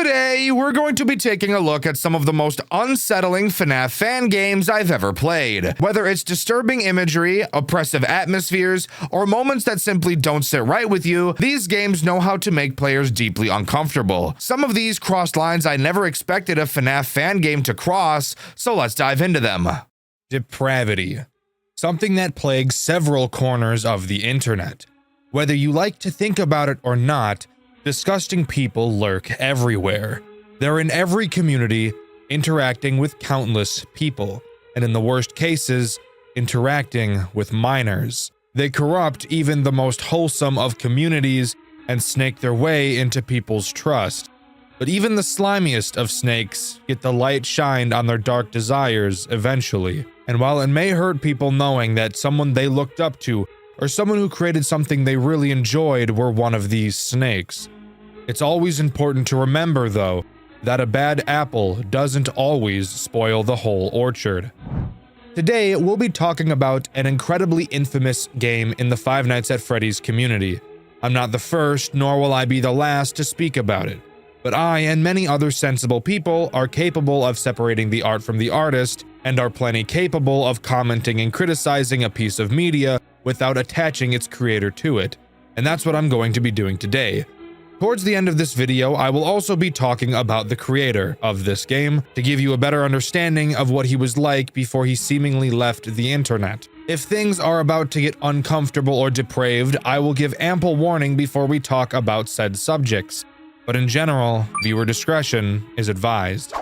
Today, we're going to be taking a look at some of the most unsettling FNAF fan games I've ever played. Whether it's disturbing imagery, oppressive atmospheres, or moments that simply don't sit right with you, these games know how to make players deeply uncomfortable. Some of these crossed lines I never expected a FNAF fan game to cross, so let's dive into them. Depravity. Something that plagues several corners of the internet. Whether you like to think about it or not, disgusting people lurk everywhere. They're in every community, interacting with countless people, and in the worst cases, interacting with minors. They corrupt even the most wholesome of communities and snake their way into people's trust. But even the slimiest of snakes get the light shined on their dark desires eventually. And while it may hurt people knowing that someone they looked up to or someone who created something they really enjoyed were one of these snakes, it's always important to remember, though, that a bad apple doesn't always spoil the whole orchard. Today, we'll be talking about an incredibly infamous game in the Five Nights at Freddy's community. I'm not the first, nor will I be the last to speak about it, but I and many other sensible people are capable of separating the art from the artist, and are plenty capable of commenting and criticizing a piece of media without attaching its creator to it. And that's what I'm going to be doing today. Towards the end of this video, I will also be talking about the creator of this game to give you a better understanding of what he was like before he seemingly left the internet. If things are about to get uncomfortable or depraved, I will give ample warning before we talk about said subjects. But in general, viewer discretion is advised.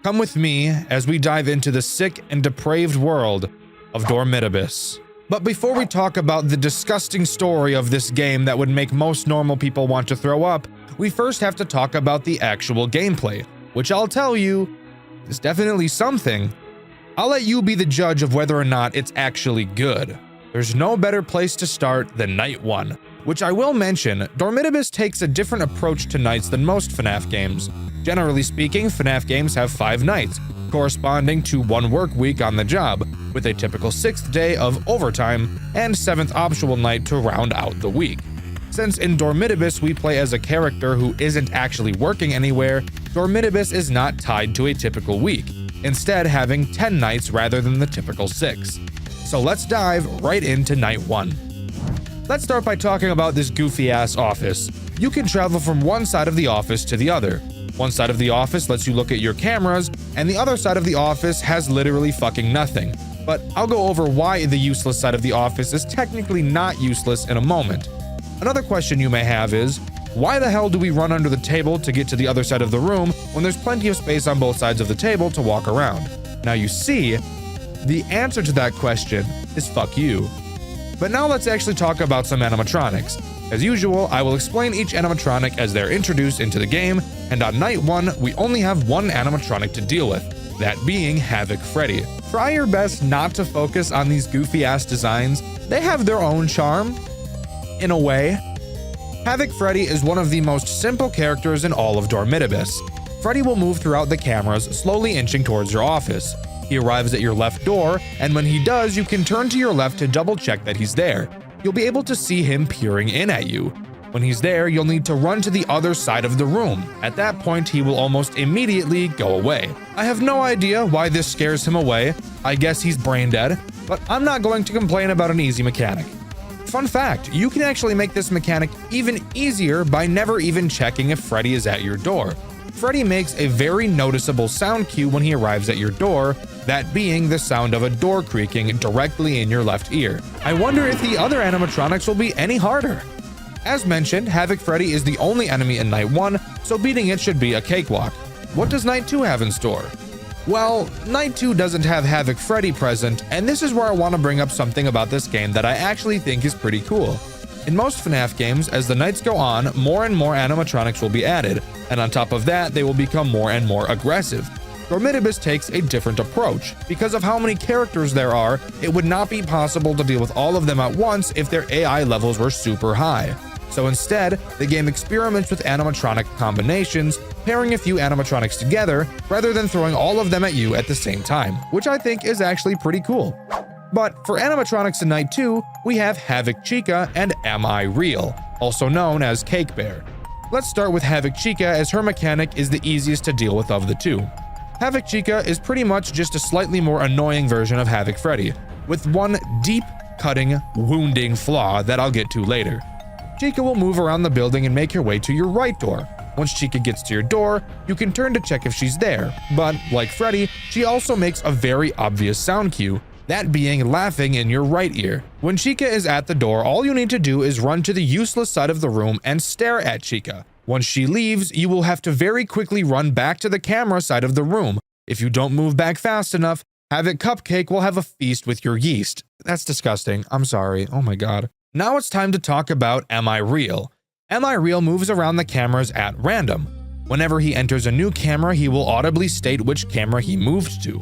Come with me as we dive into the sick and depraved world of Dormitibus. But before we talk about the disgusting story of this game that would make most normal people want to throw up, we first have to talk about the actual gameplay, which I'll tell you is definitely something. I'll let you be the judge of whether or not it's actually good. There's no better place to start than Night 1, which I will mention, Dormitibus takes a different approach to nights than most FNAF games. Generally speaking, FNAF games have 5 nights, corresponding to 1 work week on the job, with a typical 6th day of overtime and 7th optional night to round out the week. Since in Dormitibus we play as a character who isn't actually working anywhere, Dormitibus is not tied to a typical week, instead having 10 nights rather than the typical 6. So let's dive right into Night 1. Let's start by talking about this goofy-ass office. You can travel from one side of the office to the other. One side of the office lets you look at your cameras, and the other side of the office has literally fucking nothing. But I'll go over why the useless side of the office is technically not useless in a moment. Another question you may have is, why the hell do we run under the table to get to the other side of the room when there's plenty of space on both sides of the table to walk around? Now you see, the answer to that question is fuck you. But now let's actually talk about some animatronics. As usual, I will explain each animatronic as they're introduced into the game, and on Night 1, we only have one animatronic to deal with, that being Havoc Freddy. Try your best not to focus on these goofy-ass designs. They have their own charm, in a way. Havoc Freddy is one of the most simple characters in all of Dormitibus. Freddy will move throughout the cameras, slowly inching towards your office. He arrives at your left door, and when he does, you can turn to your left to double-check that he's there. You'll be able to see him peering in at you. When he's there, you'll need to run to the other side of the room. At that point, he will almost immediately go away. I have no idea why this scares him away. I guess he's brain dead, but I'm not going to complain about an easy mechanic. Fun fact, you can actually make this mechanic even easier by never even checking if Freddy is at your door. Freddy makes a very noticeable sound cue when he arrives at your door, that being the sound of a door creaking directly in your left ear. I wonder if the other animatronics will be any harder. As mentioned, Havoc Freddy is the only enemy in Night 1, so beating it should be a cakewalk. What does Night 2 have in store? Well, Night 2 doesn't have Havoc Freddy present, and this is where I want to bring up something about this game that I actually think is pretty cool. In most FNAF games, as the nights go on, more and more animatronics will be added, and on top of that, they will become more and more aggressive. Dormitibus takes a different approach. Because of how many characters there are, it would not be possible to deal with all of them at once if their AI levels were super high. So instead, the game experiments with animatronic combinations, pairing a few animatronics together, rather than throwing all of them at you at the same time, which I think is actually pretty cool. But for animatronics in Night 2, we have Havoc Chica and Am I Real, also known as Cake Bear. Let's start with Havoc Chica, as her mechanic is the easiest to deal with of the two. Havoc Chica is pretty much just a slightly more annoying version of Havoc Freddy, with one deep, cutting, wounding flaw that I'll get to later. Chica will move around the building and make her way to your right door. Once Chica gets to your door, you can turn to check if she's there, but like Freddy, she also makes a very obvious sound cue, that being laughing in your right ear. When Chica is at the door, all you need to do is run to the useless side of the room and stare at Chica. Once she leaves, you will have to very quickly run back to the camera side of the room. If you don't move back fast enough, Havoc Cupcake will have a feast with your yeast. That's disgusting. I'm sorry. Oh my god. Now it's time to talk about Am I Real? Am I Real moves around the cameras at random. Whenever he enters a new camera, he will audibly state which camera he moved to.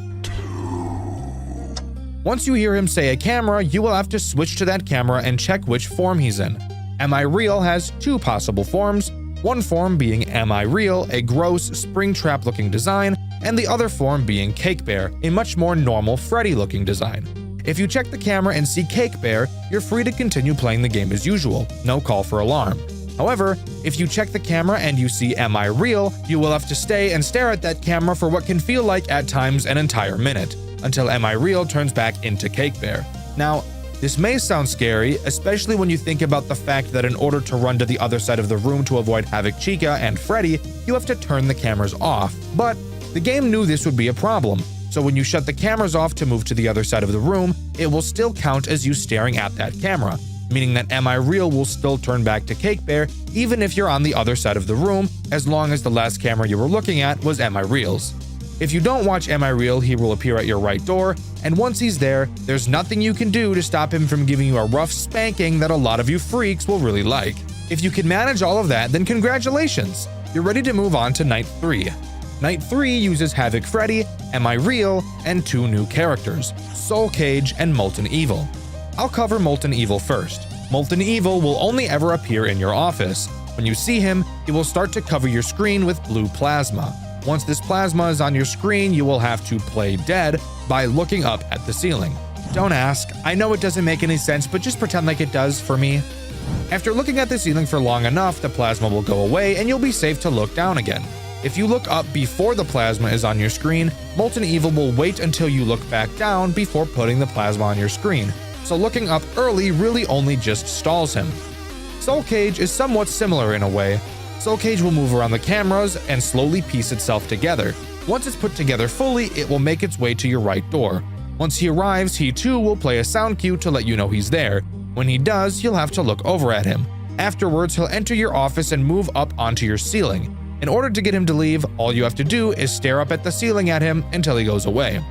Once you hear him say a camera, you will have to switch to that camera and check which form he's in. Am I Real has two possible forms, one form being Am I Real, a gross Springtrap looking design, and the other form being Cake Bear, a much more normal Freddy looking design. If you check the camera and see Cake Bear, you're free to continue playing the game as usual, no call for alarm. However, if you check the camera and you see Am I Real, you will have to stay and stare at that camera for what can feel like at times an entire minute, until Am I Real turns back into Cake Bear. Now, this may sound scary, especially when you think about the fact that in order to run to the other side of the room to avoid Havoc Chica and Freddy, you have to turn the cameras off. But the game knew this would be a problem, so when you shut the cameras off to move to the other side of the room, it will still count as you staring at that camera, meaning that Am I Real will still turn back to Cake Bear even if you're on the other side of the room, as long as the last camera you were looking at was Am I Real's. If you don't watch Am I Real, he will appear at your right door, and once he's there, there's nothing you can do to stop him from giving you a rough spanking that a lot of you freaks will really like. If you can manage all of that, then congratulations! You're ready to move on to Night 3. Night 3 uses Havoc Freddy, Am I Real, and two new characters, Soul Cage and Molten Evil. I'll cover Molten Evil first. Molten Evil will only ever appear in your office. When you see him, he will start to cover your screen with blue plasma. Once this plasma is on your screen, you will have to play dead by looking up at the ceiling. Don't ask, I know it doesn't make any sense, but just pretend like it does for me. After looking at the ceiling for long enough, the plasma will go away and you'll be safe to look down again. If you look up before the plasma is on your screen, Molten Evil will wait until you look back down before putting the plasma on your screen, so looking up early really only just stalls him. Soul Cage is somewhat similar in a way. Soul Cage will move around the cameras and slowly piece itself together. Once it's put together fully, it will make its way to your right door. Once he arrives, he too will play a sound cue to let you know he's there. When he does, you'll have to look over at him. Afterwards, he'll enter your office and move up onto your ceiling. In order to get him to leave, all you have to do is stare up at the ceiling at him until he goes away.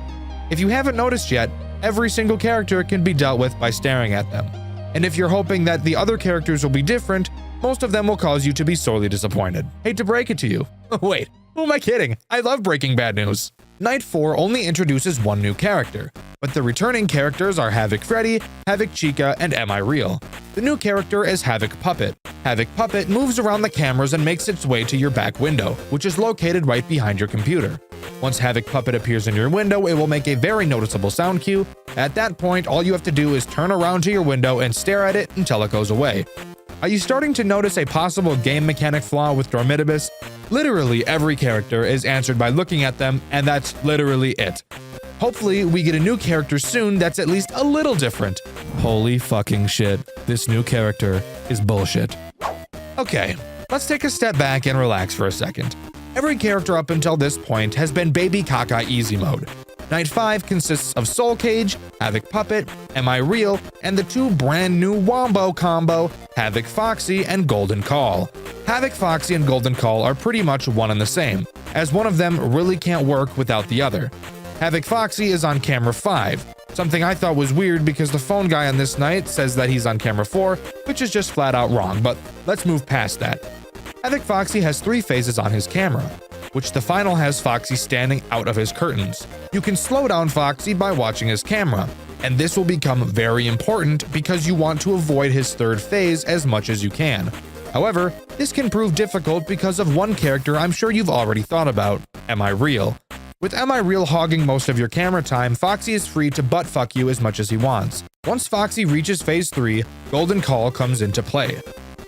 If you haven't noticed yet, every single character can be dealt with by staring at them. And if you're hoping that the other characters will be different, most of them will cause you to be sorely disappointed. Hate to break it to you. Wait, who am I kidding? I love breaking bad news. Night 4 only introduces one new character, but the returning characters are Havoc Freddy, Havoc Chica, and Am I Real. The new character is Havoc Puppet. Havoc Puppet moves around the cameras and makes its way to your back window, which is located right behind your computer. Once Havoc Puppet appears in your window, it will make a very noticeable sound cue. At that point, all you have to do is turn around to your window and stare at it until it goes away. Are you starting to notice a possible game mechanic flaw with Dormitibus? Literally every character is answered by looking at them, and that's literally it. Hopefully, we get a new character soon that's at least a little different. Holy fucking shit, this new character is bullshit. Okay, let's take a step back and relax for a second. Every character up until this point has been Baby Caca easy mode. Night 5 consists of Soul Cage, Havoc Puppet, Am I Real, and the two brand new Wombo combo, Havoc Foxy and Golden Call. Havoc Foxy and Golden Call are pretty much one and the same, as one of them really can't work without the other. Havoc Foxy is on camera 5, something I thought was weird because the phone guy on this night says that he's on camera 4, which is just flat out wrong, but let's move past that. Havoc Foxy has 3 phases on his camera, which the final has Foxy standing out of his curtains. You can slow down Foxy by watching his camera, and this will become very important because you want to avoid his 3rd phase as much as you can. However, this can prove difficult because of one character I'm sure you've already thought about, Am I Real? With Am I Real hogging most of your camera time, Foxy is free to buttfuck you as much as he wants. Once Foxy reaches phase 3, Golden Call comes into play.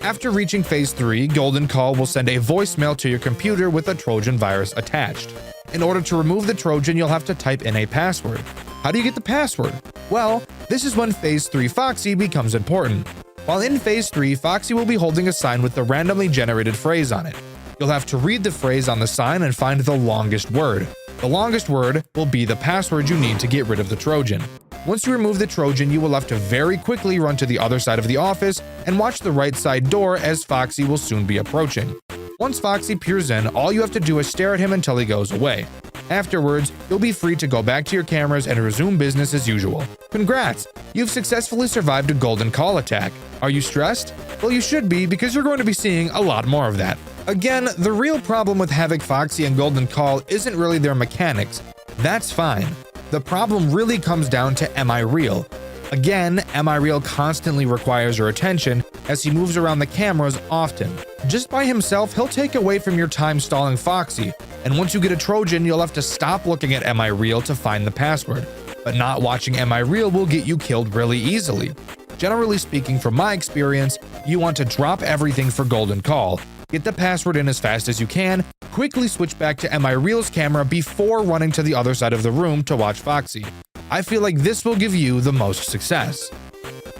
After reaching phase 3, Golden Call will send a voicemail to your computer with a Trojan virus attached. In order to remove the Trojan, you'll have to type in a password. How do you get the password? Well, this is when phase 3 Foxy becomes important. While in phase 3, Foxy will be holding a sign with the randomly generated phrase on it. You'll have to read the phrase on the sign and find the longest word. The longest word will be the password you need to get rid of the Trojan. Once you remove the Trojan, you will have to very quickly run to the other side of the office and watch the right side door as Foxy will soon be approaching. Once Foxy peers in, all you have to do is stare at him until he goes away. Afterwards, you'll be free to go back to your cameras and resume business as usual. Congrats! You've successfully survived a Golden Call attack. Are you stressed? Well, you should be, because you're going to be seeing a lot more of that. Again, the real problem with Havoc Foxy and Golden Call isn't really their mechanics. That's fine. The problem really comes down to Am I Real? Again, Am I Real constantly requires your attention as he moves around the cameras often. Just by himself, he'll take away from your time stalling Foxy, and once you get a Trojan, you'll have to stop looking at Am I Real to find the password. But not watching Am I Real will get you killed really easily. Generally speaking, from my experience, you want to drop everything for Golden Call, get the password in as fast as you can, quickly switch back to Am I Real's camera before running to the other side of the room to watch Foxy. I feel like this will give you the most success.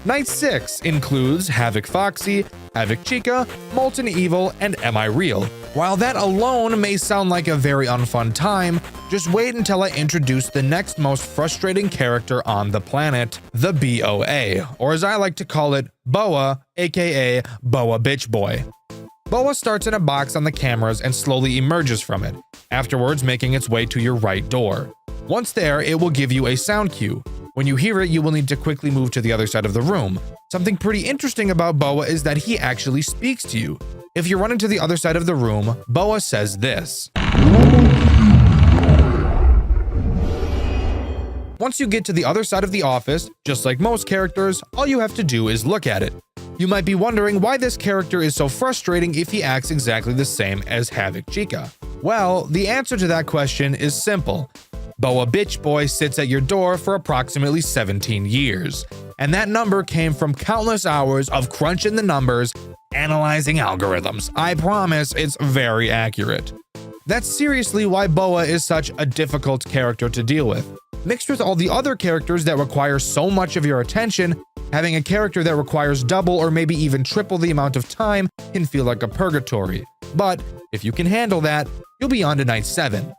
Night 6 includes Havoc Foxy, Havoc Chica, Molten Evil, and Am I Real. While that alone may sound like a very unfun time, just wait until I introduce the next most frustrating character on the planet, the BOA, or as I like to call it, Boa, aka Boa Bitch Boy. Boa starts in a box on the cameras and slowly emerges from it, afterwards making its way to your right door. Once there, it will give you a sound cue. When you hear it, you will need to quickly move to the other side of the room. Something pretty interesting about Boa is that he actually speaks to you. If you run into the other side of the room, Boa says this. Once you get to the other side of the office, just like most characters, all you have to do is look at it. You might be wondering why this character is so frustrating if he acts exactly the same as Havoc Chica. Well, the answer to that question is simple. Boa Bitch Boy sits at your door for approximately 17 years, and that number came from countless hours of crunching the numbers, analyzing algorithms. I promise it's very accurate. That's seriously why Boa is such a difficult character to deal with. Mixed with all the other characters that require so much of your attention, having a character that requires double or maybe even triple the amount of time can feel like a purgatory. But if you can handle that, you'll be on to Night 7.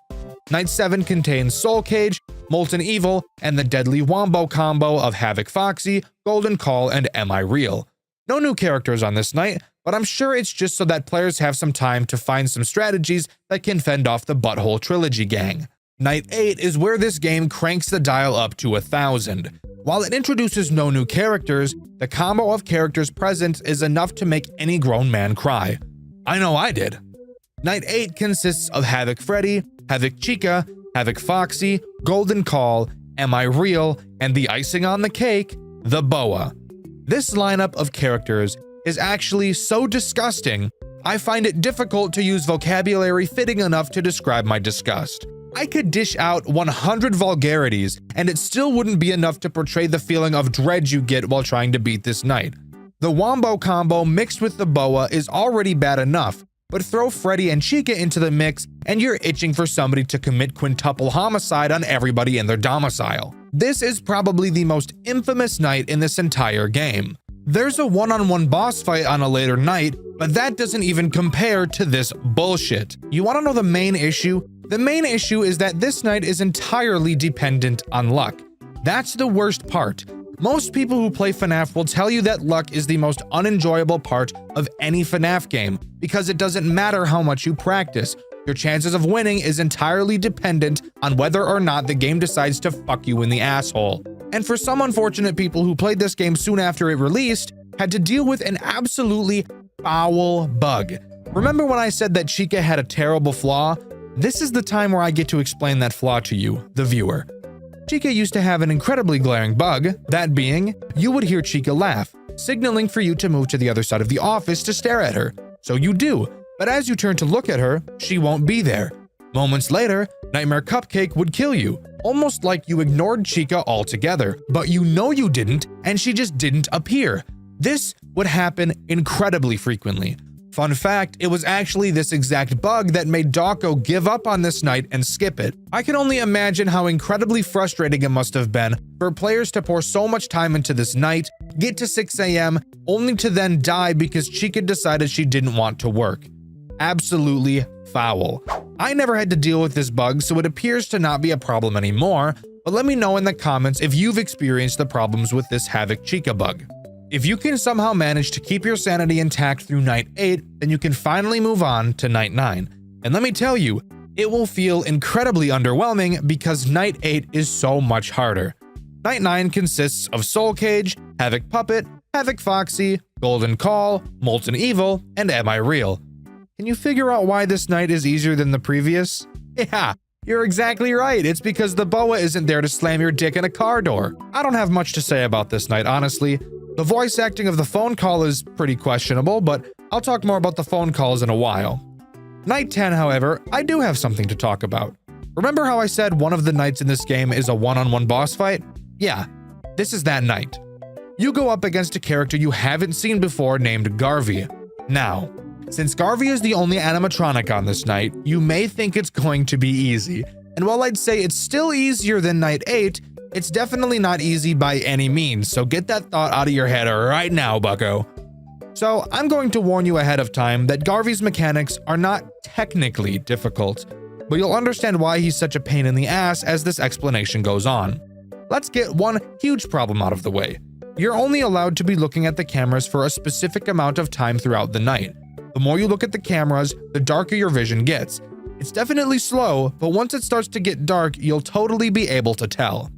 Night 7 contains Soul Cage, Molten Evil, and the deadly Wombo combo of Havoc Foxy, Golden Call, and Am I Real. No new characters on this night, but I'm sure it's just so that players have some time to find some strategies that can fend off the Butthole Trilogy gang. Night 8 is where this game cranks the dial up to 1,000. While it introduces no new characters, the combo of characters present is enough to make any grown man cry. I know I did. Night 8 consists of Havoc Freddy, Havoc Chica, Havoc Foxy, Golden Call, Am I Real, and the icing on the cake, the Boa. This lineup of characters is actually so disgusting, I find it difficult to use vocabulary fitting enough to describe my disgust. I could dish out 100 vulgarities, and it still wouldn't be enough to portray the feeling of dread you get while trying to beat this night. The Wombo combo mixed with the Boa is already bad enough, but throw Freddy and Chica into the mix and you're itching for somebody to commit quintuple homicide on everybody in their domicile. This is probably the most infamous night in this entire game. There's a one-on-one boss fight on a later night, but that doesn't even compare to this bullshit. You want to know the main issue? The main issue is that this night is entirely dependent on luck. That's the worst part. Most people who play FNAF will tell you that luck is the most unenjoyable part of any FNAF game because it doesn't matter how much you practice. Your chances of winning is entirely dependent on whether or not the game decides to fuck you in the asshole. And for some unfortunate people who played this game soon after it released, had to deal with an absolutely foul bug. Remember when I said that Chica had a terrible flaw? This is the time where I get to explain that flaw to you, the viewer. Chica used to have an incredibly glaring bug, that being, you would hear Chica laugh, signaling for you to move to the other side of the office to stare at her. So you do, but as you turn to look at her, she won't be there. Moments later, Nightmare Cupcake would kill you, almost like you ignored Chica altogether, but you know you didn't, and she just didn't appear. This would happen incredibly frequently. Fun fact, it was actually this exact bug that made Dawko give up on this night and skip it. I can only imagine how incredibly frustrating it must have been for players to pour so much time into this night, get to 6 AM, only to then die because Chica decided she didn't want to work. Absolutely foul. I never had to deal with this bug, so it appears to not be a problem anymore, but let me know in the comments if you've experienced the problems with this Havoc Chica bug. If you can somehow manage to keep your sanity intact through night 8, then you can finally move on to night 9. And let me tell you, it will feel incredibly underwhelming because night 8 is so much harder. Night 9 consists of Soul Cage, Havoc Puppet, Havoc Foxy, Golden Call, Molten Evil, and Am I Real? Can you figure out why this night is easier than the previous? Yeah, you're exactly right. It's because the boa isn't there to slam your dick in a car door. I don't have much to say about this night, honestly. The voice acting of the phone call is pretty questionable, but I'll talk more about the phone calls in a while. Night 10, however, I do have something to talk about. Remember how I said one of the nights in this game is a one-on-one boss fight? Yeah, this is that night. You go up against a character you haven't seen before named Garvey. Now, since Garvey is the only animatronic on this night, you may think it's going to be easy. And while I'd say it's still easier than night 8, it's definitely not easy by any means, so get that thought out of your head right now, bucko. So I'm going to warn you ahead of time that Garvey's mechanics are not technically difficult, but you'll understand why he's such a pain in the ass as this explanation goes on. Let's get one huge problem out of the way. You're only allowed to be looking at the cameras for a specific amount of time throughout the night. The more you look at the cameras, the darker your vision gets. It's definitely slow, but once it starts to get dark, you'll totally be able to tell.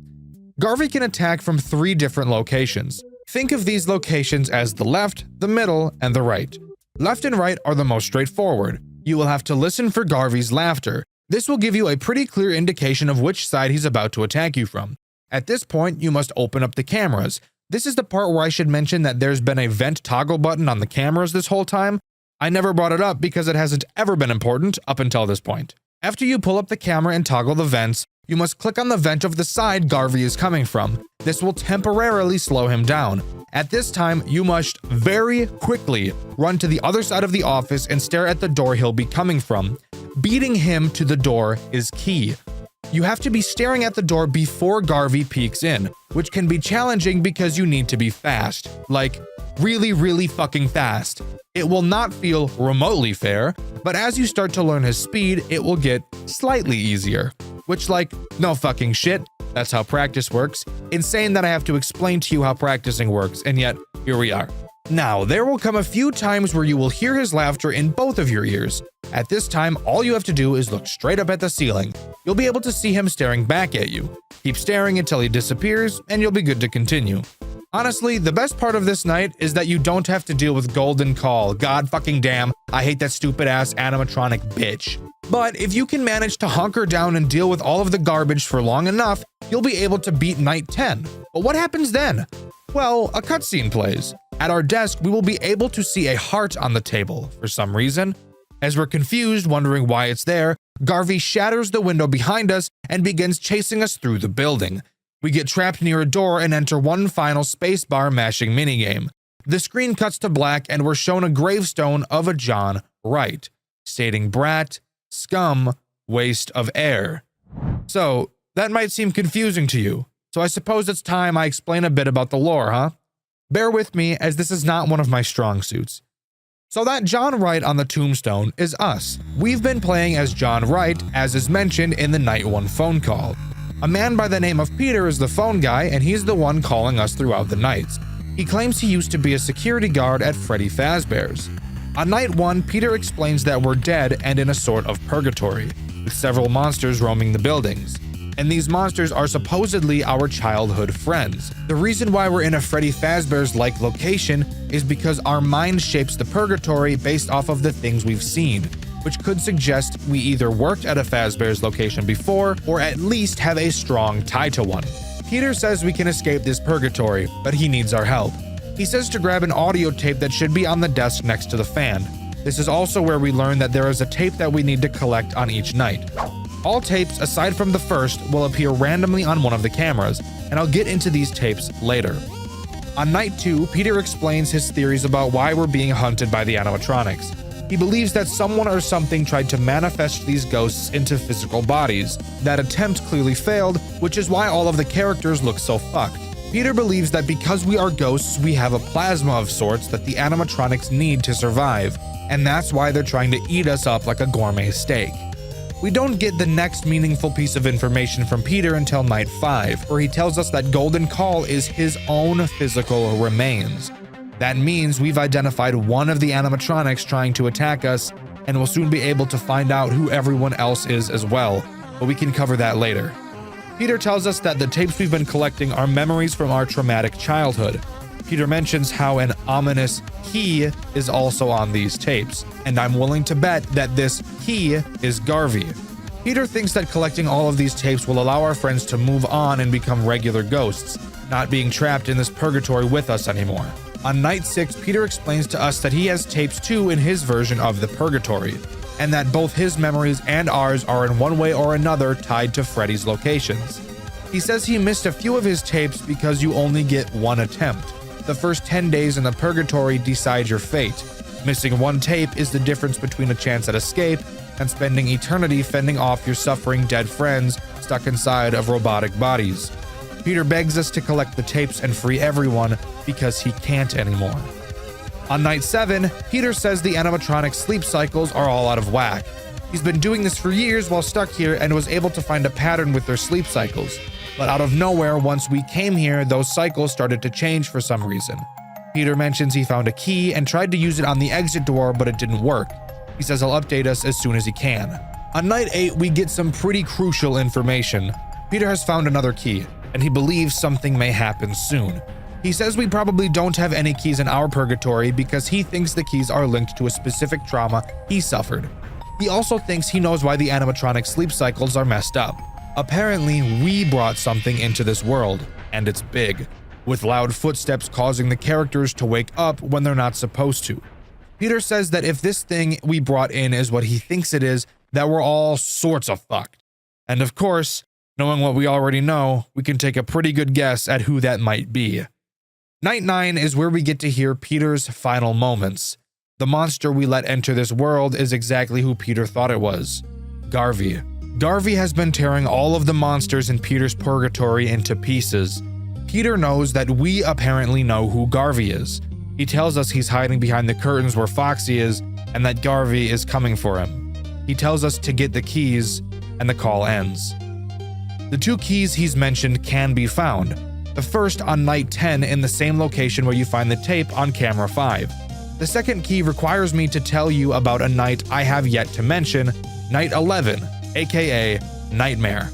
Garvey can attack from 3 different locations. Think of these locations as the left, the middle, and the right. Left and right are the most straightforward. You will have to listen for Garvey's laughter. This will give you a pretty clear indication of which side he's about to attack you from. At this point, you must open up the cameras. This is the part where I should mention that there's been a vent toggle button on the cameras this whole time. I never brought it up because it hasn't ever been important up until this point. After you pull up the camera and toggle the vents, you must click on the vent of the side Garvey is coming from. This will temporarily slow him down. At this time, you must very quickly run to the other side of the office and stare at the door he'll be coming from. Beating him to the door is key. You have to be staring at the door before Garvey peeks in, which can be challenging because you need to be fast. Like, really fucking fast. It will not feel remotely fair, but as you start to learn his speed, it will get slightly easier. Which, like, no fucking shit, that's how practice works. Insane that I have to explain to you how practicing works, and yet, here we are. Now, there will come a few times where you will hear his laughter in both of your ears. At this time, all you have to do is look straight up at the ceiling. You'll be able to see him staring back at you. Keep staring until he disappears, and you'll be good to continue. Honestly, the best part of this night is that you don't have to deal with Golden Call. God fucking damn, I hate that stupid ass animatronic bitch. But if you can manage to hunker down and deal with all of the garbage for long enough, you'll be able to beat night 10. But what happens then? Well, a cutscene plays. At our desk, we will be able to see a heart on the table for some reason. As we're confused, wondering why it's there, Garvey shatters the window behind us and begins chasing us through the building. We get trapped near a door and enter one final spacebar mashing minigame. The screen cuts to black and we're shown a gravestone of a John Wright, stating brat, scum, waste of air. So, that might seem confusing to you. So I suppose it's time I explain a bit about the lore, huh? Bear with me, as this is not one of my strong suits. So that John Wright on the tombstone is us. We've been playing as John Wright, as is mentioned in the Night 1 phone call. A man by the name of Peter is the phone guy, and he's the one calling us throughout the nights. He claims he used to be a security guard at Freddy Fazbear's. On night 1, Peter explains that we're dead and in a sort of purgatory, with several monsters roaming the buildings. And these monsters are supposedly our childhood friends. The reason why we're in a Freddy Fazbear's-like location is because our mind shapes the purgatory based off of the things we've seen, which could suggest we either worked at a Fazbear's location before, or at least have a strong tie to one. Peter says we can escape this purgatory, but he needs our help. He says to grab an audio tape that should be on the desk next to the fan. This is also where we learn that there is a tape that we need to collect on each night. All tapes, aside from the first, will appear randomly on one of the cameras, and I'll get into these tapes later. On night 2, Peter explains his theories about why we're being hunted by the animatronics. He believes that someone or something tried to manifest these ghosts into physical bodies. That attempt clearly failed, which is why all of the characters look so fucked. Peter believes that because we are ghosts, we have a plasma of sorts that the animatronics need to survive, and that's why they're trying to eat us up like a gourmet steak. We don't get the next meaningful piece of information from Peter until night 5, where he tells us that Golden Call is his own physical remains. That means we've identified one of the animatronics trying to attack us, and we'll soon be able to find out who everyone else is as well, but we can cover that later. Peter tells us that the tapes we've been collecting are memories from our traumatic childhood. Peter mentions how an ominous he is also on these tapes, and I'm willing to bet that this he is Garvey. Peter thinks that collecting all of these tapes will allow our friends to move on and become regular ghosts, not being trapped in this purgatory with us anymore. On night 6, Peter explains to us that he has tapes too in his version of the purgatory, and that both his memories and ours are in one way or another tied to Freddy's locations. He says he missed a few of his tapes because you only get one attempt. The first 10 days in the purgatory decide your fate. Missing one tape is the difference between a chance at escape and spending eternity fending off your suffering dead friends stuck inside of robotic bodies. Peter begs us to collect the tapes and free everyone because he can't anymore. On night 7, Peter says the animatronic sleep cycles are all out of whack. He's been doing this for years while stuck here and was able to find a pattern with their sleep cycles. But out of nowhere, once we came here, those cycles started to change for some reason. Peter mentions he found a key and tried to use it on the exit door, but it didn't work. He says he'll update us as soon as he can. On night 8, we get some pretty crucial information. Peter has found another key, and he believes something may happen soon. He says we probably don't have any keys in our purgatory because he thinks the keys are linked to a specific trauma he suffered. He also thinks he knows why the animatronic sleep cycles are messed up. Apparently, we brought something into this world, and it's big, with loud footsteps causing the characters to wake up when they're not supposed to. Peter says that if this thing we brought in is what he thinks it is, that we're all sorts of fucked. And of course, knowing what we already know, we can take a pretty good guess at who that might be. Night 9 is where we get to hear Peter's final moments. The monster we let enter this world is exactly who Peter thought it was. Garvey. Garvey has been tearing all of the monsters in Peter's purgatory into pieces. Peter knows that we apparently know who Garvey is. He tells us he's hiding behind the curtains where Foxy is and that Garvey is coming for him. He tells us to get the keys, and the call ends. The 2 keys he's mentioned can be found. The first on night 10 in the same location where you find the tape on camera 5. The second key requires me to tell you about a night I have yet to mention, night 11, aka Nightmare.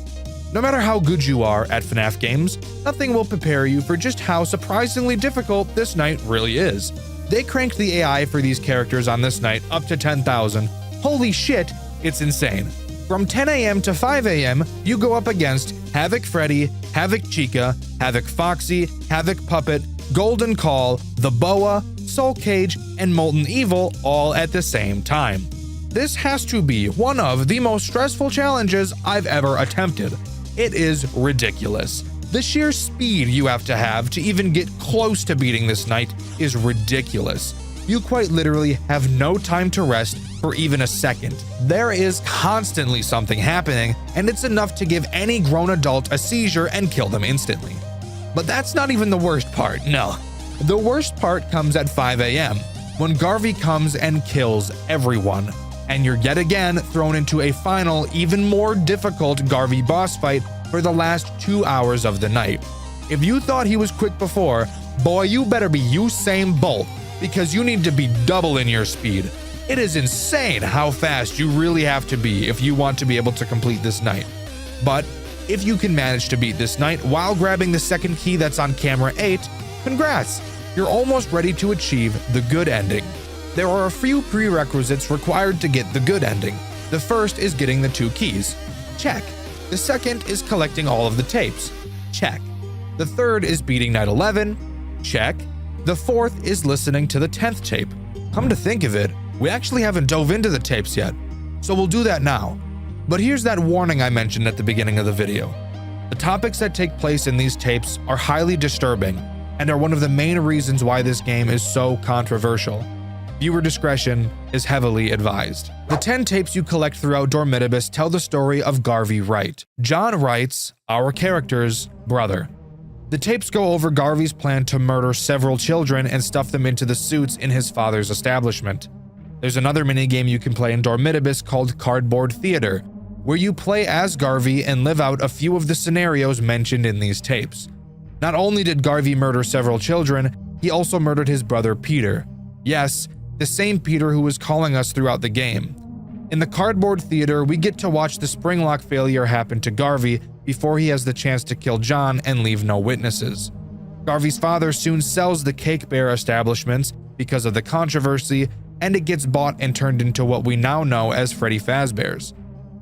No matter how good you are at FNAF games, nothing will prepare you for just how surprisingly difficult this night really is. They cranked the AI for these characters on this night up to 10,000. Holy shit, it's insane. From 10 a.m. to 5 a.m., you go up against Havoc Freddy, Havoc Chica, Havoc Foxy, Havoc Puppet, Golden Call, The Boa, Soul Cage, and Molten Evil all at the same time. This has to be one of the most stressful challenges I've ever attempted. It is ridiculous. The sheer speed you have to even get close to beating this night is ridiculous. You quite literally have no time to rest for even a second. There is constantly something happening, and it's enough to give any grown adult a seizure and kill them instantly. But that's not even the worst part, no. The worst part comes at 5 a.m., when Garvey comes and kills everyone, and you're yet again thrown into a final, even more difficult Garvey boss fight for the last 2 hours of the night. If you thought he was quick before, boy, you better be Usain Bolt, because you need to be double in your speed. It is insane how fast you really have to be if you want to be able to complete this night. But if you can manage to beat this night while grabbing the second key that's on camera 8, congrats! You're almost ready to achieve the good ending. There are a few prerequisites required to get the good ending. The first is getting the 2 keys. Check. The second is collecting all of the tapes. Check. The third is beating night 11. Check. The fourth is listening to the 10th tape. Come to think of it, we actually haven't dove into the tapes yet, so we'll do that now. But here's that warning I mentioned at the beginning of the video. The topics that take place in these tapes are highly disturbing, and are one of the main reasons why this game is so controversial. Viewer discretion is heavily advised. The 10 tapes you collect throughout Dormitibus tell the story of Garvey Wright, John Wright's, our character's, brother. The tapes go over Garvey's plan to murder several children and stuff them into the suits in his father's establishment. There's another minigame you can play in Dormitibus called Cardboard Theater, where you play as Garvey and live out a few of the scenarios mentioned in these tapes. Not only did Garvey murder several children, he also murdered his brother Peter. Yes, the same Peter who was calling us throughout the game. In the Cardboard Theater, we get to watch the spring lock failure happen to Garvey before he has the chance to kill John and leave no witnesses. Garvey's father soon sells the Cake Bear establishments because of the controversy, and it gets bought and turned into what we now know as Freddy Fazbear's.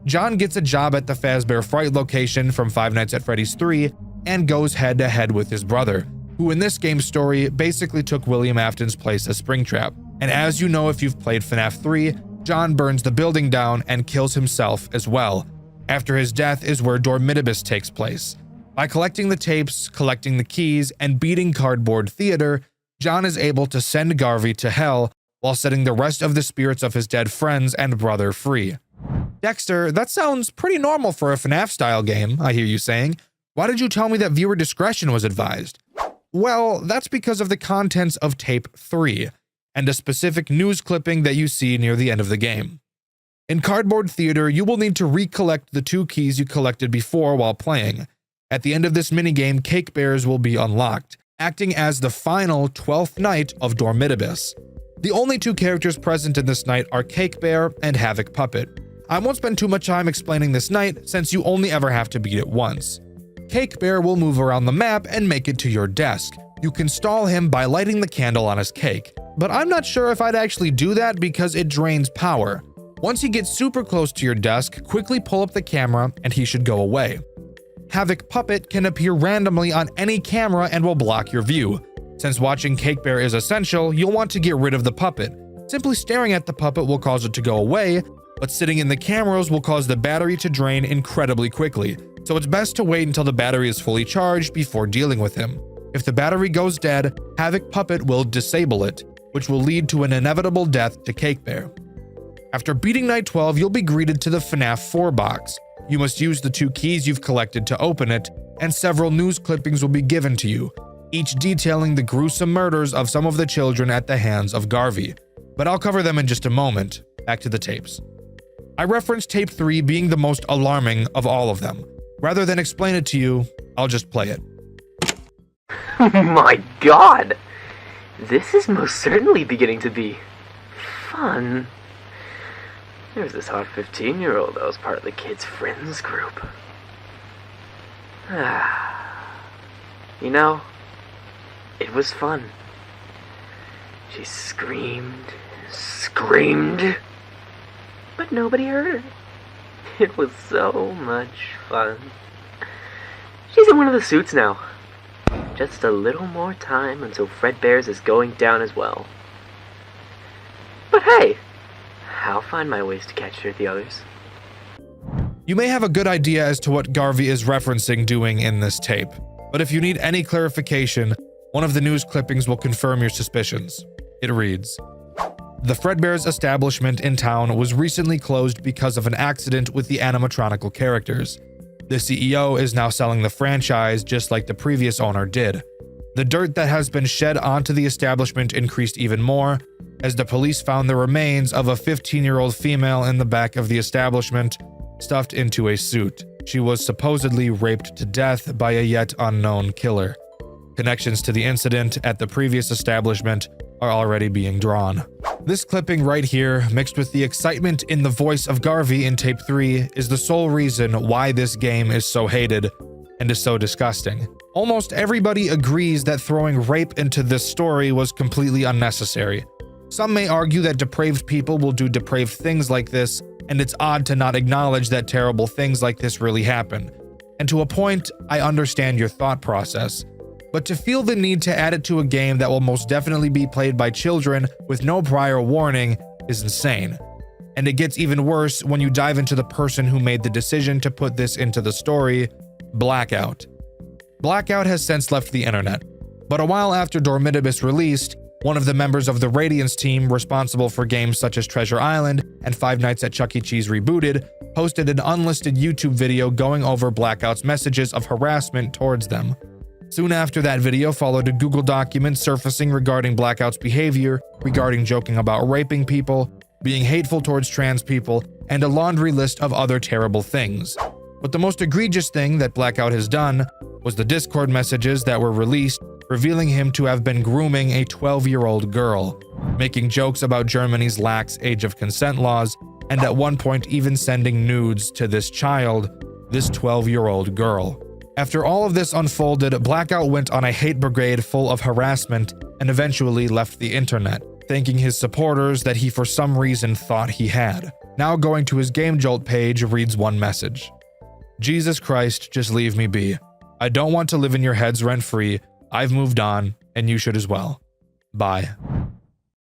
John gets a job at the Fazbear Fright location from Five Nights at Freddy's 3 and goes head-to-head with his brother, who in this game's story basically took William Afton's place as Springtrap. And as you know if you've played FNAF 3, John burns the building down and kills himself as well. After his death is where Dormitibus takes place. By collecting the tapes, collecting the keys, and beating Cardboard Theater, John is able to send Garvey to hell while setting the rest of the spirits of his dead friends and brother free. Dexter, that sounds pretty normal for a FNAF-style game, I hear you saying. Why did you tell me that viewer discretion was advised? Well, that's because of the contents of Tape 3, and a specific news clipping that you see near the end of the game. In Cardboard Theater, you will need to recollect the 2 keys you collected before while playing. At the end of this minigame, Cake Bears will be unlocked, acting as the final 12th night of Dormitibus. The only 2 characters present in this night are Cake Bear and Havoc Puppet. I won't spend too much time explaining this night since you only ever have to beat it once. Cake Bear will move around the map and make it to your desk. You can stall him by lighting the candle on his cake, but I'm not sure if I'd actually do that because it drains power. Once he gets super close to your desk, quickly pull up the camera and he should go away. Havoc Puppet can appear randomly on any camera and will block your view. Since watching Cake Bear is essential, you'll want to get rid of the puppet. Simply staring at the puppet will cause it to go away, but sitting in the cameras will cause the battery to drain incredibly quickly, so it's best to wait until the battery is fully charged before dealing with him. If the battery goes dead, Havoc Puppet will disable it, which will lead to an inevitable death to Cake Bear. After beating Night 12, you'll be greeted to the FNAF 4 box. You must use the 2 keys you've collected to open it, and several news clippings will be given to you, each detailing the gruesome murders of some of the children at the hands of Garvey. But I'll cover them in just a moment. Back to the tapes. I referenced Tape 3 being the most alarming of all of them. Rather than explain it to you, I'll just play it. My God! This is most certainly beginning to be fun. There's this hot 15-year-old that was part of the kids' friends group. You know, it was fun. She screamed, but nobody heard her. It was so much fun. She's in one of the suits now. Just a little more time until Fredbear's is going down as well. But hey, I'll find my ways to catch her at the others. You may have a good idea as to what Garvey is referencing doing in this tape, but if you need any clarification, one of the news clippings will confirm your suspicions. It reads, "The Fredbear's establishment in town was recently closed because of an accident with the animatronical characters. The CEO is now selling the franchise just like the previous owner did. The dirt that has been shed onto the establishment increased even more, as the police found the remains of a 15-year-old female in the back of the establishment, stuffed into a suit. She was supposedly raped to death by a yet unknown killer. Connections to the incident at the previous establishment are already being drawn." This clipping right here, mixed with the excitement in the voice of Garvey in Tape 3, is the sole reason why this game is so hated and is so disgusting. Almost everybody agrees that throwing rape into this story was completely unnecessary. Some may argue that depraved people will do depraved things like this, and it's odd to not acknowledge that terrible things like this really happen. And to a point, I understand your thought process. But to feel the need to add it to a game that will most definitely be played by children with no prior warning is insane. And it gets even worse when you dive into the person who made the decision to put this into the story, Blackout. Blackout has since left the internet. But a while after Dormitibus released, one of the members of the Radiance team responsible for games such as Treasure Island and Five Nights at Chuck E. Cheese Rebooted posted an unlisted YouTube video going over Blackout's messages of harassment towards them. Soon after that video followed a Google document surfacing regarding Blackout's behavior, regarding joking about raping people, being hateful towards trans people, and a laundry list of other terrible things. But the most egregious thing that Blackout has done was the Discord messages that were released revealing him to have been grooming a 12-year-old girl, making jokes about Germany's lax age of consent laws, and at one point even sending nudes to this child, this 12-year-old girl. After all of this unfolded, Blackout went on a hate brigade full of harassment and eventually left the internet, thanking his supporters that he for some reason thought he had. Now going to his Game Jolt page reads one message. Jesus Christ, just leave me be. I don't want to live in your heads rent-free. I've moved on, and you should as well. Bye.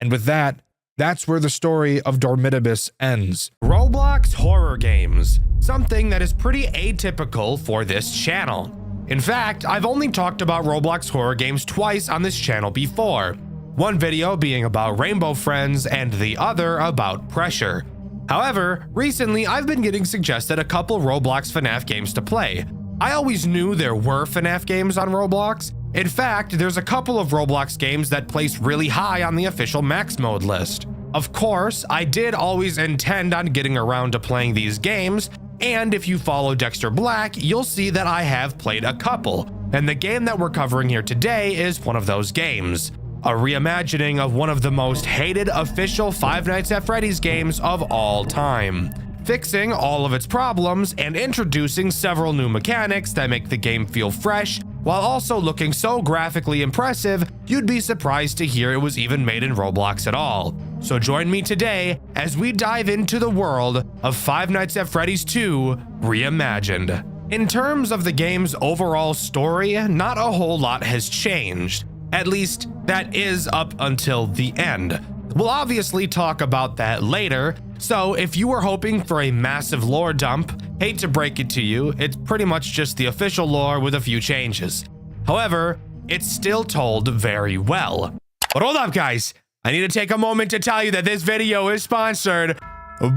And with that, that's where the story of Dormitibus ends. Roblox horror games. Something that is pretty atypical for this channel. In fact, I've only talked about Roblox horror games twice on this channel before. One video being about Rainbow Friends and the other about Pressure. However, recently I've been getting suggested a couple Roblox FNAF games to play. I always knew there were FNAF games on Roblox. In fact, there's a couple of Roblox games that place really high on the official max mode list. Of course, I did always intend on getting around to playing these games, and if you follow Dexter Black, you'll see that I have played a couple, and the game that we're covering here today is one of those games. A reimagining of one of the most hated official Five Nights at Freddy's games of all time, fixing all of its problems and introducing several new mechanics that make the game feel fresh, while also looking so graphically impressive, you'd be surprised to hear it was even made in Roblox at all. So join me today as we dive into the world of Five Nights at Freddy's 2 Reimagined. In terms of the game's overall story, not a whole lot has changed. At least, that is up until the end. We'll obviously talk about that later, so if you were hoping for a massive lore dump, hate to break it to you, it's pretty much just the official lore with a few changes. However, it's still told very well. But hold up, guys. I need to take a moment to tell you that this video is sponsored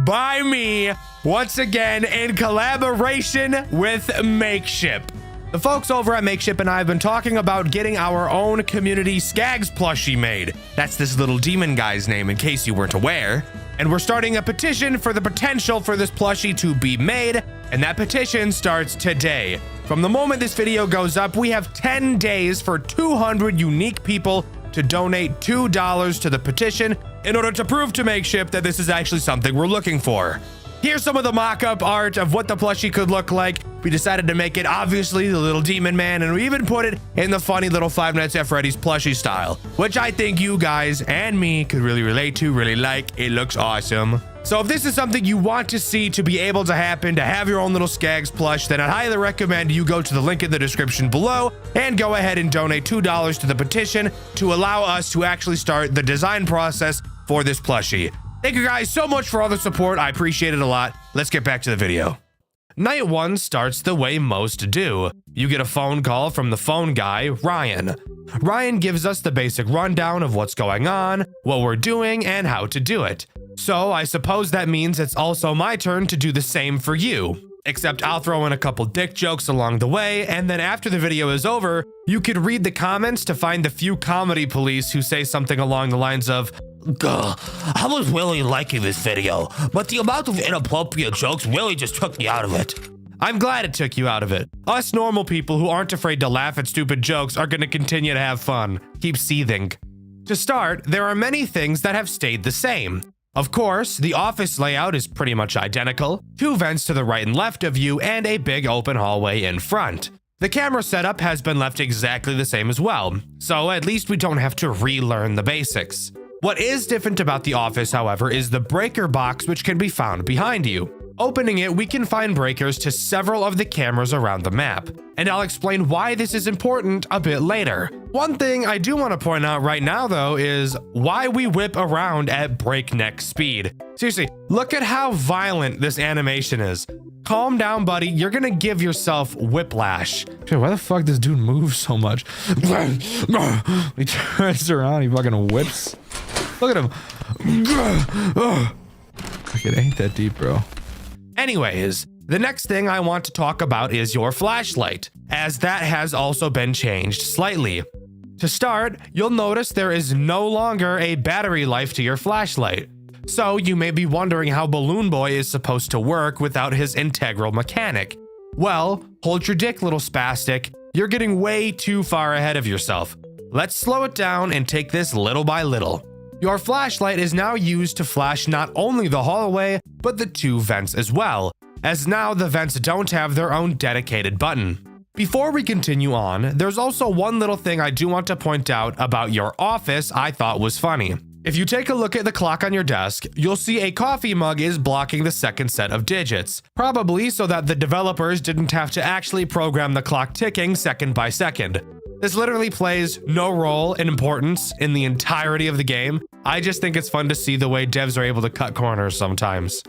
by me, once again in collaboration with Makeship. The folks over at Makeship and I have been talking about getting our own community Skags plushie made. That's this little demon guy's name in case you weren't aware. And we're starting a petition for the potential for this plushie to be made, and that petition starts today. From the moment this video goes up, we have 10 days for 200 unique people to donate $2 to the petition in order to prove to Makeship that this is actually something we're looking for. Here's some of the mock-up art of what the plushie could look like. We decided to make it obviously the little demon man, and we even put it in the funny little Five Nights at Freddy's plushie style, which I think you guys and me could really relate to, really like. It looks awesome. So if this is something you want to see to be able to happen, to have your own little Skags plush, then I'd highly recommend you go to the link in the description below and go ahead and donate $2 to the petition to allow us to actually start the design process for this plushie. Thank you guys so much for all the support. I appreciate it a lot. Let's get back to the video. Night 1 starts the way most do. You get a phone call from the phone guy, Ryan. Ryan gives us the basic rundown of what's going on, what we're doing, and how to do it. So I suppose that means it's also my turn to do the same for you. Except I'll throw in a couple dick jokes along the way, and then after the video is over, you could read the comments to find the few comedy police who say something along the lines of, "Gah, I was really liking this video, but the amount of inappropriate jokes really just took me out of it." I'm glad it took you out of it. Us normal people who aren't afraid to laugh at stupid jokes are going to continue to have fun. Keep seething. To start, there are many things that have stayed the same. Of course, the office layout is pretty much identical, 2 vents to the right and left of you, and a big open hallway in front. The camera setup has been left exactly the same as well, so at least we don't have to relearn the basics. What is different about the office, however, is the breaker box, which can be found behind you. Opening it, we can find breakers to several of the cameras around the map, and I'll explain why this is important a bit later. One thing I do want to point out right now, though, is why we whip around at breakneck speed. Seriously, look at how violent this animation is. calm down, buddy. You're gonna give yourself whiplash. Dude, why the fuck does dude move so much? He turns around, he fucking whips. Look at him. It ain't that deep, bro. Anyways, the next thing I want to talk about is your flashlight, as that has also been changed slightly. To start, you'll notice there is no longer a battery life to your flashlight. So you may be wondering how Balloon Boy is supposed to work without his integral mechanic. Well, hold your dick, little spastic. You're getting way too far ahead of yourself. Let's slow it down and take this little by little. Your flashlight is now used to flash not only the hallway, but the 2 vents as well, as now the vents don't have their own dedicated button. Before we continue on, there's also one little thing I do want to point out about your office I thought was funny. If you take a look at the clock on your desk, you'll see a coffee mug is blocking the second set of digits, probably so that the developers didn't have to actually program the clock ticking second by second. This literally plays no role in importance in the entirety of the game. I just think it's fun to see the way devs are able to cut corners sometimes.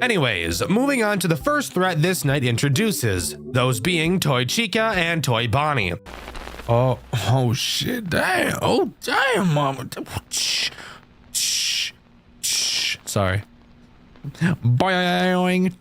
Anyways, moving on to the first threat this night introduces, those being Toy Chica and Toy Bonnie. Oh shit, damn. Oh, damn, mama. Sorry. Boing.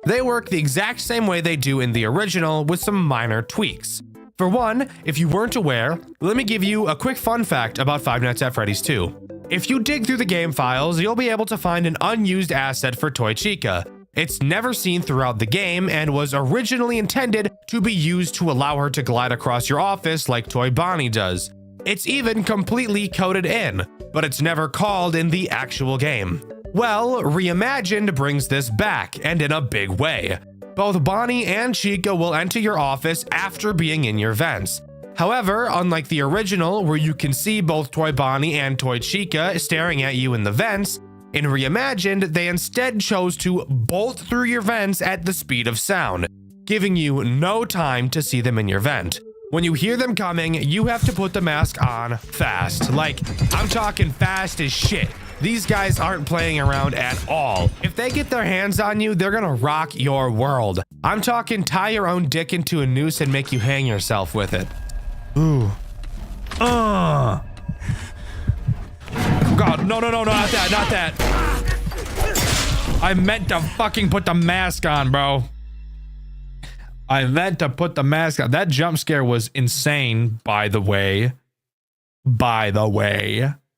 They work the exact same way they do in the original with some minor tweaks. For one, if you weren't aware, let me give you a quick fun fact about Five Nights at Freddy's 2. If you dig through the game files, you'll be able to find an unused asset for Toy Chica. It's never seen throughout the game and was originally intended to be used to allow her to glide across your office like Toy Bonnie does. It's even completely coded in, but it's never called in the actual game. Well, Reimagined brings this back, and in a big way. Both Bonnie and Chica will enter your office after being in your vents. However, unlike the original, where you can see both Toy Bonnie and Toy Chica staring at you in the vents, in Reimagined, they instead chose to bolt through your vents at the speed of sound, giving you no time to see them in your vent. When you hear them coming, you have to put the mask on fast. Like, I'm talking fast as shit. These guys aren't playing around at all. If they get their hands on you, they're gonna rock your world. I'm talking tie your own dick into a noose and make you hang yourself with it. Ooh. God, no, not that. I meant to fucking put the mask on, bro. I meant to put the mask on. That jump scare was insane, by the way.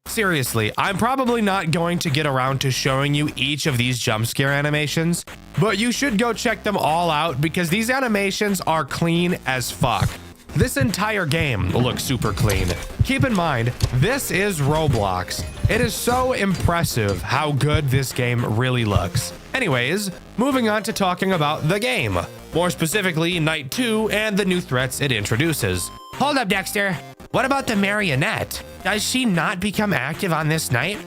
Seriously, I'm probably not going to get around to showing you each of these jump scare animations, but you should go check them all out because these animations are clean as fuck. This entire game looks super clean. Keep in mind, this is Roblox. It is so impressive how good this game really looks. Anyways, moving on to talking about the game. More specifically, Night 2 and the new threats it introduces. Hold up, Dexter. What about the marionette? Does she not become active on this night?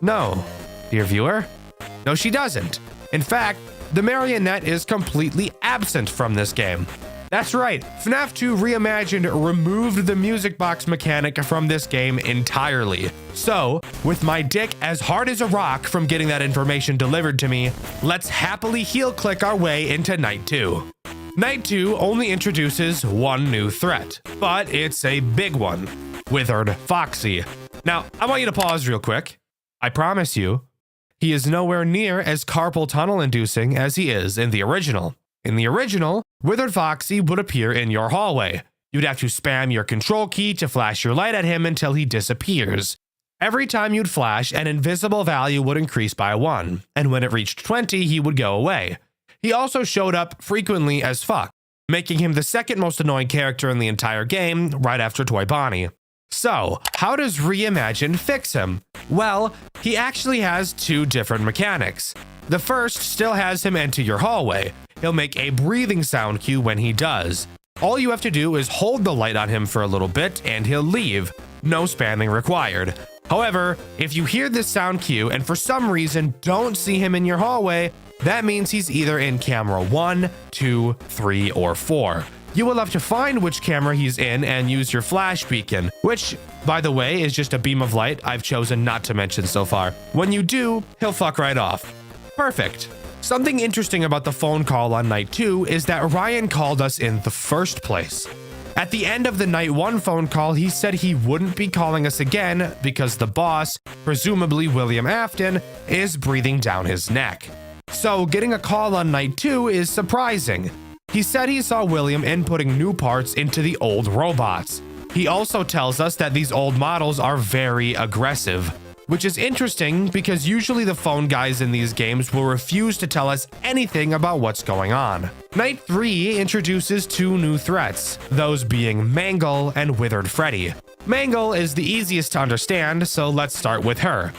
No, dear viewer. No, she doesn't. In fact, the marionette is completely absent from this game. That's right, FNAF 2 Reimagined removed the music box mechanic from this game entirely. So, with my dick as hard as a rock from getting that information delivered to me, let's happily heel click our way into Night 2. Night 2 only introduces one new threat, but it's a big one, Withered Foxy. Now, I want you to pause real quick. I promise you, he is nowhere near as carpal tunnel inducing as he is in the original. In the original, Withered Foxy would appear in your hallway. You'd have to spam your control key to flash your light at him until he disappears. Every time you'd flash, an invisible value would increase by 1, and when it reached 20, he would go away. He also showed up frequently as fuck, making him the second most annoying character in the entire game, right after Toy Bonnie. So, how does Reimagined fix him? Well, he actually has 2 different mechanics. The first still has him enter your hallway. He'll make a breathing sound cue when he does. All you have to do is hold the light on him for a little bit and he'll leave. No spamming required. However, if you hear this sound cue and for some reason don't see him in your hallway, that means he's either in camera 1, 2, 3, or 4. You will have to find which camera he's in and use your flash beacon, which, by the way, is just a beam of light I've chosen not to mention so far. When you do, he'll fuck right off. Perfect. Something interesting about the phone call on night 2 is that Ryan called us in the first place. At the end of the night 1 phone call, he said he wouldn't be calling us again because the boss, presumably William Afton, is breathing down his neck. So getting a call on night 2 is surprising. He said he saw William inputting new parts into the old robots. He also tells us that these old models are very aggressive, which is interesting because usually the phone guys in these games will refuse to tell us anything about what's going on. Night 3 introduces 2 new threats, those being Mangle and Withered Freddy. Mangle is the easiest to understand, so let's start with her.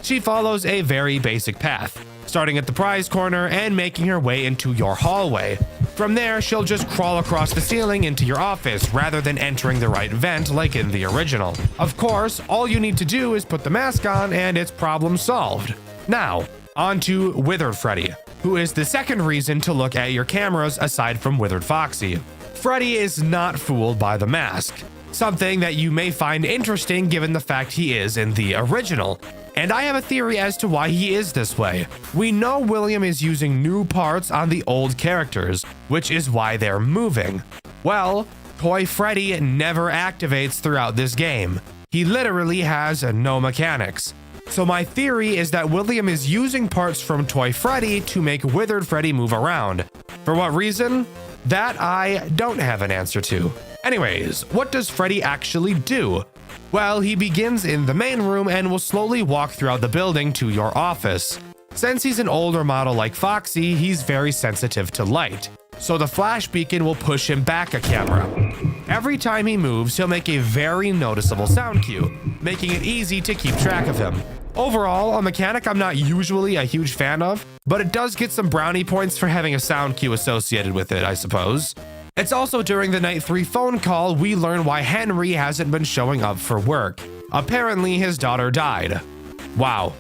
She follows a very basic path, starting at the prize corner and making her way into your hallway. From there, she'll just crawl across the ceiling into your office rather than entering the right vent like in the original. Of course, all you need to do is put the mask on and it's problem solved. Now, on to Withered Freddy, who is the second reason to look at your cameras aside from Withered Foxy. Freddy is not fooled by the mask, something that you may find interesting given the fact he is in the original. And I have a theory as to why he is this way. We know William is using new parts on the old characters, which is why they're moving. Well, Toy Freddy never activates throughout this game. He literally has no mechanics. So my theory is that William is using parts from Toy Freddy to make Withered Freddy move around. For what reason? That I don't have an answer to. Anyways, what does Freddy actually do? Well, he begins in the main room and will slowly walk throughout the building to your office. Since he's an older model like Foxy, he's very sensitive to light, so the flash beacon will push him back a camera. Every time he moves, he'll make a very noticeable sound cue, making it easy to keep track of him. Overall, a mechanic I'm not usually a huge fan of, but it does get some brownie points for having a sound cue associated with it, I suppose. It's also during the night 3 phone call we learn why Henry hasn't been showing up for work. Apparently his daughter died. Wow.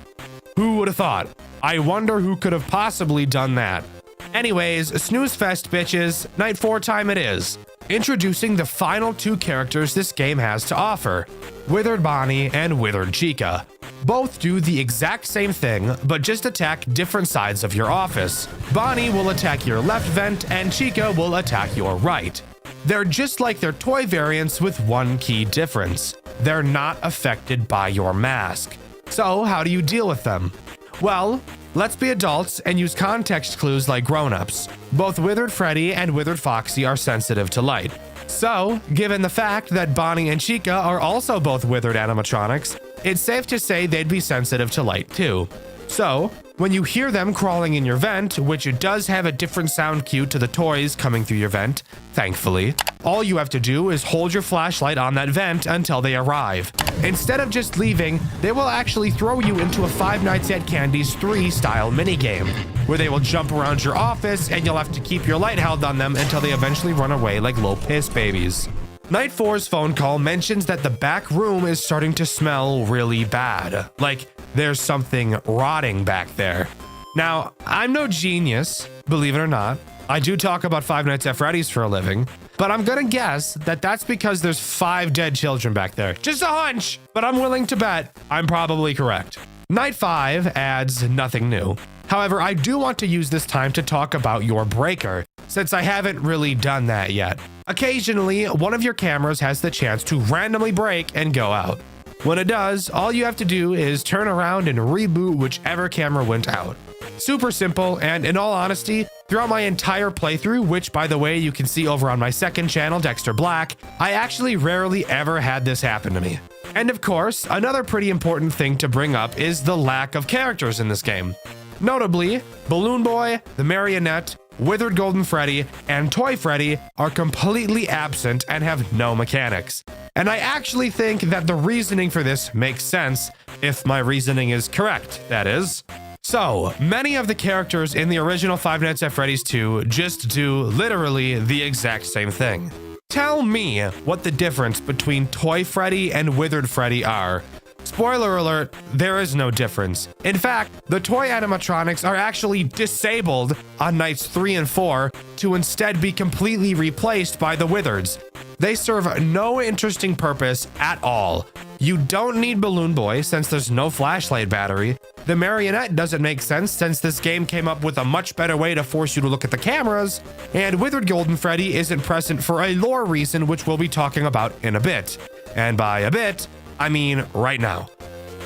Who would have thought? I wonder who could have possibly done that. Anyways, snooze fest bitches, night 4 time it is. Introducing the final 2 characters this game has to offer, Withered Bonnie and Withered Chica. Both do the exact same thing, but just attack different sides of your office. Bonnie will attack your left vent and Chica will attack your right. They're just like their toy variants with one key difference. They're not affected by your mask. So how do you deal with them? Well, let's be adults and use context clues like grown-ups. Both Withered Freddy and Withered Foxy are sensitive to light. So, given the fact that Bonnie and Chica are also both withered animatronics, it's safe to say they'd be sensitive to light too. So, when you hear them crawling in your vent, which it does have a different sound cue to the toys coming through your vent, thankfully, all you have to do is hold your flashlight on that vent until they arrive. Instead of just leaving, they will actually throw you into a Five Nights at Candy's 3 style minigame, where they will jump around your office and you'll have to keep your light held on them until they eventually run away like little piss babies. Night 4's phone call mentions that the back room is starting to smell really bad, like there's something rotting back there. Now, I'm no genius, believe it or not. I do talk about Five Nights at Freddy's for a living, but I'm gonna guess that that's because there's 5 dead children back there. Just a hunch, but I'm willing to bet I'm probably correct. Night 5 adds nothing new. However, I do want to use this time to talk about your breaker, since I haven't really done that yet. Occasionally, one of your cameras has the chance to randomly break and go out. When it does, all you have to do is turn around and reboot whichever camera went out. Super simple, and in all honesty, throughout my entire playthrough, which by the way you can see over on my second channel, Dexter Black, I actually rarely ever had this happen to me. And of course, another pretty important thing to bring up is the lack of characters in this game. Notably, Balloon Boy, the Marionette, Withered Golden Freddy, and Toy Freddy are completely absent and have no mechanics. And I actually think that the reasoning for this makes sense, if my reasoning is correct, that is. So, many of the characters in the original Five Nights at Freddy's 2 just do literally the exact same thing. Tell me what the difference between Toy Freddy and Withered Freddy are. Spoiler alert, there is no difference. In fact, the toy animatronics are actually disabled on nights 3 and 4 to instead be completely replaced by the Withereds. They serve no interesting purpose at all. You don't need Balloon Boy since there's no flashlight battery. The marionette doesn't make sense since this game came up with a much better way to force you to look at the cameras, and Withered Golden Freddy isn't present for a lore reason which we'll be talking about in a bit. And by a bit, I mean right now.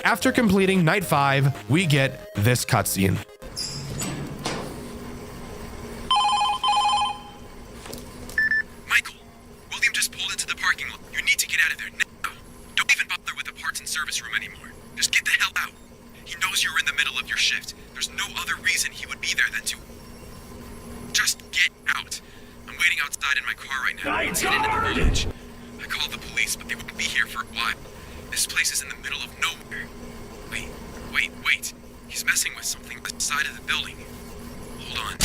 After completing Night 5, we get this cutscene. Michael, William just pulled into the parking lot. You need to get out of there now. Don't even bother with the parts and service room anymore. Just get the hell out. He knows you're in the middle of your shift. There's no other reason he would be there than to... Just get out. I'm waiting outside in my car right now. Let's get into the village. I called the police, but they won't be here for a while. This place is in the middle of nowhere. Wait. He's messing with something on the side of the building. Hold on.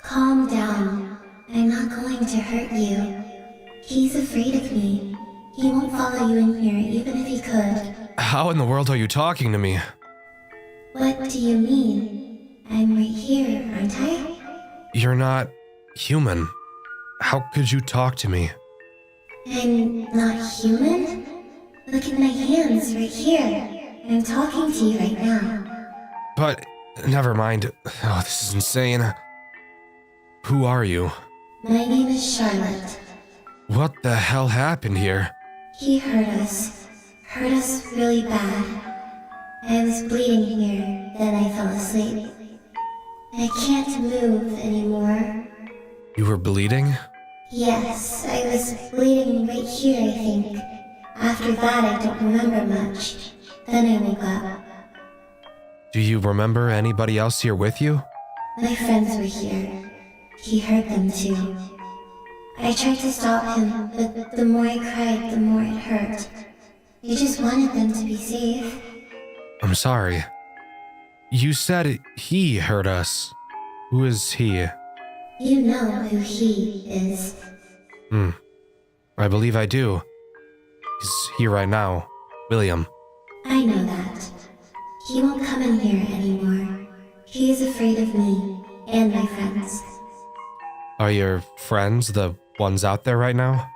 Calm down. I'm not going to hurt you. He's afraid of me. He won't follow you in here even if he could. How in the world are you talking to me? What do you mean? I'm right here, aren't I? You're not human. How could you talk to me? I'm not human? Look at my hands right here. I'm talking to you right now. But, never mind. Oh, this is insane. Who are you? My name is Charlotte. What the hell happened here? He hurt us really bad. I was bleeding here, then I fell asleep. I can't move anymore. You were bleeding? Yes, I was bleeding right here, I think. After that, I don't remember much. Then I woke up. Do you remember anybody else here with you? My friends were here. He hurt them too. I tried to stop him, but the more I cried, the more it hurt. I just wanted them to be safe. I'm sorry. You said he hurt us. Who is he? You know who he is. I believe I do. He's here right now. William. I know that. He won't come in here anymore. He is afraid of me and my friends. Are your friends the ones out there right now?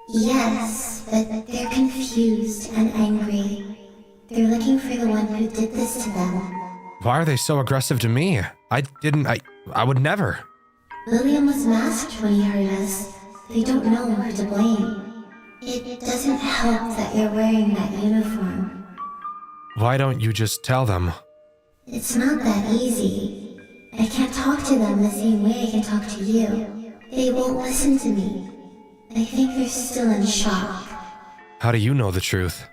Yes, but they're confused and angry. They're looking for the one who did this to them. Why are they so aggressive to me? I would never. William was masked when he hurt us. They don't know who to blame. It doesn't help that you're wearing that uniform. Why don't you just tell them? It's not that easy. I can't talk to them the same way I can talk to you. They won't listen to me. I think they're still in shock. How do you know the truth?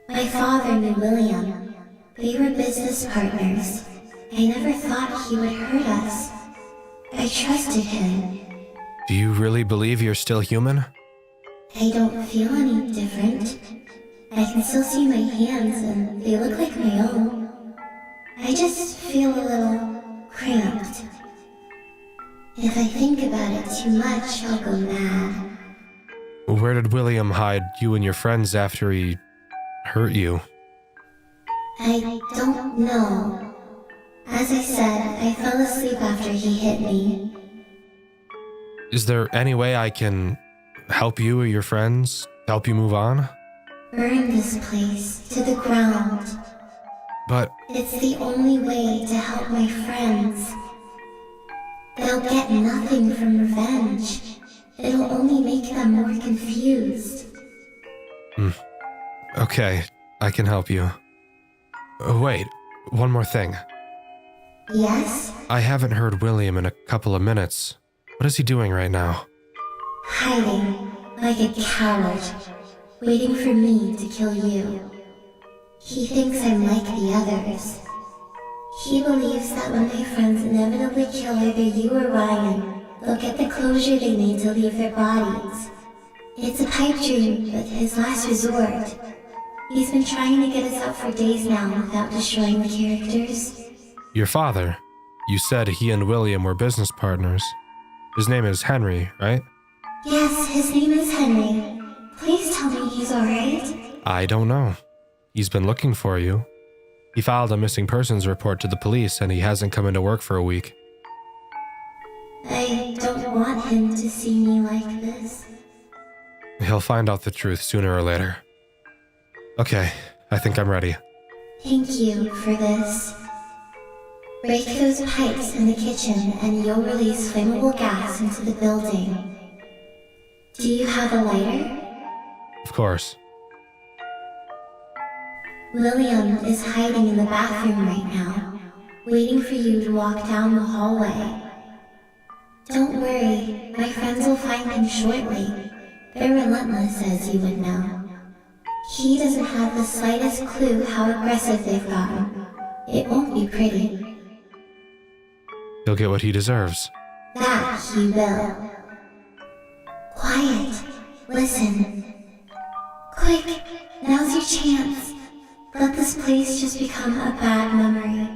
My father knew William. We were business partners. I never thought he would hurt us. I trusted him. Do you really believe you're still human? I don't feel any different. I can still see my hands and they look like my own. I just feel a little cramped. If I think about it too much, I'll go mad. Where did William hide you and your friends after he hurt you? I don't know. As I said, I fell asleep after he hit me. Is there any way I can help you or your friends? Help you move on? Burn this place to the ground. But It's the only way to help my friends. They'll get nothing from revenge. It'll only make them more confused. Okay, I can help you. Wait, one more thing. Yes? I haven't heard William in a couple of minutes. What is he doing right now? Hiding, like a coward, waiting for me to kill you. He thinks I'm like the others. He believes that when my friends inevitably kill either you or Ryan, they'll get the closure they need to leave their bodies. It's a pipe dream, but his last resort. He's been trying to get us out for days now without destroying the characters. Your father. You said he and William were business partners. His name is Henry, right? Yes, his name is Henry. Please tell me he's alright. I don't know. He's been looking for you. He filed a missing persons report to the police and he hasn't come into work for a week. I don't want him to see me like this. He'll find out the truth sooner or later. Okay, I think I'm ready. Thank you for this. Break those pipes in the kitchen and you'll release flammable gas into the building. Do you have a lighter? Of course. William is hiding in the bathroom right now, waiting for you to walk down the hallway. Don't worry, my friends will find him shortly. They're relentless, as you would know. He doesn't have the slightest clue how aggressive they've gotten. It won't be pretty. He'll get what he deserves. That he will. Quiet. Listen. Quick, now's your chance. Let this place just become a bad memory.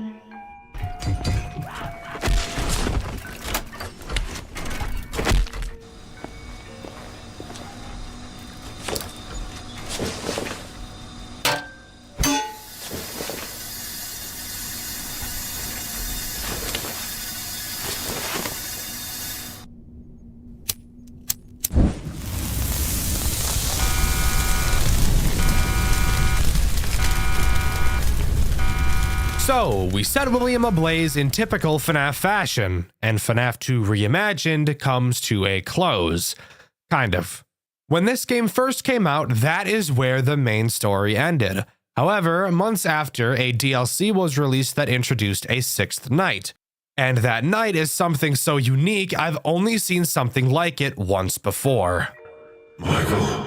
So, we set William ablaze in typical FNAF fashion, and FNAF 2 Reimagined comes to a close. Kind of. When this game first came out, that is where the main story ended. However, months after, a DLC was released that introduced a sixth night. And that night is something so unique, I've only seen something like it once before. Michael,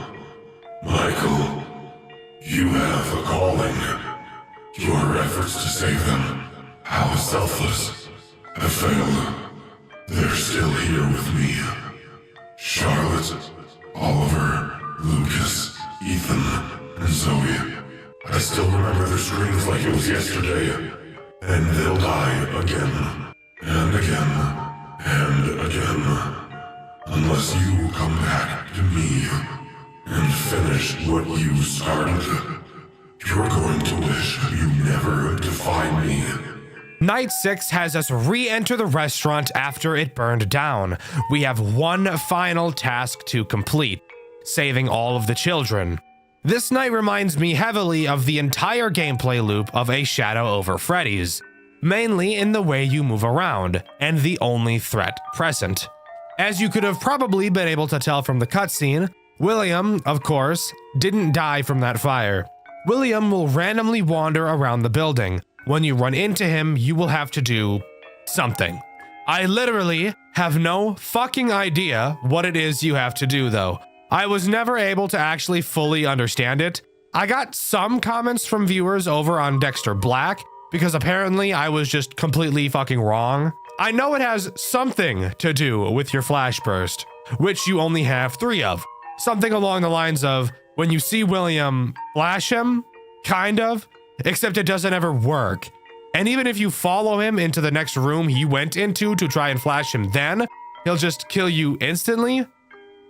you have a calling. Your efforts to save them, how selfless, have failed. They're still here with me. Charlotte, Oliver, Lucas, Ethan, and Zoe. I still remember their screams like it was yesterday. And they'll die again, and again, and again. Unless you come back to me and finish what you started. You're going to wish you never defined me. Night 6 has us re-enter the restaurant after it burned down. We have one final task to complete, saving all of the children. This night reminds me heavily of the entire gameplay loop of A Shadow over Freddy's, mainly in the way you move around, and the only threat present. As you could have probably been able to tell from the cutscene, William, of course, didn't die from that fire. William will randomly wander around the building. When you run into him, you will have to do something. I literally have no fucking idea what it is you have to do, though. I was never able to actually fully understand it. I got some comments from viewers over on Dexter Black, because apparently I was just completely fucking wrong. I know it has something to do with your flash burst, which you only have 3 of. Something along the lines of, when you see William, flash him, kind of, except it doesn't ever work. And even if you follow him into the next room he went into to try and flash him then, he'll just kill you instantly.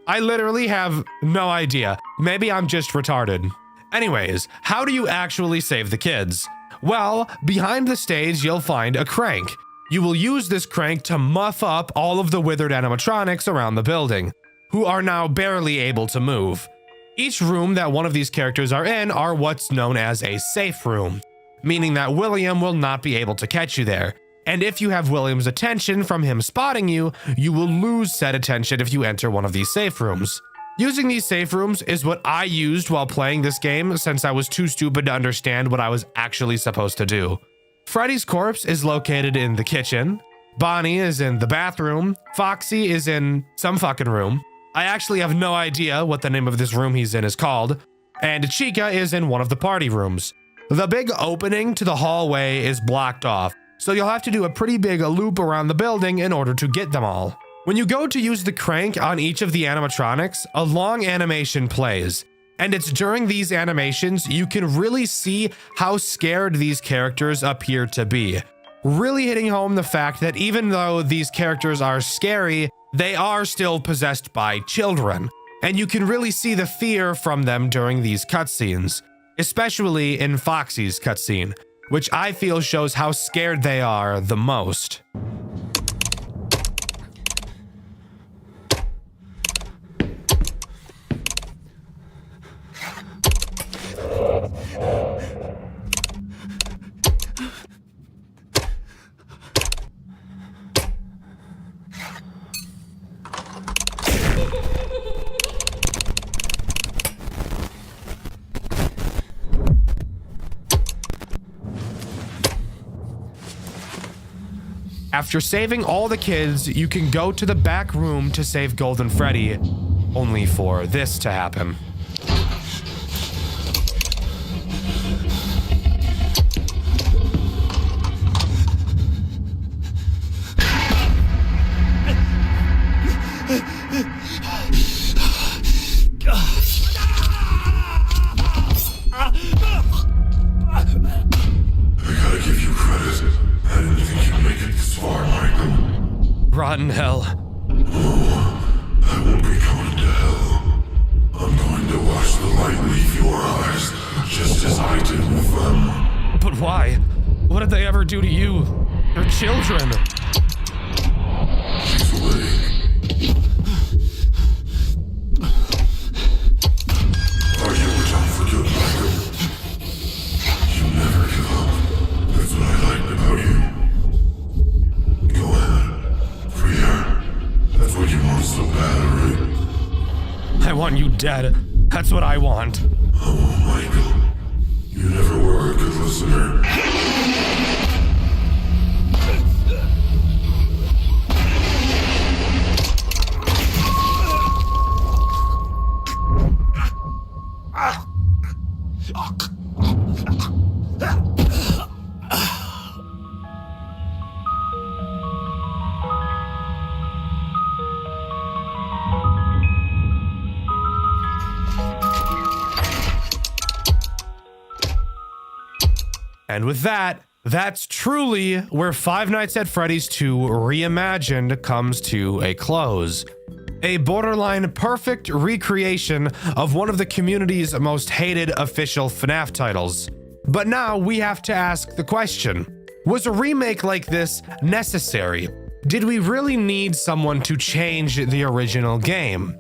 I literally have no idea. Maybe I'm just retarded. Anyways, how do you actually save the kids? Well, behind the stage, you'll find a crank. You will use this crank to muff up all of the withered animatronics around the building, who are now barely able to move. Each room that one of these characters are in are what's known as a safe room, meaning that William will not be able to catch you there. And if you have William's attention from him spotting you, you will lose said attention if you enter one of these safe rooms. Using these safe rooms is what I used while playing this game since I was too stupid to understand what I was actually supposed to do. Freddy's corpse is located in the kitchen. Bonnie is in the bathroom. Foxy is in some fucking room. I actually have no idea what the name of this room he's in is called. And Chica is in one of the party rooms. The big opening to the hallway is blocked off, so you'll have to do a pretty big loop around the building in order to get them all. When you go to use the crank on each of the animatronics, a long animation plays. And it's during these animations you can really see how scared these characters appear to be. Really hitting home the fact that even though these characters are scary, they are still possessed by children. And you can really see the fear from them during these cutscenes, especially in Foxy's cutscene, which I feel shows how scared they are the most. After saving all the kids, you can go to the back room to save Golden Freddy, only for this to happen. Rotten hell. I won't be going to hell. I'm going to watch the light leave your eyes, just as I did with them. But why? What did they ever do to you? They're children. She's awake. Are you down for good, Michael? You never give up. That's what I liked about you. Go ahead. Free her. That's what you want so bad, right? I want you dead. That's what I want. Oh, Michael. You never were a good listener. And with that, that's truly where Five Nights at Freddy's 2 Reimagined comes to a close. A borderline perfect recreation of one of the community's most hated official FNAF titles. But now we have to ask the question, was a remake like this necessary? Did we really need someone to change the original game?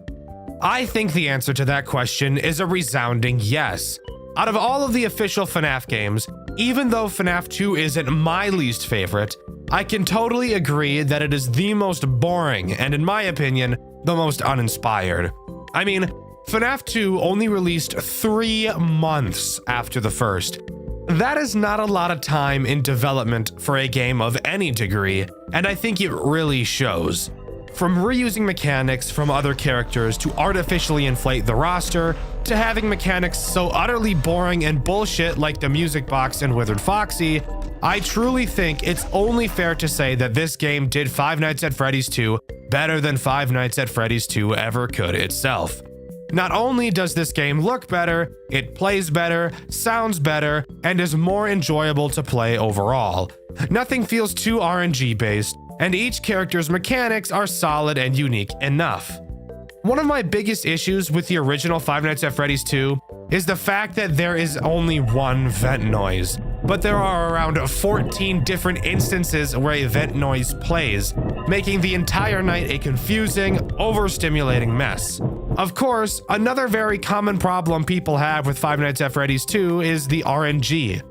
I think the answer to that question is a resounding yes. Out of all of the official FNAF games, even though FNAF 2 isn't my least favorite, I can totally agree that it is the most boring and, in my opinion, the most uninspired. I mean, FNAF 2 only released 3 months after the first. That is not a lot of time in development for a game of any degree, and I think it really shows. From reusing mechanics from other characters to artificially inflate the roster, to having mechanics so utterly boring and bullshit like the music box in Withered Foxy, I truly think it's only fair to say that this game did Five Nights at Freddy's 2 better than Five Nights at Freddy's 2 ever could itself. Not only does this game look better, it plays better, sounds better, and is more enjoyable to play overall. Nothing feels too RNG based, and each character's mechanics are solid and unique enough. One of my biggest issues with the original Five Nights at Freddy's 2 is the fact that there is only one vent noise, but there are around 14 different instances where a vent noise plays, making the entire night a confusing, overstimulating mess. Of course, another very common problem people have with Five Nights at Freddy's 2 is the RNG.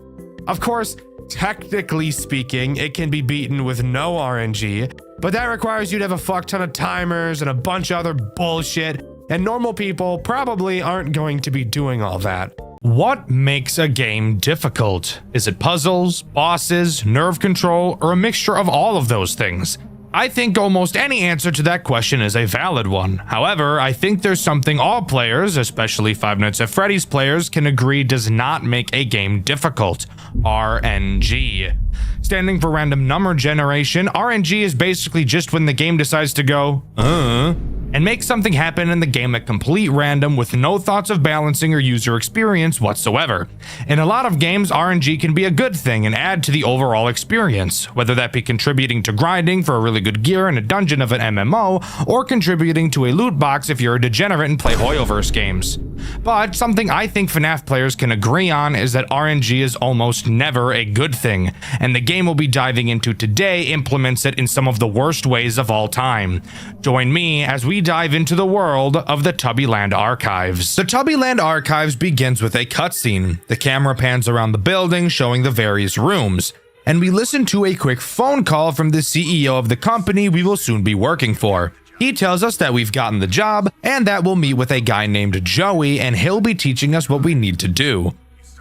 Of course, technically speaking, it can be beaten with no RNG, but that requires you to have a fuck ton of timers and a bunch of other bullshit, and normal people probably aren't going to be doing all that. What makes a game difficult? Is it puzzles, bosses, nerve control, or a mixture of all of those things? I think almost any answer to that question is a valid one. However, I think there's something all players, especially Five Nights at Freddy's players, can agree does not make a game difficult: RNG. Standing for random number generation, RNG is basically just when the game decides to go, and make something happen in the game at complete random with no thoughts of balancing or user experience whatsoever. In a lot of games, RNG can be a good thing and add to the overall experience, whether that be contributing to grinding for a really good gear in a dungeon of an MMO, or contributing to a loot box if you're a degenerate and play Hoyoverse games. But something I think FNAF players can agree on is that RNG is almost never a good thing, and the game we'll be diving into today implements it in some of the worst ways of all time. Join me as we dive into the world of the Tubbyland Archives. The Tubbyland Archives begins with a cutscene. The camera pans around the building, showing the various rooms, and we listen to a quick phone call from the CEO of the company we will soon be working for. He tells us that we've gotten the job and that we'll meet with a guy named Joey, and he'll be teaching us what we need to do.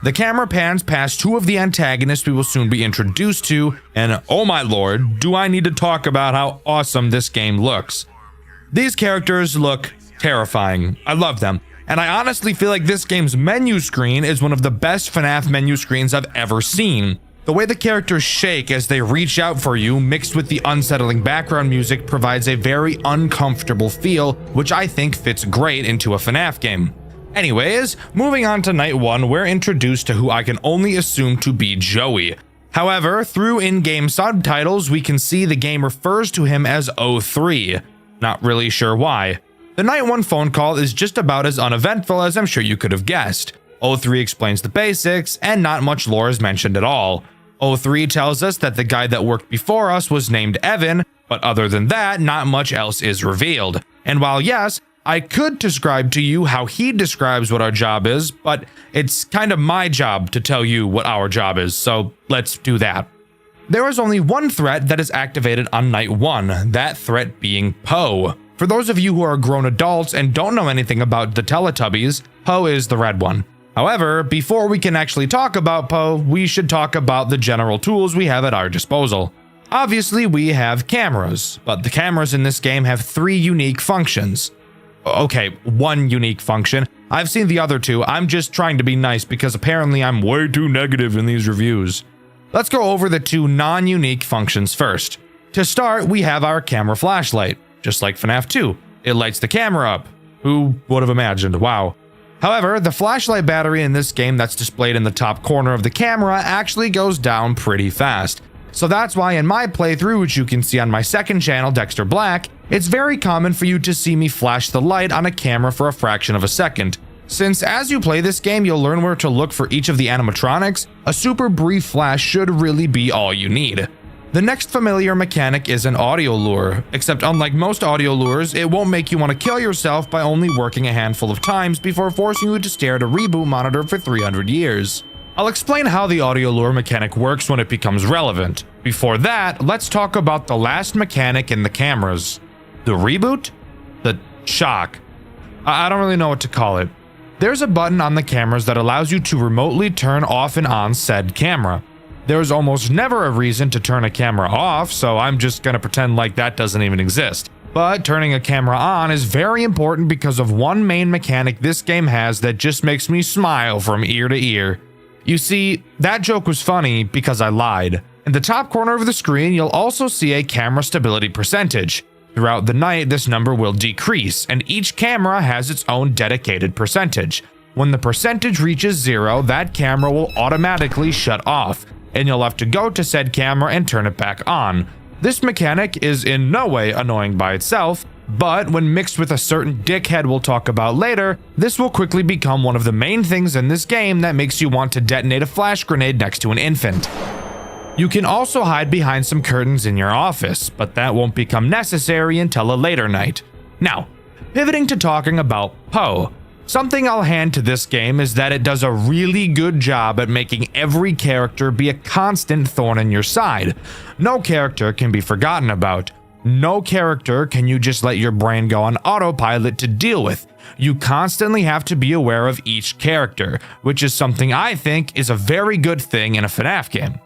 The camera pans past two of the antagonists we will soon be introduced to, and oh my lord, do I need to talk about how awesome this game looks. These characters look terrifying. I love them, and I honestly feel like this game's menu screen is one of the best FNAF menu screens I've ever seen. The way the characters shake as they reach out for you, mixed with the unsettling background music, provides a very uncomfortable feel, which I think fits great into a FNAF game. Anyways, moving on to night one, we're introduced to who I can only assume to be Joey. However, through in-game subtitles, we can see the game refers to him as 03. Not really sure why. The night one phone call is just about as uneventful as I'm sure you could have guessed. 03 explains the basics, and not much lore is mentioned at all. 03 tells us that the guy that worked before us was named Evan, but other than that, not much else is revealed. And while yes, I could describe to you how he describes what our job is, but it's kind of my job to tell you what our job is, so let's do that. There is only one threat that is activated on night one, that threat being Poe. For those of you who are grown adults and don't know anything about the Teletubbies, Poe is the red one. However, before we can actually talk about Poe, we should talk about the general tools we have at our disposal. Obviously, we have cameras, but the cameras in this game have 3 unique functions. Okay, 1 unique function. I've seen the other 2, I'm just trying to be nice because apparently I'm way too negative in these reviews. Let's go over the 2 non-unique functions first. To start, we have our camera flashlight, just like FNAF 2. It lights the camera up. Who would have imagined? Wow. However, the flashlight battery in this game that's displayed in the top corner of the camera actually goes down pretty fast. So that's why in my playthrough, which you can see on my second channel, Dexter Black, it's very common for you to see me flash the light on a camera for a fraction of a second. Since as you play this game, you'll learn where to look for each of the animatronics, a super brief flash should really be all you need. The next familiar mechanic is an audio lure, except unlike most audio lures, it won't make you want to kill yourself by only working a handful of times before forcing you to stare at a reboot monitor for 300 years. I'll explain how the audio lure mechanic works when it becomes relevant. Before that, let's talk about the last mechanic in the cameras. The reboot? The shock. I don't really know what to call it. There's a button on the cameras that allows you to remotely turn off and on said camera. There's almost never a reason to turn a camera off, so I'm just gonna pretend like that doesn't even exist. But turning a camera on is very important because of one main mechanic this game has that just makes me smile from ear to ear. You see, that joke was funny because I lied. In the top corner of the screen, you'll also see a camera stability percentage. Throughout the night, this number will decrease, and each camera has its own dedicated percentage. When the percentage reaches 0, that camera will automatically shut off, and you'll have to go to said camera and turn it back on. This mechanic is in no way annoying by itself, but when mixed with a certain dickhead we'll talk about later, this will quickly become one of the main things in this game that makes you want to detonate a flash grenade next to an infant. You can also hide behind some curtains in your office, but that won't become necessary until a later night. Now, pivoting to talking about Poe. Something I'll hand to this game is that it does a really good job at making every character be a constant thorn in your side. No character can be forgotten about. No character can you just let your brain go on autopilot to deal with. You constantly have to be aware of each character, which is something I think is a very good thing in a FNAF game.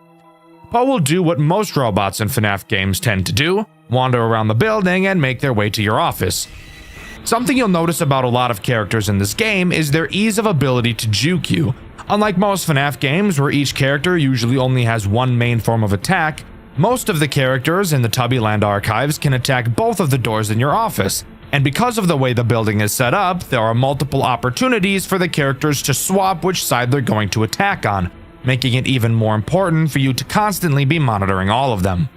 Poe will do what most robots in FNAF games tend to do, wander around the building and make their way to your office. Something you'll notice about a lot of characters in this game is their ease of ability to juke you. Unlike most FNAF games where each character usually only has one main form of attack, most of the characters in the Tubbyland archives can attack both of the doors in your office. And because of the way the building is set up, there are multiple opportunities for the characters to swap which side they're going to attack on, making it even more important for you to constantly be monitoring all of them.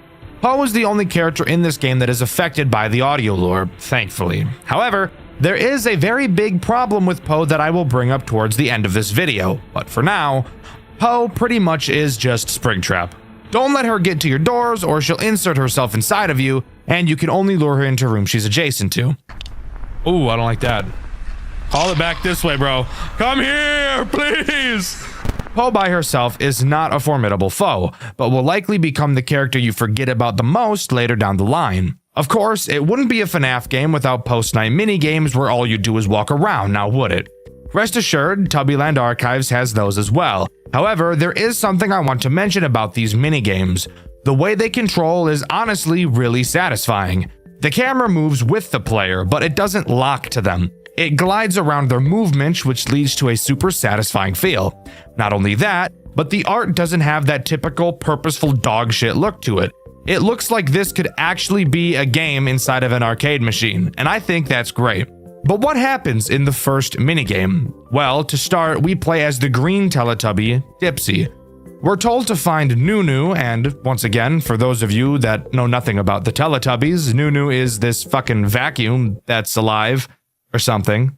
Poe is the only character in this game that is affected by the audio lure, thankfully. However, there is a very big problem with Poe that I will bring up towards the end of this video, but for now, Poe pretty much is just Springtrap. Don't let her get to your doors or she'll insert herself inside of you, and you can only lure her into rooms she's adjacent to. Ooh, I don't like that. Call it back this way, bro. Come here, please! Poe by herself is not a formidable foe, but will likely become the character you forget about the most later down the line. Of course, it wouldn't be a FNAF game without post-night minigames where all you do is walk around, now would it? Rest assured, Tubbyland Archives has those as well. However, there is something I want to mention about these minigames. The way they control is honestly really satisfying. The camera moves with the player, but it doesn't lock to them. It glides around their movements, which leads to a super satisfying feel. Not only that, but the art doesn't have that typical purposeful dogshit look to it. It looks like this could actually be a game inside of an arcade machine, and I think that's great. But what happens in the first minigame? Well, to start, we play as the green Teletubby, Dipsy. We're told to find Nunu, and once again, for those of you that know nothing about the Teletubbies, Nunu is this fucking vacuum that's alive, or something.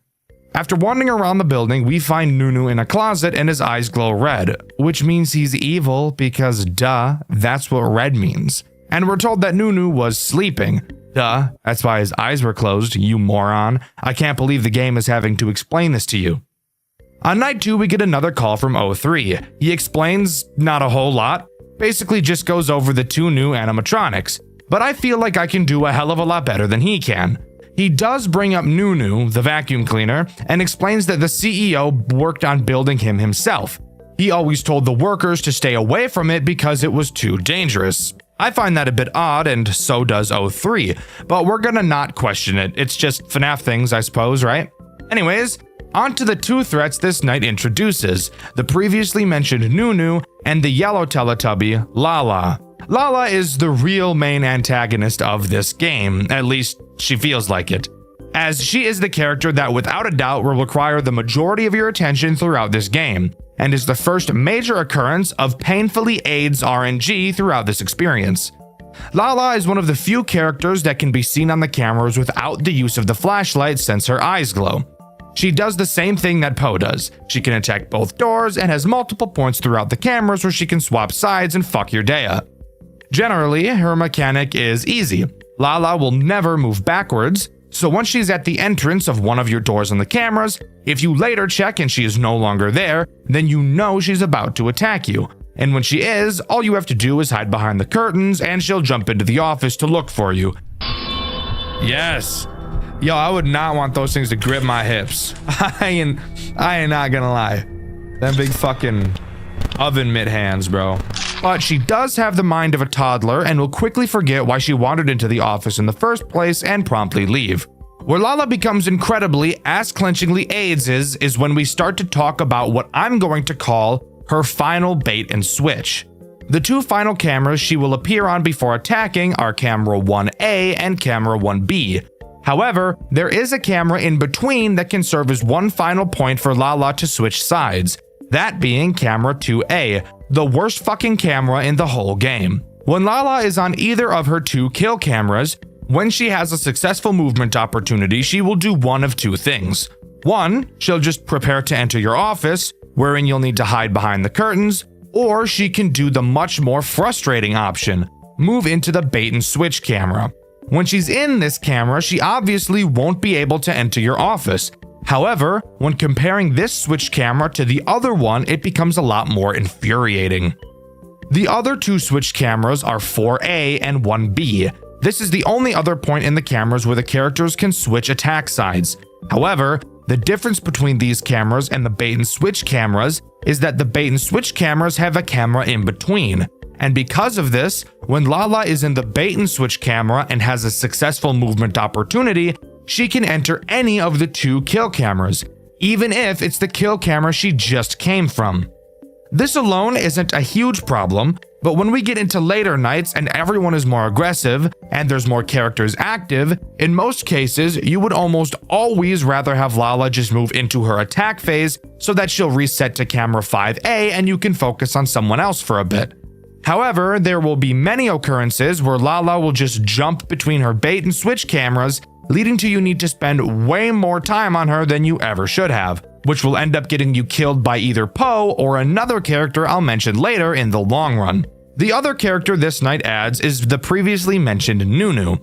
After wandering around the building, we find Nunu in a closet and his eyes glow red, which means he's evil because duh, that's what red means. And we're told that Nunu was sleeping. Duh, that's why his eyes were closed, you moron. I can't believe the game is having to explain this to you. On night 2, we get another call from O3. He explains not a whole lot, basically just goes over the 2 new animatronics, but I feel like I can do a hell of a lot better than he can. He does bring up Nunu, the vacuum cleaner, and explains that the CEO worked on building him himself. He always told the workers to stay away from it because it was too dangerous. I find that a bit odd, and so does O3, but we're gonna not question it. It's just FNAF things, I suppose, right? Anyways, on to the 2 threats this night introduces, the previously mentioned Nunu and the yellow Teletubby, Lala. Lala is the real main antagonist of this game, at least she feels like it, as she is the character that without a doubt will require the majority of your attention throughout this game, and is the first major occurrence of painfully AIDS RNG throughout this experience. Lala is one of the few characters that can be seen on the cameras without the use of the flashlight since her eyes glow. She does the same thing that Poe does. She can attack both doors and has multiple points throughout the cameras where she can swap sides and fuck your day up. Generally, her mechanic is easy. Lala will never move backwards, so once she's at the entrance of one of your doors on the cameras, if you later check and she is no longer there, then you know she's about to attack you. And when she is, all you have to do is hide behind the curtains and she'll jump into the office to look for you. Yes. Yo, I would not want those things to grip my hips. I ain't not gonna lie. Them big fucking oven mitt hands, bro. But she does have the mind of a toddler and will quickly forget why she wandered into the office in the first place and promptly leave. Where Lala becomes incredibly ass-clenchingly AIDS is when we start to talk about what I'm going to call her final bait and switch. The 2 final cameras she will appear on before attacking are camera 1A and camera 1B. However, there is a camera in between that can serve as one final point for Lala to switch sides, that being camera 2A, the worst fucking camera in the whole game. When Lala is on either of her 2 kill cameras, when she has a successful movement opportunity, she will do one of 2 things. 1, she'll just prepare to enter your office, wherein you'll need to hide behind the curtains, or she can do the much more frustrating option, move into the bait and switch camera. When she's in this camera, she obviously won't be able to enter your office. However, when comparing this switch camera to the other one, it becomes a lot more infuriating. The other 2 switch cameras are 4A and 1B. This is the only other point in the cameras where the characters can switch attack sides. However, the difference between these cameras and the bait and switch cameras is that the bait and switch cameras have a camera in between. And because of this, when Lala is in the bait and switch camera and has a successful movement opportunity, she can enter any of the 2 kill cameras, even if it's the kill camera she just came from. This alone isn't a huge problem, but when we get into later nights and everyone is more aggressive and there's more characters active, in most cases, you would almost always rather have Lala just move into her attack phase so that she'll reset to camera 5A and you can focus on someone else for a bit. However, there will be many occurrences where Lala will just jump between her bait and switch cameras, leading to you need to spend way more time on her than you ever should have, which will end up getting you killed by either Poe or another character I'll mention later in the long run. The other character this night adds is the previously mentioned Nunu.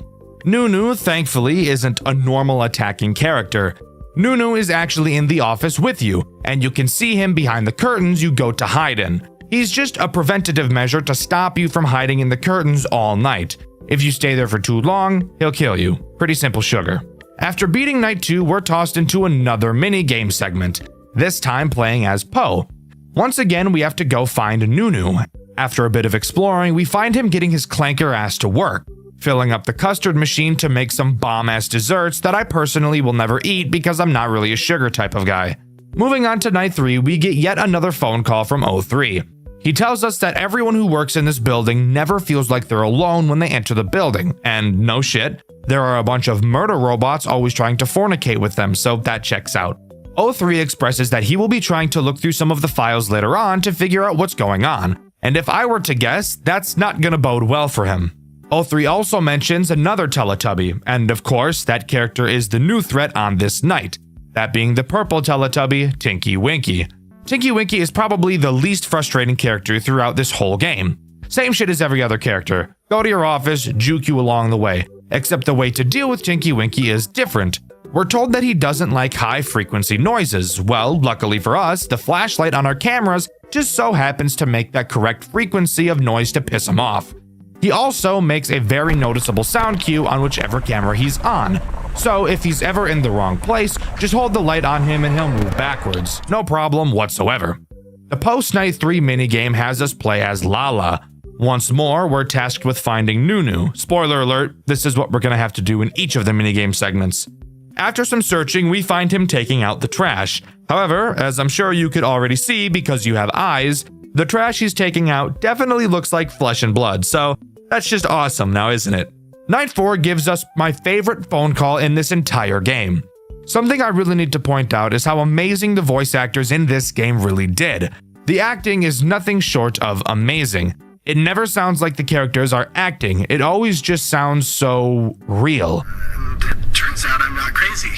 Nunu, thankfully, isn't a normal attacking character. Nunu is actually in the office with you, and you can see him behind the curtains you go to hide in. He's just a preventative measure to stop you from hiding in the curtains all night. If you stay there for too long, he'll kill you. Pretty simple sugar. After beating night 2, we're tossed into another mini-game segment, this time playing as Poe. Once again, we have to go find Nunu. After a bit of exploring, we find him getting his clanker ass to work, filling up the custard machine to make some bomb-ass desserts that I personally will never eat because I'm not really a sugar type of guy. Moving on to night 3, we get yet another phone call from O3. He tells us that everyone who works in this building never feels like they're alone when they enter the building, and no shit, there are a bunch of murder robots always trying to fornicate with them, so that checks out. O3 expresses that he will be trying to look through some of the files later on to figure out what's going on, and if I were to guess, that's not gonna bode well for him. O3 also mentions another Teletubby, and of course, that character is the new threat on this night, that being the purple Teletubby, Tinky Winky. Tinky Winky is probably the least frustrating character throughout this whole game. Same shit as every other character. Go to your office, juke you along the way. Except the way to deal with Tinky Winky is different. We're told that he doesn't like high-frequency noises. Well, luckily for us, the flashlight on our cameras just so happens to make that correct frequency of noise to piss him off. He also makes a very noticeable sound cue on whichever camera he's on. So if he's ever in the wrong place, just hold the light on him and he'll move backwards. No problem whatsoever. The post-night 3 minigame has us play as Lala. Once more, we're tasked with finding Nunu. Spoiler alert, this is what we're gonna have to do in each of the minigame segments. After some searching, we find him taking out the trash. However, as I'm sure you could already see because you have eyes, the trash he's taking out definitely looks like flesh and blood, so that's just awesome now, isn't it? Night 4 gives us my favorite phone call in this entire game. Something I really need to point out is how amazing the voice actors in this game really did. The acting is nothing short of amazing. It never sounds like the characters are acting, it always just sounds so real. And it turns out I'm not crazy.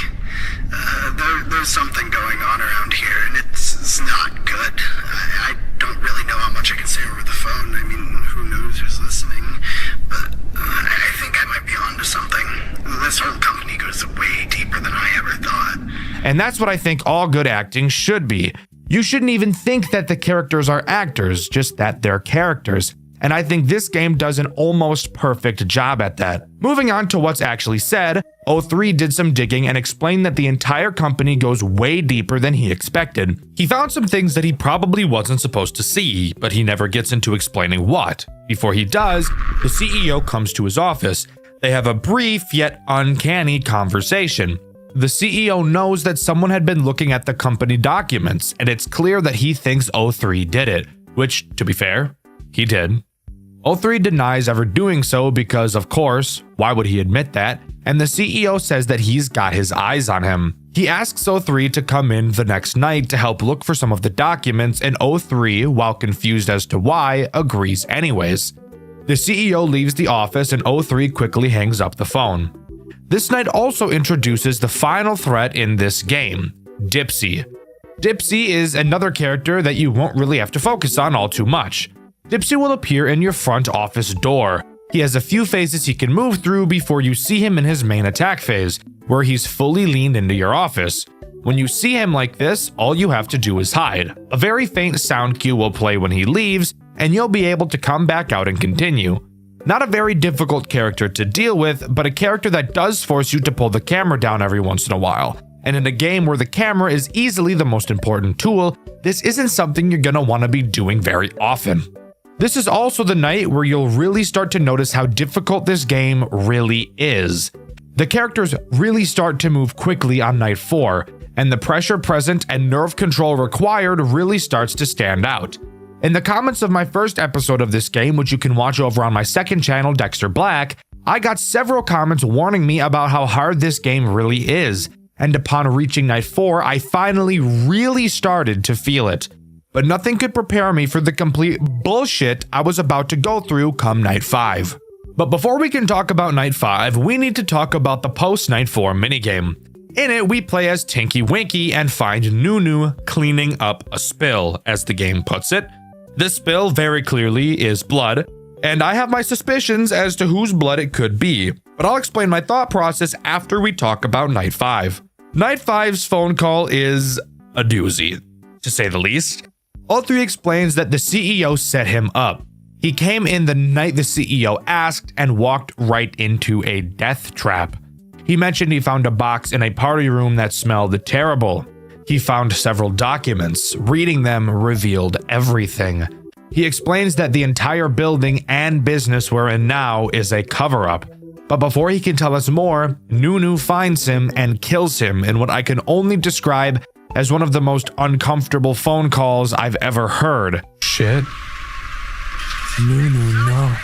There's something going on around here, and it's not good. I don't really know how much I can say over the phone. I mean, who knows who's listening? But I think I might be onto something. This whole company goes way deeper than I ever thought. And that's what I think all good acting should be. You shouldn't even think that the characters are actors, just that they're characters. And I think this game does an almost perfect job at that. Moving on to what's actually said, O3 did some digging and explained that the entire company goes way deeper than he expected. He found some things that he probably wasn't supposed to see, but he never gets into explaining what. Before he does, the CEO comes to his office. They have a brief yet uncanny conversation. The CEO knows that someone had been looking at the company documents, and it's clear that he thinks O3 did it, which, to be fair, he did. O3 denies ever doing so because, of course, why would he admit that? And the CEO says that he's got his eyes on him. He asks O3 to come in the next night to help look for some of the documents, and O3, while confused as to why, agrees anyways. The CEO leaves the office and O3 quickly hangs up the phone. This night also introduces the final threat in this game, Dipsy. Dipsy is another character that you won't really have to focus on all too much. Dipsy will appear in your front office door. He has a few phases he can move through before you see him in his main attack phase, where he's fully leaned into your office. When you see him like this, all you have to do is hide. A very faint sound cue will play when he leaves, and you'll be able to come back out and continue. Not a very difficult character to deal with, but a character that does force you to pull the camera down every once in a while. And in a game where the camera is easily the most important tool, this isn't something you're gonna wanna be doing very often. This is also the night where you'll really start to notice how difficult this game really is. The characters really start to move quickly on night 4, and the pressure present and nerve control required really starts to stand out. In the comments of my first episode of this game, which you can watch over on my second channel, Dexter Black, I got several comments warning me about how hard this game really is, and upon reaching night 4, I finally really started to feel it. But nothing could prepare me for the complete bullshit I was about to go through come night 5. But before we can talk about night 5, we need to talk about the post-night 4 minigame. In it, we play as Tinky Winky and find Nunu cleaning up a spill, as the game puts it. This spill very clearly is blood, and I have my suspicions as to whose blood it could be, but I'll explain my thought process after we talk about night 5. Night 5's phone call is a doozy, to say the least. O3 explains that the CEO set him up. He came in the night the CEO asked and walked right into a death trap. He mentioned he found a box in a party room that smelled terrible. He found several documents. Reading them revealed everything. He explains that the entire building and business we're in now is a cover-up. But before he can tell us more, Nunu finds him and kills him in what I can only describe as one of the most uncomfortable phone calls I've ever heard. Shit. Nunu, no.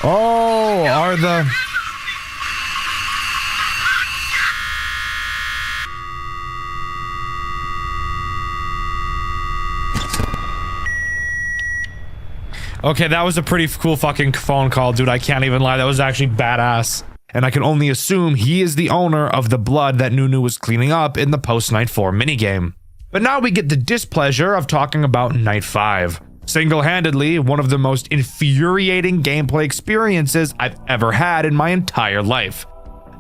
Oh, are the... Okay, that was a pretty cool fucking phone call, dude. I can't even lie. That was actually badass. And I can only assume he is the owner of the blood that Nunu was cleaning up in the post-Night 4 minigame. But now we get the displeasure of talking about Night 5. Single-handedly, one of the most infuriating gameplay experiences I've ever had in my entire life.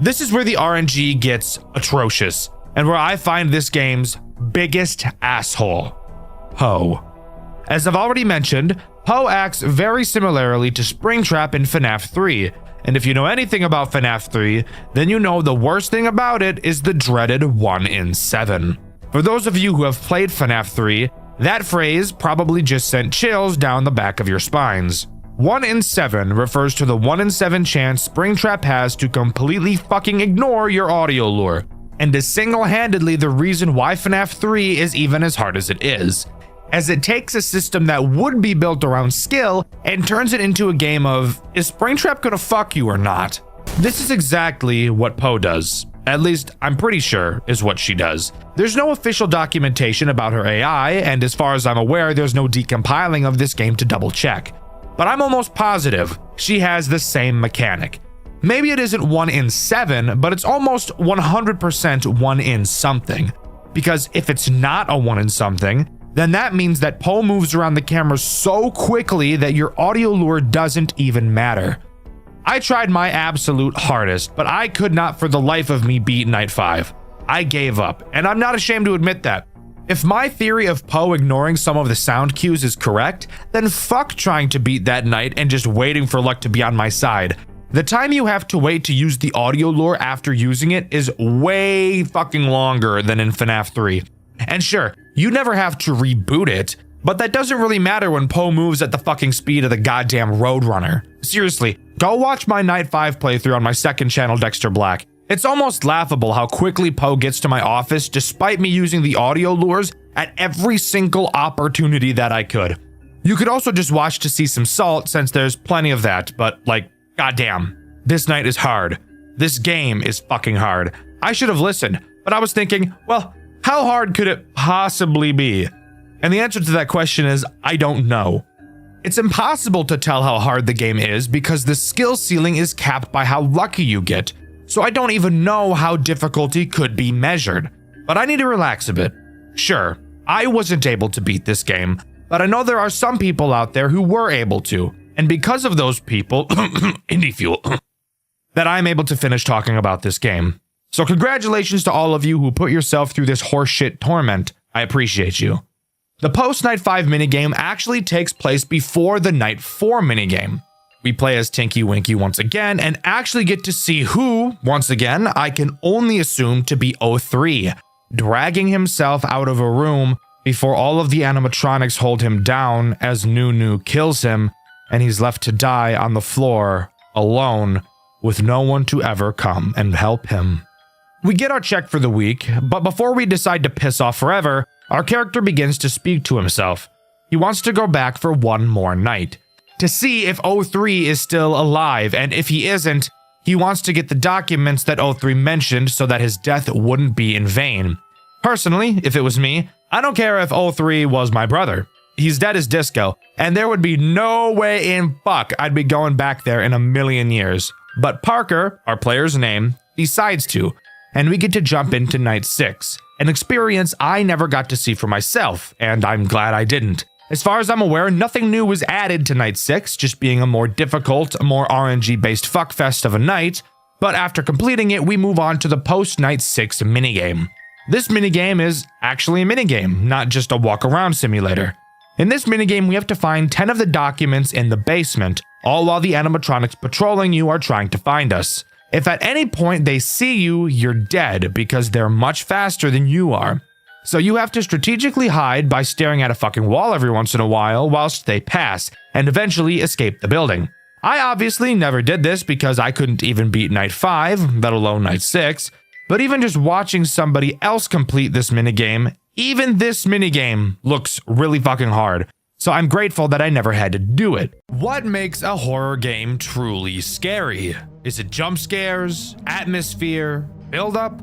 This is where the RNG gets atrocious, and where I find this game's biggest asshole, Poe. As I've already mentioned, Poe acts very similarly to Springtrap in FNAF 3, and if you know anything about FNAF 3, then you know the worst thing about it is the dreaded 1 in 7. For those of you who have played FNAF 3, that phrase probably just sent chills down the back of your spines. 1 in 7 refers to the 1 in 7 chance Springtrap has to completely fucking ignore your audio lure, and is single-handedly the reason why FNAF 3 is even as hard as it is, as it takes a system that would be built around skill and turns it into a game of, is Springtrap gonna fuck you or not? This is exactly what Poe does. At least, I'm pretty sure, is what she does. There's no official documentation about her AI, and as far as I'm aware, there's no decompiling of this game to double check. But I'm almost positive she has the same mechanic. Maybe it isn't 1 in 7, but it's almost 100% 1 in something. Because if it's not a 1 in something, then that means that Poe moves around the camera so quickly that your audio lure doesn't even matter. I tried my absolute hardest, but I could not for the life of me beat Night 5. I gave up, and I'm not ashamed to admit that. If my theory of Poe ignoring some of the sound cues is correct, then fuck trying to beat that night and just waiting for luck to be on my side. The time you have to wait to use the audio lure after using it is way fucking longer than in FNAF 3. And sure, you never have to reboot it, but that doesn't really matter when Poe moves at the fucking speed of the goddamn Roadrunner. Seriously, go watch my Night 5 playthrough on my second channel, Dexter Black. It's almost laughable how quickly Poe gets to my office despite me using the audio lures at every single opportunity that I could. You could also just watch to see some salt since there's plenty of that, but like, goddamn, this night is hard. This game is fucking hard. I should have listened, but I was thinking, well, how hard could it possibly be? And the answer to that question is, I don't know. It's impossible to tell how hard the game is because the skill ceiling is capped by how lucky you get, so I don't even know how difficulty could be measured. But I need to relax a bit. Sure, I wasn't able to beat this game, but I know there are some people out there who were able to, and because of those people, indie fuel, that I'm able to finish talking about this game. So congratulations to all of you who put yourself through this horseshit torment. I appreciate you. The post-Night 5 minigame actually takes place before the Night 4 minigame. We play as Tinky Winky once again and actually get to see who, once again, I can only assume to be 03, dragging himself out of a room before all of the animatronics hold him down as Nunu kills him and he's left to die on the floor alone with no one to ever come and help him. We get our check for the week, but before we decide to piss off forever, our character begins to speak to himself. He wants to go back for one more night to see if 03 is still alive, and if he isn't, he wants to get the documents that 03 mentioned so that his death wouldn't be in vain. Personally, if it was me, I don't care if 03 was my brother. He's dead as disco, and there would be no way in fuck I'd be going back there in a million years. But Parker, our player's name, decides to, and we get to jump into Night 6, an experience I never got to see for myself, and I'm glad I didn't. As far as I'm aware, nothing new was added to Night 6, just being a more difficult, more RNG-based fuckfest of a night, but after completing it, we move on to the post-Night 6 minigame. This minigame is actually a minigame, not just a walk-around simulator. In this minigame, we have to find 10 of the documents in the basement, all while the animatronics patrolling you are trying to find us. If at any point they see you, you're dead because they're much faster than you are. So you have to strategically hide by staring at a fucking wall every once in a while whilst they pass, and eventually escape the building. I obviously never did this because I couldn't even beat Night 5, let alone Night 6, but even just watching somebody else complete this minigame, even this minigame looks really fucking hard. So I'm grateful that I never had to do it. What makes a horror game truly scary? Is it jump scares, atmosphere, build-up?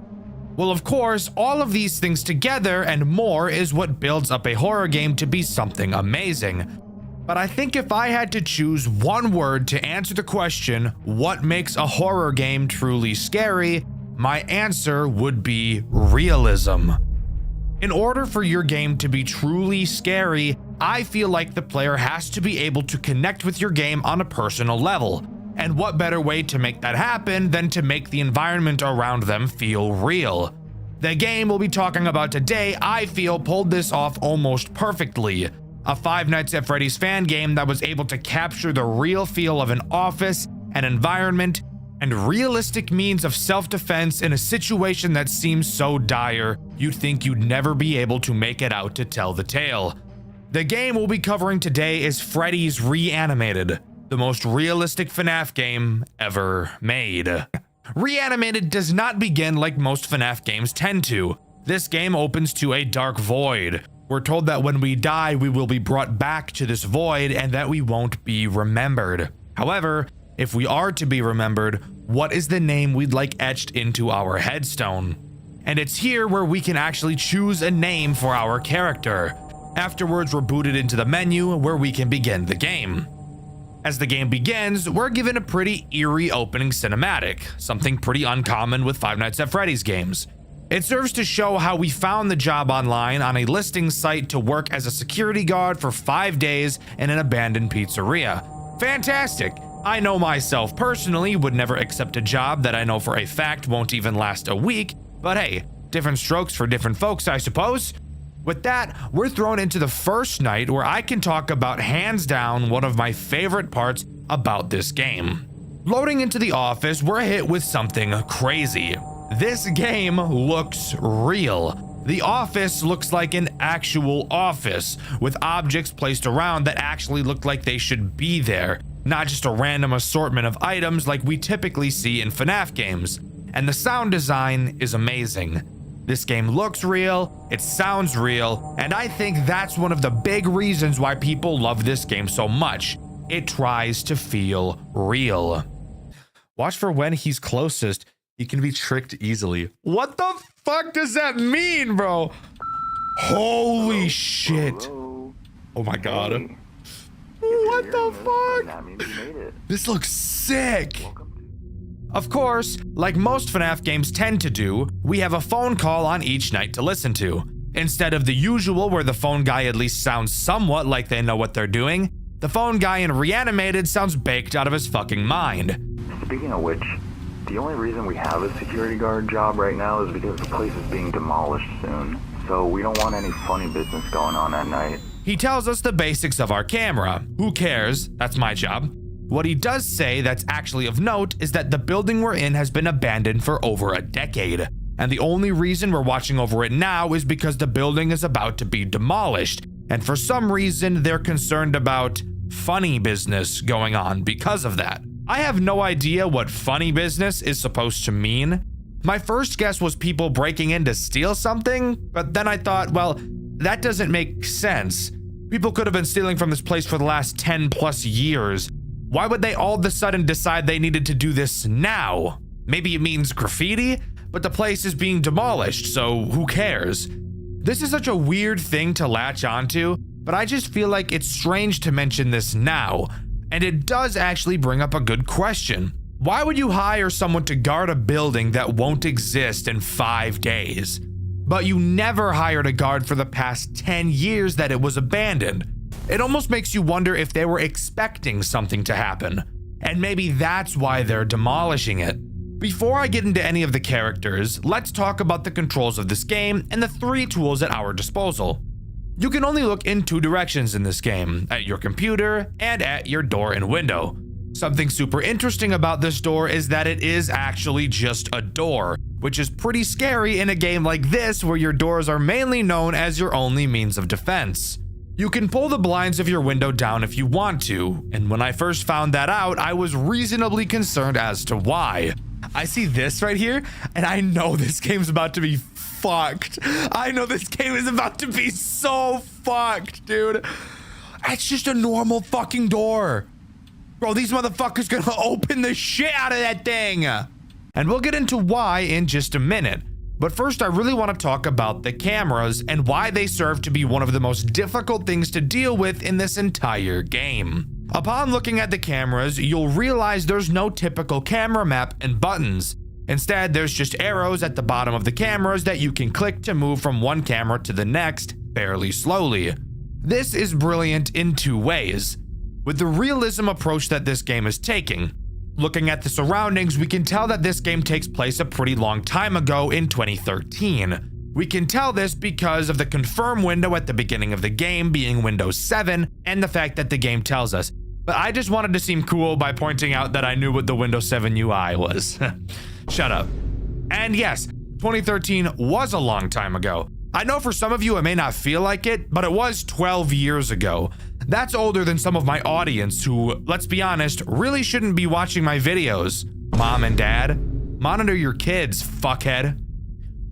Well, of course, all of these things together and more is what builds up a horror game to be something amazing. But I think if I had to choose one word to answer the question, what makes a horror game truly scary, my answer would be realism. In order for your game to be truly scary, I feel like the player has to be able to connect with your game on a personal level. And what better way to make that happen than to make the environment around them feel real? The game we'll be talking about today, I feel, pulled this off almost perfectly. A Five Nights at Freddy's fan game that was able to capture the real feel of an office, an environment, and realistic means of self-defense in a situation that seems so dire, you'd think you'd never be able to make it out to tell the tale. The game we'll be covering today is Freddy's Reanimated, the most realistic FNAF game ever made. Reanimated does not begin like most FNAF games tend to. This game opens to a dark void. We're told that when we die, we will be brought back to this void and that we won't be remembered. However, if we are to be remembered, what is the name we'd like etched into our headstone? And it's here where we can actually choose a name for our character. Afterwards, we're booted into the menu where we can begin the game. As the game begins, we're given a pretty eerie opening cinematic, something pretty uncommon with Five Nights at Freddy's games. It serves to show how we found the job online on a listing site to work as a security guard for 5 days in an abandoned pizzeria. Fantastic! I know myself personally would never accept a job that I know for a fact won't even last a week, but hey, different strokes for different folks, I suppose. With that, we're thrown into the first night where I can talk about hands down one of my favorite parts about this game. Loading into the office, we're hit with something crazy. This game looks real. The office looks like an actual office, with objects placed around that actually look like they should be there, not just a random assortment of items like we typically see in FNAF games. And the sound design is amazing. This game looks real, it sounds real, and I think that's one of the big reasons why people love this game so much. It tries to feel real. Watch for when he's closest. He can be tricked easily. What the fuck does that mean, bro? Holy shit. Oh my god. What the fuck? This looks sick. Of course, like most FNAF games tend to do, we have a phone call on each night to listen to. Instead of the usual where the phone guy at least sounds somewhat like they know what they're doing, the phone guy in Reanimated sounds baked out of his fucking mind. Speaking of which, the only reason we have a security guard job right now is because the place is being demolished soon. so we don't want any funny business going on at night. He tells us the basics of our camera. Who cares? That's my job. What he does say that's actually of note is that the building we're in has been abandoned for over a decade. And the only reason we're watching over it now is because the building is about to be demolished. And for some reason, they're concerned about funny business going on because of that. I have no idea what funny business is supposed to mean. My first guess was people breaking in to steal something, but then I thought, well, that doesn't make sense. People could have been stealing from this place for the last 10 plus years. Why would they all of a sudden decide they needed to do this now? Maybe it means graffiti, but the place is being demolished, so who cares? This is such a weird thing to latch onto, but I just feel like it's strange to mention this now. And it does actually bring up a good question. Why would you hire someone to guard a building that won't exist in 5 days? But you never hired a guard for the past 10 years that it was abandoned. It almost makes you wonder if they were expecting something to happen. And maybe that's why they're demolishing it. Before I get into any of the characters, let's talk about the controls of this game and the 3 tools at our disposal. You can only look in 2 directions in this game, at your computer and at your door and window. Something super interesting about this door is that it is actually just a door, which is pretty scary in a game like this where your doors are mainly known as your only means of defense. You can pull the blinds of your window down if you want to, and when I first found that out, I was reasonably concerned as to why. I see this right here, and I know this game's about to be fucked. I know this game is about to be so fucked, dude. It's just a normal fucking door. Bro, these motherfuckers gonna open the shit out of that thing. And we'll get into why in just a minute. But first, I really want to talk about the cameras and why they serve to be one of the most difficult things to deal with in this entire game. Upon looking at the cameras, you'll realize there's no typical camera map and buttons. Instead, there's just arrows at the bottom of the cameras that you can click to move from one camera to the next, fairly slowly. This is brilliant in 2 ways. With the realism approach that this game is taking. Looking at the surroundings, we can tell that this game takes place a pretty long time ago in 2013. We can tell this because of the confirm window at the beginning of the game being Windows 7 and the fact that the game tells us. But I just wanted to seem cool by pointing out that I knew what the Windows 7 UI was. Shut up. And yes, 2013 was a long time ago. I know for some of you it may not feel like it, but it was 12 years ago. That's older than some of my audience who, let's be honest, really shouldn't be watching my videos. Mom and dad, monitor your kids, fuckhead.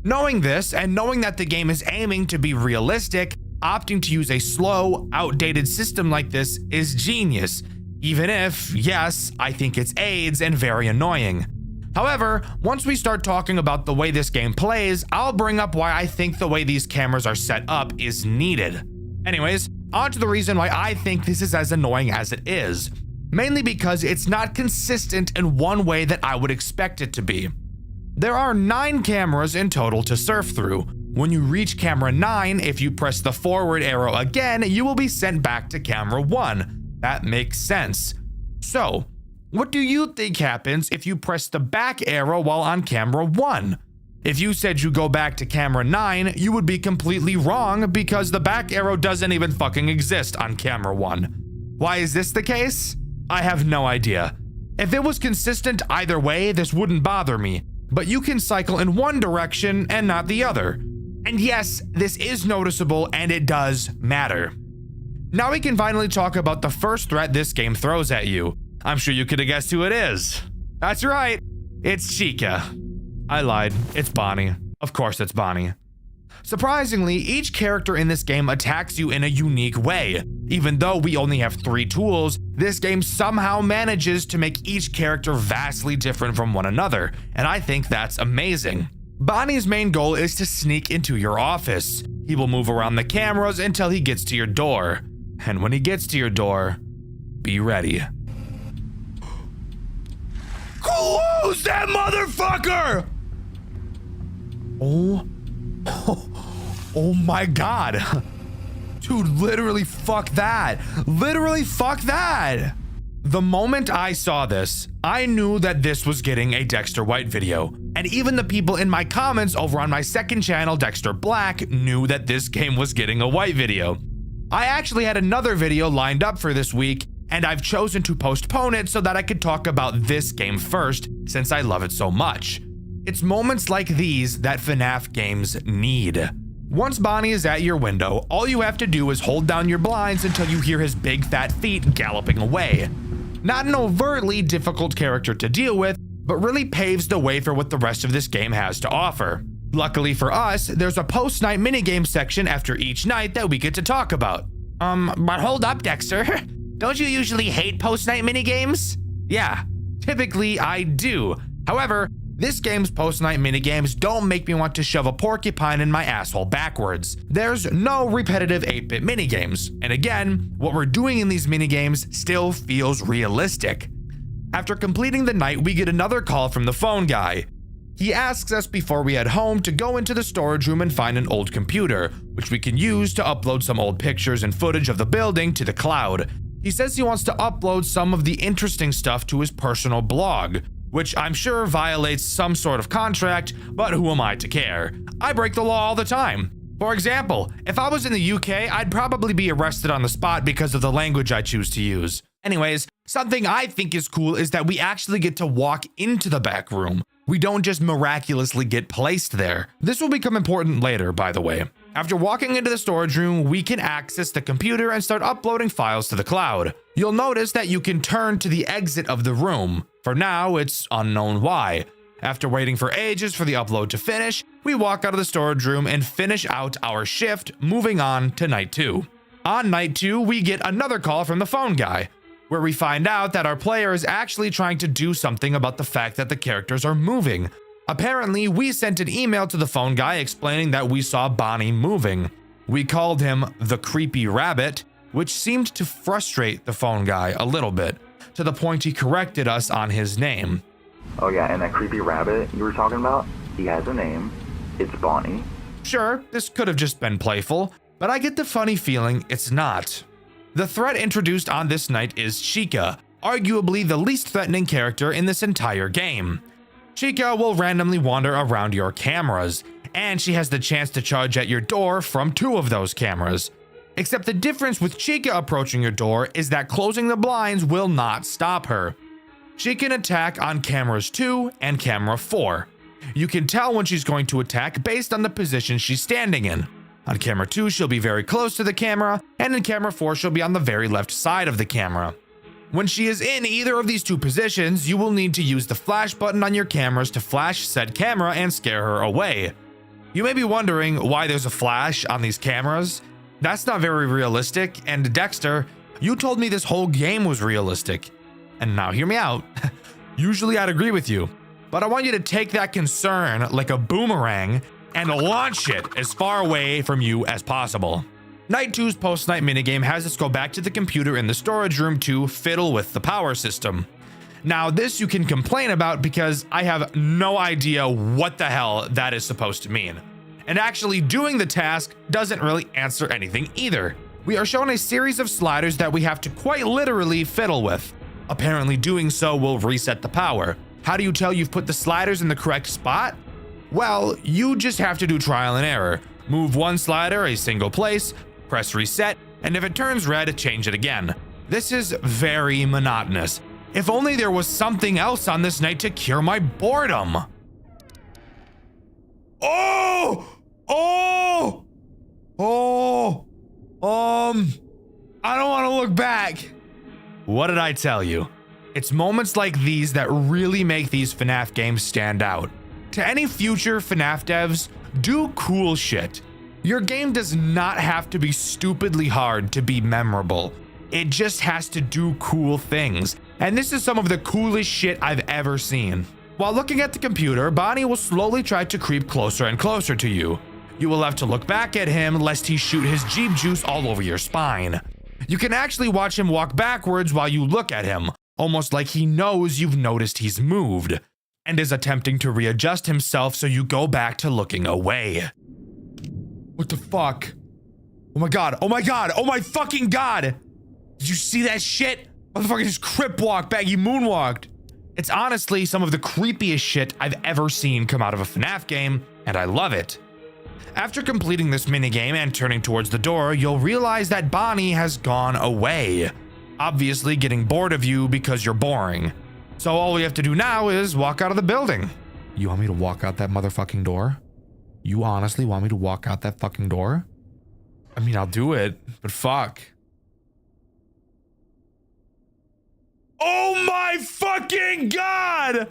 Knowing this and knowing that the game is aiming to be realistic, opting to use a slow, outdated system like this is genius. Even if, yes, I think it's AIDS and very annoying. However, once we start talking about the way this game plays, I'll bring up why I think the way these cameras are set up is needed. Anyways, on to the reason why I think this is as annoying as it is. Mainly because it's not consistent in one way that I would expect it to be. There are 9 cameras in total to surf through. When you reach camera 9, if you press the forward arrow again, you will be sent back to camera 1. That makes sense. So, what do you think happens if you press the back arrow while on camera 1? If you said you go back to camera 9, you would be completely wrong because the back arrow doesn't even fucking exist on camera 1. Why is this the case? I have no idea. If it was consistent either way, this wouldn't bother me, but you can cycle in one direction and not the other. And yes, this is noticeable and it does matter. Now we can finally talk about the first threat this game throws at you. I'm sure you could have guessed who it is. That's right, it's Chica. I lied, it's Bonnie. Of course it's Bonnie. Surprisingly, each character in this game attacks you in a unique way. Even though we only have 3 tools, this game somehow manages to make each character vastly different from one another, and I think that's amazing. Bonnie's main goal is to sneak into your office. He will move around the cameras until he gets to your door. And when he gets to your door, be ready. Close that motherfucker! Oh my god. Dude, literally fuck that. Literally fuck that. The moment I saw this, I knew that this was getting a Dexter White video. And even the people in my comments over on my second channel, Dexter Black, knew that this game was getting a white video. I actually had another video lined up for this week, and I've chosen to postpone it so that I could talk about this game first, since I love it so much. It's moments like these that FNAF games need. Once Bonnie is at your window, all you have to do is hold down your blinds until you hear his big fat feet galloping away. Not an overtly difficult character to deal with, but really paves the way for what the rest of this game has to offer. Luckily for us, there's a post-night minigame section after each night that we get to talk about. But hold up, Dexter. Don't you usually hate post-night minigames? Yeah, typically I do. However, this game's post-night minigames don't make me want to shove a porcupine in my asshole backwards. There's no repetitive 8-bit minigames, and again, what we're doing in these minigames still feels realistic. After completing the night, we get another call from the phone guy. He asks us before we head home to go into the storage room and find an old computer, which we can use to upload some old pictures and footage of the building to the cloud. He says he wants to upload some of the interesting stuff to his personal blog, which I'm sure violates some sort of contract, but who am I to care? I break the law all the time. For example, if I was in the UK, I'd probably be arrested on the spot because of the language I choose to use. Anyways, something I think is cool is that we actually get to walk into the back room. We don't just miraculously get placed there. This will become important later, by the way. After walking into the storage room, we can access the computer and start uploading files to the cloud. You'll notice that you can turn to the exit of the room. For now, it's unknown why. After waiting for ages for the upload to finish, we walk out of the storage room and finish out our shift, moving on to night 2. On night 2, we get another call from the phone guy, where we find out that our player is actually trying to do something about the fact that the characters are moving. Apparently, we sent an email to the phone guy explaining that we saw Bonnie moving. We called him the creepy rabbit, which seemed to frustrate the phone guy a little bit, to the point he corrected us on his name. Oh yeah, and that creepy rabbit you were talking about, he has a name. It's Bonnie. Sure, this could have just been playful, but I get the funny feeling it's not. The threat introduced on this night is Chica, arguably the least threatening character in this entire game. Chica will randomly wander around your cameras, and she has the chance to charge at your door from 2 of those cameras. Except the difference with Chica approaching your door is that closing the blinds will not stop her. She can attack on cameras 2 and camera 4. You can tell when she's going to attack based on the position she's standing in. On camera 2, she'll be very close to the camera, and in camera 4, she'll be on the very left side of the camera. When she is in either of these 2 positions, you will need to use the flash button on your cameras to flash said camera and scare her away. You may be wondering why there's a flash on these cameras. That's not very realistic, and Dexter, you told me this whole game was realistic. And now hear me out. Usually I'd agree with you, but I want you to take that concern like a boomerang and launch it as far away from you as possible. Night 2's post-night minigame has us go back to the computer in the storage room to fiddle with the power system. Now this you can complain about because I have no idea what the hell that is supposed to mean. And actually doing the task doesn't really answer anything either. We are shown a series of sliders that we have to quite literally fiddle with. Apparently doing so will reset the power. How do you tell you've put the sliders in the correct spot? Well, you just have to do trial and error. Move one slider a single place, press reset, and if it turns red, change it again. This is very monotonous. If only there was something else on this night to cure my boredom. I don't want to look back. What did I tell you? It's moments like these that really make these FNAF games stand out. To any future FNAF devs, do cool shit. Your game does not have to be stupidly hard to be memorable. It just has to do cool things. And this is some of the coolest shit I've ever seen. While looking at the computer, Bonnie will slowly try to creep closer and closer to you. You will have to look back at him lest he shoot his Jeep juice all over your spine. You can actually watch him walk backwards while you look at him, almost like he knows you've noticed he's moved, and is attempting to readjust himself so you go back to looking away. What the fuck? Oh my god, oh my god, oh my fucking god! Did you see that shit? Motherfucker just crip walked back, he moonwalked. It's honestly some of the creepiest shit I've ever seen come out of a FNAF game, and I love it. After completing this minigame and turning towards the door, you'll realize that Bonnie has gone away, obviously getting bored of you because you're boring. So all we have to do now is walk out of the building. You want me to walk out that motherfucking door? You honestly want me to walk out that fucking door? I mean, I'll do it, but fuck. Oh my fucking god!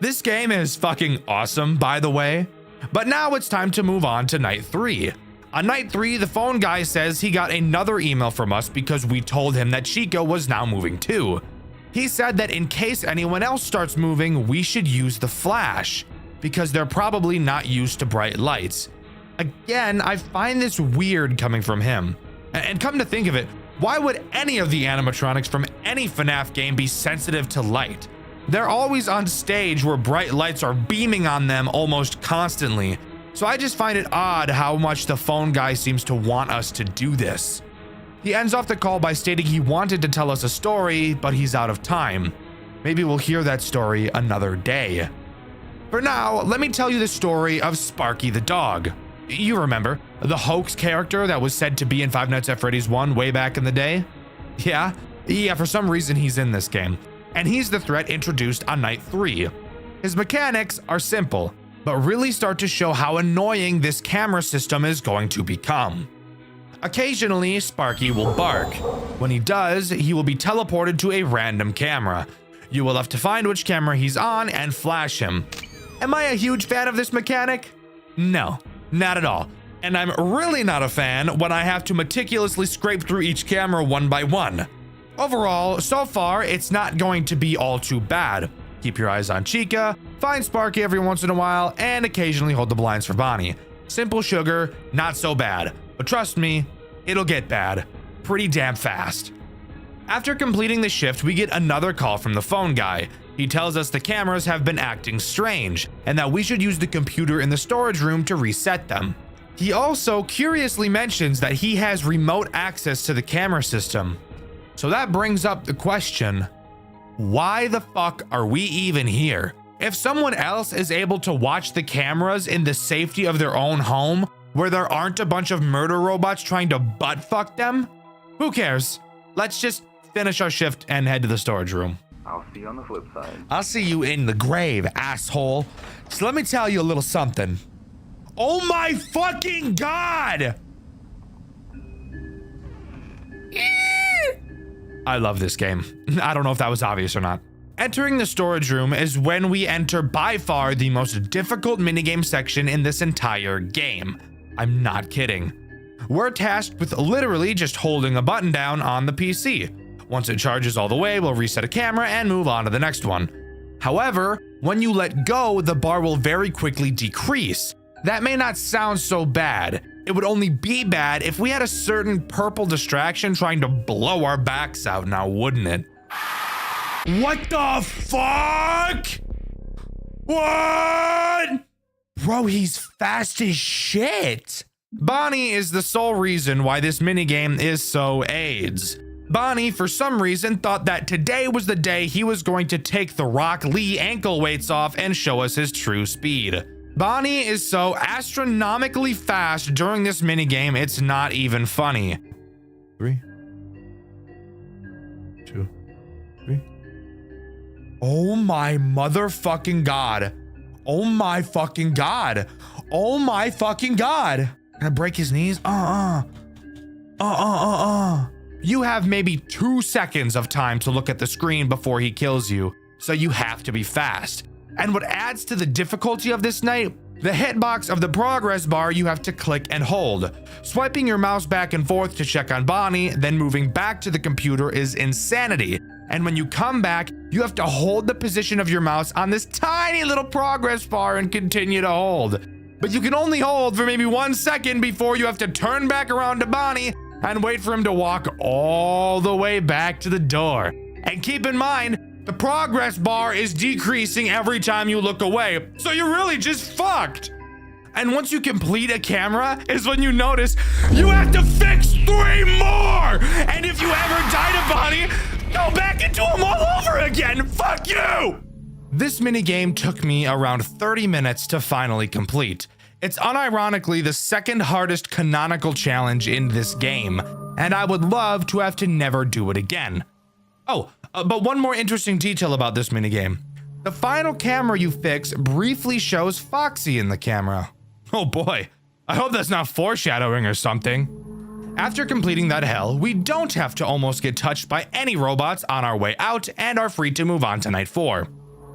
This game is fucking awesome, by the way. But now it's time to move on to night 3. On night 3, the phone guy says he got another email from us because we told him that Chica was now moving too. He said that in case anyone else starts moving, we should use the flash, because they're probably not used to bright lights. Again, I find this weird coming from him. And come to think of it, why would any of the animatronics from any FNAF game be sensitive to light? They're always on stage where bright lights are beaming on them almost constantly. So I just find it odd how much the phone guy seems to want us to do this. He ends off the call by stating he wanted to tell us a story, but he's out of time. Maybe we'll hear that story another day. For now, let me tell you the story of Sparky the dog. You remember, the hoax character that was said to be in Five Nights at Freddy's 1 way back in the day? Yeah, for some reason he's in this game. And he's the threat introduced on night 3. His mechanics are simple, but really start to show how annoying this camera system is going to become. Occasionally, Sparky will bark. When he does, he will be teleported to a random camera. You will have to find which camera he's on and flash him. Am I a huge fan of this mechanic? No, not at all. And I'm really not a fan when I have to meticulously scrape through each camera one by one. Overall, so far, it's not going to be all too bad. Keep your eyes on Chica, find Sparky every once in a while, and occasionally hold the blinds for Bonnie. Simple sugar, not so bad. But trust me, it'll get bad pretty damn fast. After completing the shift, we get another call from the phone guy. He tells us the cameras have been acting strange, and that we should use the computer in the storage room to reset them. He also curiously mentions that he has remote access to the camera system. So that brings up the question, why the fuck are we even here? If someone else is able to watch the cameras in the safety of their own home, where there aren't a bunch of murder robots trying to butt fuck them, who cares? Let's just finish our shift and head to the storage room. I'll see you on the flip side. I'll see you in the grave, asshole. So let me tell you a little something. Oh my fucking god! I love this game. I don't know if that was obvious or not. Entering the storage room is when we enter by far the most difficult minigame section in this entire game. I'm not kidding. We're tasked with literally just holding a button down on the PC. Once it charges all the way, we'll reset a camera and move on to the next one. However, when you let go, the bar will very quickly decrease. That may not sound so bad. It would only be bad if we had a certain purple distraction trying to blow our backs out now, wouldn't it? What the fuck? What? Bro, he's fast as shit. Bonnie is the sole reason why this minigame is so AIDS. Bonnie, for some reason, thought that today was the day he was going to take the Rock Lee ankle weights off and show us his true speed. Bonnie is so astronomically fast during this minigame, it's not even funny. 3, 2, 3. Oh my motherfucking god. Oh my fucking god. Oh my fucking god. Can I break his knees? You have maybe 2 seconds of time to look at the screen before he kills you, so you have to be fast. And what adds to the difficulty of this night, the hitbox of the progress bar you have to click and hold. Swiping your mouse back and forth to check on Bonnie, then moving back to the computer is insanity. And when you come back, you have to hold the position of your mouse on this tiny little progress bar and continue to hold. But you can only hold for maybe 1 second before you have to turn back around to Bonnie and wait for him to walk all the way back to the door. And keep in mind, the progress bar is decreasing every time you look away, so you're really just fucked. And once you complete a camera is when you notice you have to fix 3 more. And if you ever die to Bonnie, go back into them all over again. Fuck you. This minigame took me around 30 minutes to finally complete. It's unironically the second hardest canonical challenge in this game, and I would love to have to never do it again. But one more interesting detail about this minigame. The final camera you fix briefly shows Foxy in the camera. Oh boy, I hope that's not foreshadowing or something. After completing that hell, we don't have to almost get touched by any robots on our way out and are free to move on to night 4.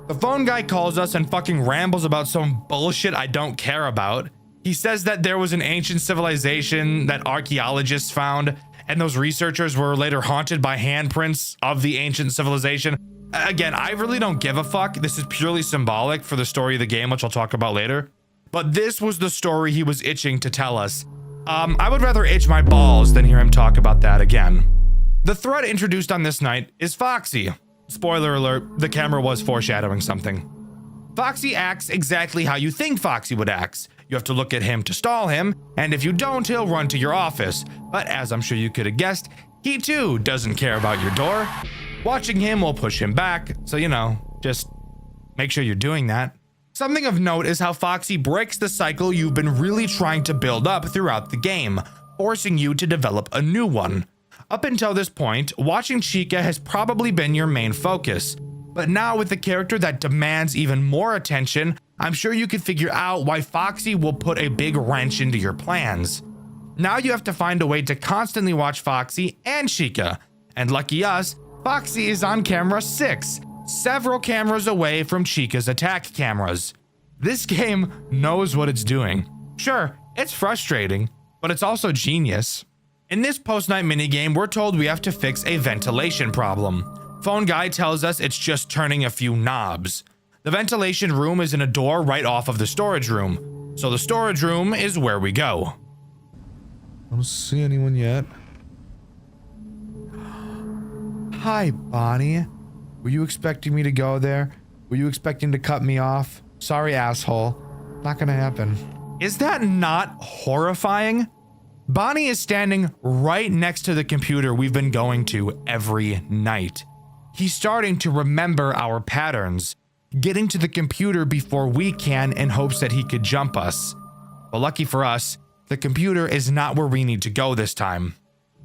The phone guy calls us and fucking rambles about some bullshit I don't care about. He says that there was an ancient civilization that archaeologists found, and those researchers were later haunted by handprints of the ancient civilization. Again, I really don't give a fuck. This is purely symbolic for the story of the game, which I'll talk about later. But this was the story he was itching to tell us. I would rather itch my balls than hear him talk about that again. The threat introduced on this night is Foxy. Spoiler alert, the camera was foreshadowing something. Foxy acts exactly how you think Foxy would act. You have to look at him to stall him, and if you don't, he'll run to your office. But as I'm sure you could have guessed, he too doesn't care about your door. Watching him will push him back, so just make sure you're doing that. Something of note is how Foxy breaks the cycle you've been really trying to build up throughout the game, forcing you to develop a new one. Up until this point, watching Chica has probably been your main focus, but now with the character that demands even more attention, I'm sure you could figure out why Foxy will put a big wrench into your plans. Now you have to find a way to constantly watch Foxy and Chica, and lucky us, Foxy is on camera 6, several cameras away from Chica's attack cameras. This game knows what it's doing. Sure, it's frustrating, but it's also genius. In this post-night minigame, we're told we have to fix a ventilation problem. Phone guy tells us it's just turning a few knobs. The ventilation room is in a door right off of the storage room, so the storage room is where we go. I don't see anyone yet. Hi, Bonnie. Were you expecting me to go there? Were you expecting to cut me off? Sorry, asshole. Not gonna happen. Is that not horrifying? Bonnie is standing right next to the computer we've been going to every night. He's starting to remember our patterns, getting to the computer before we can in hopes that he could jump us. But lucky for us, the computer is not where we need to go this time.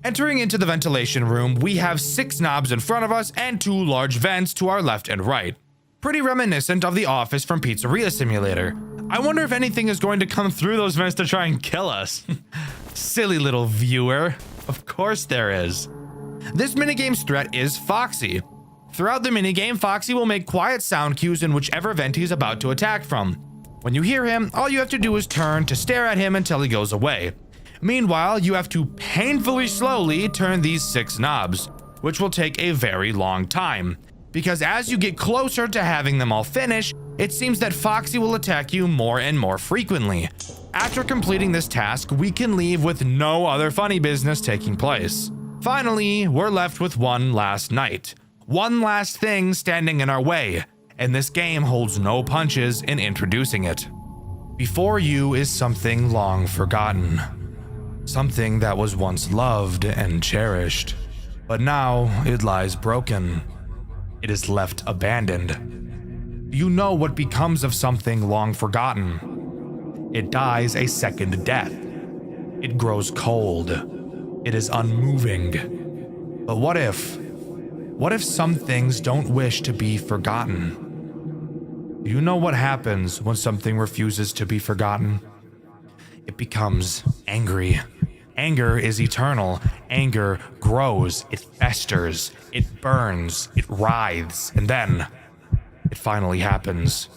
Entering into the ventilation room, we have 6 knobs in front of us and 2 large vents to our left and right. Pretty reminiscent of the office from Pizzeria Simulator. I wonder if anything is going to come through those vents to try and kill us. Silly little viewer. Of course there is. This minigame's threat is Foxy. Throughout the minigame, Foxy will make quiet sound cues in whichever vent he's about to attack from. When you hear him, all you have to do is turn to stare at him until he goes away. Meanwhile, you have to painfully slowly turn these 6 knobs, which will take a very long time. Because as you get closer to having them all finish, it seems that Foxy will attack you more and more frequently. After completing this task, we can leave with no other funny business taking place. Finally, we're left with one last night. One last thing standing in our way, and this game holds no punches in introducing it. Before you is something long forgotten. Something that was once loved and cherished, but now it lies broken. It is left abandoned. You know what becomes of something long forgotten. It dies a second death. It grows cold. It is unmoving. But what if some things don't wish to be forgotten? Do you know what happens when something refuses to be forgotten? It becomes angry. Anger is eternal. Anger grows, it festers, it burns, it writhes, and then it finally happens.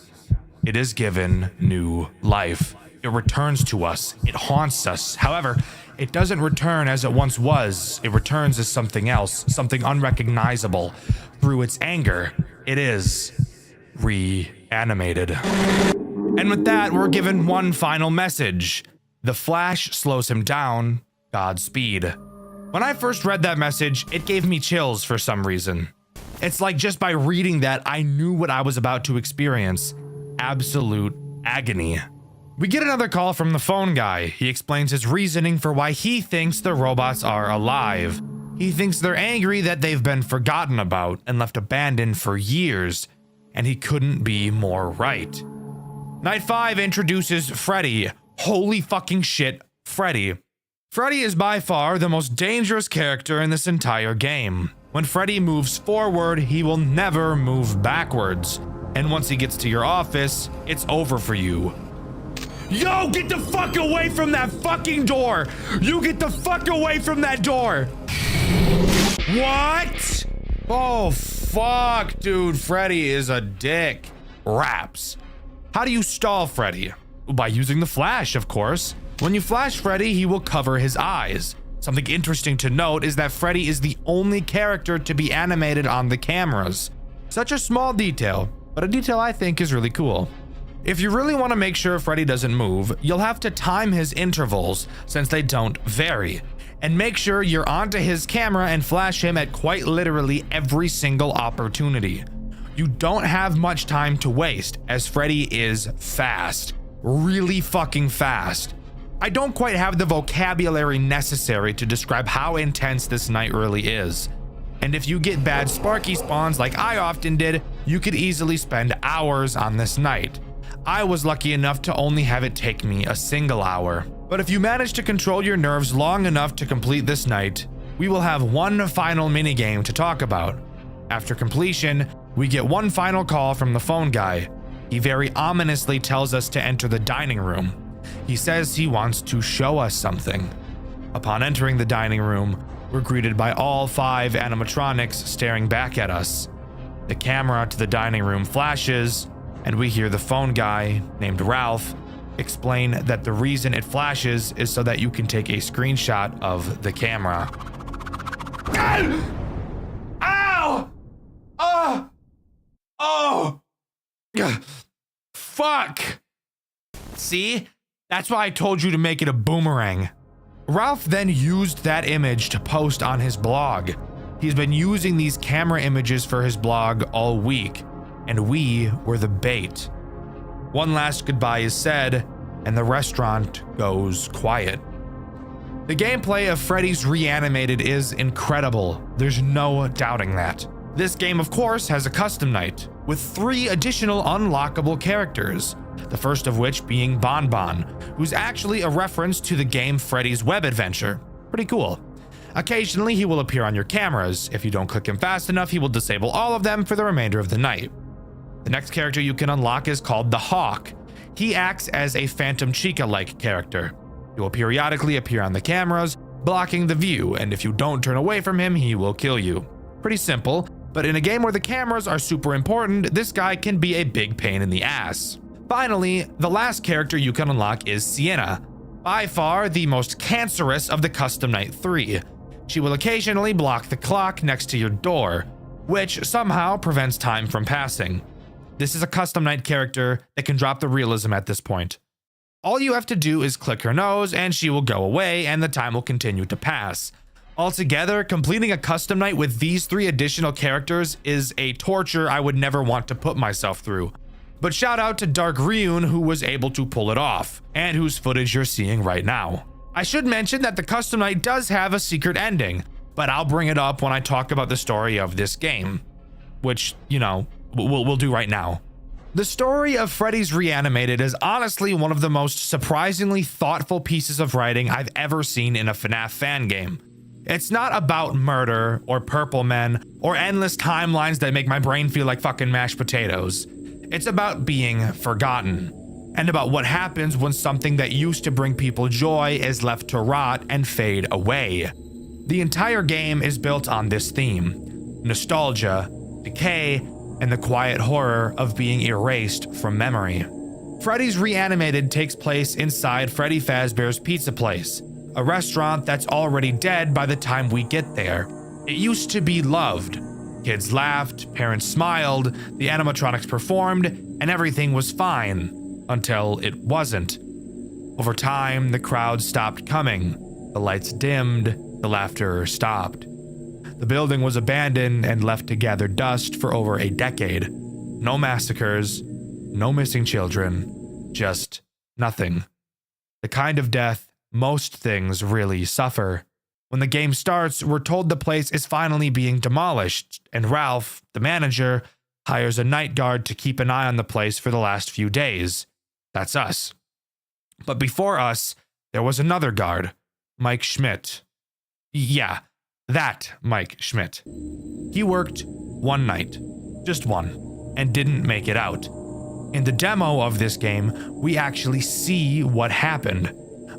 It is given new life. It returns to us. It haunts us. However, it doesn't return as it once was. It returns as something else, something unrecognizable. Through its anger, it is reanimated. And with that, we're given one final message. The flash slows him down. Godspeed. When I first read that message, it gave me chills for some reason. It's like just by reading that, I knew what I was about to experience. Absolute agony. We get another call from the phone guy. He explains his reasoning for why he thinks the robots are alive. He thinks they're angry that they've been forgotten about and left abandoned for years. and he couldn't be more right. Night 5 introduces Freddy. Holy fucking shit, Freddy. Freddy is by far the most dangerous character in this entire game. When Freddy moves forward, he will never move backwards. And once he gets to your office, it's over for you. Yo, get the fuck away from that fucking door! You get the fuck away from that door! What? Oh, fuck, dude. Freddy is a dick. Raps. How do you stall Freddy? By using the flash, of course. When you flash Freddy, he will cover his eyes. Something interesting to note is that Freddy is the only character to be animated on the cameras. Such a small detail, but a detail I think is really cool. If you really want to make sure Freddy doesn't move, you'll have to time his intervals, since they don't vary. And make sure you're onto his camera and flash him at quite literally every single opportunity. You don't have much time to waste, as Freddy is fast. Really fucking fast. I don't quite have the vocabulary necessary to describe how intense this night really is. And if you get bad Sparky spawns like I often did, you could easily spend hours on this night. I was lucky enough to only have it take me a single hour. But if you manage to control your nerves long enough to complete this night, we will have one final minigame to talk about. After completion, we get one final call from the phone guy. He very ominously tells us to enter the dining room. He says he wants to show us something. Upon entering the dining room, we're greeted by all 5 animatronics staring back at us. The camera to the dining room flashes, and we hear the phone guy, named Ralph, explain that the reason it flashes is so that you can take a screenshot of the camera. Ow! Oh! Fuck! See? That's why I told you to make it a boomerang. Ralph then used that image to post on his blog. He's been using these camera images for his blog all week, and we were the bait. One last goodbye is said, and the restaurant goes quiet. The gameplay of Freddy's Reanimated is incredible. There's no doubting that. This game, of course, has a custom night, with 3 additional unlockable characters, the first of which being Bon Bon, who's actually a reference to the game Freddy's Web Adventure. Pretty cool. Occasionally, he will appear on your cameras. If you don't click him fast enough, he will disable all of them for the remainder of the night. The next character you can unlock is called the Hawk. He acts as a Phantom Chica-like character. He will periodically appear on the cameras, blocking the view, and if you don't turn away from him, he will kill you. Pretty simple, but in a game where the cameras are super important, this guy can be a big pain in the ass. Finally, the last character you can unlock is Sienna, by far the most cancerous of the Custom Night 3. She will occasionally block the clock next to your door, which somehow prevents time from passing. This is a Custom Night character that can drop the realism at this point. All you have to do is click her nose and she will go away and the time will continue to pass. Altogether, completing a custom night with these 3 additional characters is a torture I would never want to put myself through. But shout out to Dark Ryun who was able to pull it off, and whose footage you're seeing right now. I should mention that the custom night does have a secret ending, but I'll bring it up when I talk about the story of this game. Which, you know, we'll do right now. The story of Freddy's Reanimated is honestly one of the most surprisingly thoughtful pieces of writing I've ever seen in a FNAF fan game. It's not about murder, or purple men, or endless timelines that make my brain feel like fucking mashed potatoes. It's about being forgotten, and about what happens when something that used to bring people joy is left to rot and fade away. The entire game is built on this theme: nostalgia, decay, and the quiet horror of being erased from memory. Freddy's Reanimated takes place inside Freddy Fazbear's Pizza Place, a restaurant that's already dead by the time we get there. It used to be loved. Kids laughed, parents smiled, the animatronics performed, and everything was fine. Until it wasn't. Over time, the crowd stopped coming. The lights dimmed, the laughter stopped. The building was abandoned and left to gather dust for over a decade. No massacres, no missing children, just nothing. The kind of death most things really suffer. When the game starts, we're told the place is finally being demolished, and Ralph, the manager, hires a night guard to keep an eye on the place for the last few days. That's us. But before us, there was another guard, Mike Schmidt. Yeah, that Mike Schmidt. He worked one night, just one, and didn't make it out. In the demo of this game, we actually see what happened.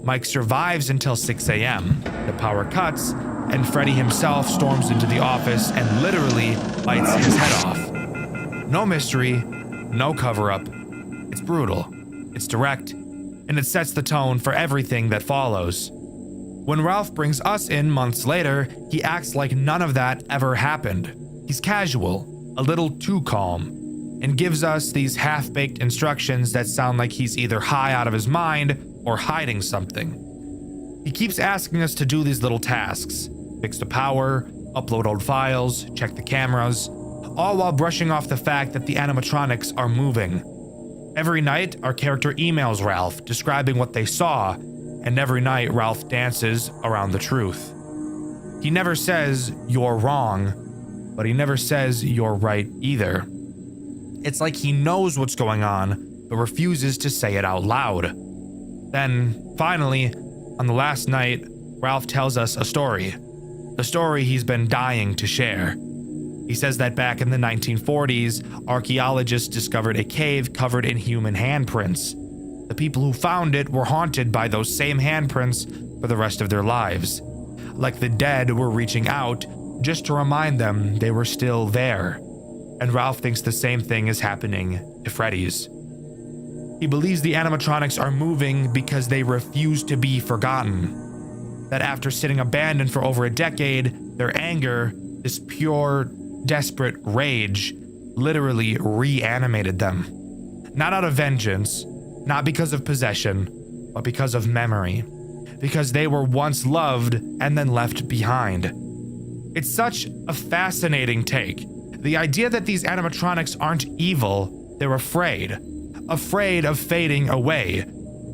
Mike survives until 6 a.m., the power cuts, and Freddy himself storms into the office and literally bites his head off. No mystery, no cover-up. It's brutal, it's direct, and it sets the tone for everything that follows. When Ralph brings us in months later, he acts like none of that ever happened. He's casual, a little too calm, and gives us these half-baked instructions that sound like he's either high out of his mind or hiding something. He keeps asking us to do these little tasks: fix the power, upload old files, check the cameras, all while brushing off the fact that the animatronics are moving. Every night, our character emails Ralph describing what they saw, and every night Ralph dances around the truth. He never says, "You're wrong," but he never says, "You're right" either. It's like he knows what's going on, but refuses to say it out loud. Then, finally, on the last night, Ralph tells us a story he's been dying to share. He says that back in the 1940s, archaeologists discovered a cave covered in human handprints. The people who found it were haunted by those same handprints for the rest of their lives. Like the dead were reaching out just to remind them they were still there. And Ralph thinks the same thing is happening to Freddy's. He believes the animatronics are moving because they refuse to be forgotten. That after sitting abandoned for over a decade, their anger, this pure, desperate rage, literally reanimated them. Not out of vengeance, not because of possession, but because of memory. Because they were once loved and then left behind. It's such a fascinating take. The idea that these animatronics aren't evil, they're afraid. Afraid of fading away.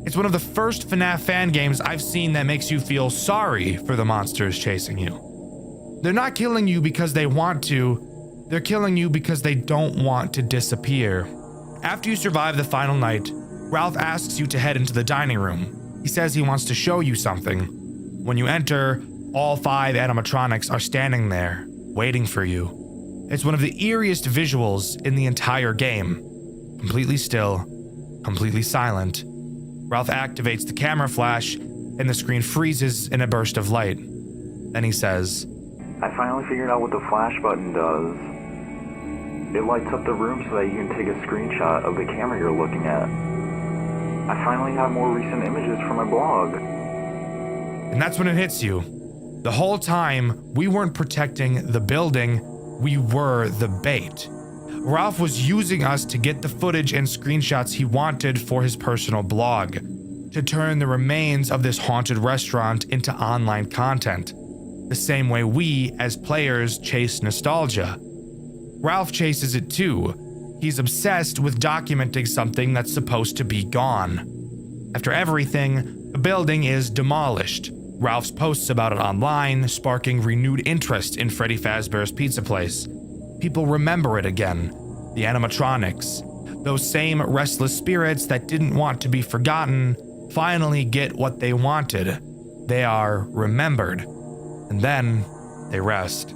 It's one of the first FNAF fan games I've seen that makes you feel sorry for the monsters chasing you. They're not killing you because they want to, they're killing you because they don't want to disappear. After you survive the final night, Ralph asks you to head into the dining room. He says he wants to show you something. When you enter, all 5 animatronics are standing there, waiting for you. It's one of the eeriest visuals in the entire game. Completely still, completely silent. Ralph activates the camera flash, and the screen freezes in a burst of light. Then he says, I finally figured out what the flash button does. It lights up the room so that you can take a screenshot of the camera you're looking at. I finally have more recent images from my blog. And that's when it hits you. The whole time, we weren't protecting the building, we were the bait. Ralph was using us to get the footage and screenshots he wanted for his personal blog, to turn the remains of this haunted restaurant into online content, the same way we, as players, chase nostalgia. Ralph chases it too. He's obsessed with documenting something that's supposed to be gone. After everything, the building is demolished. Ralph's posts about it online, sparking renewed interest in Freddy Fazbear's Pizza Place. People remember it again. The animatronics, those same restless spirits that didn't want to be forgotten, finally get what they wanted. They are remembered. And then they rest.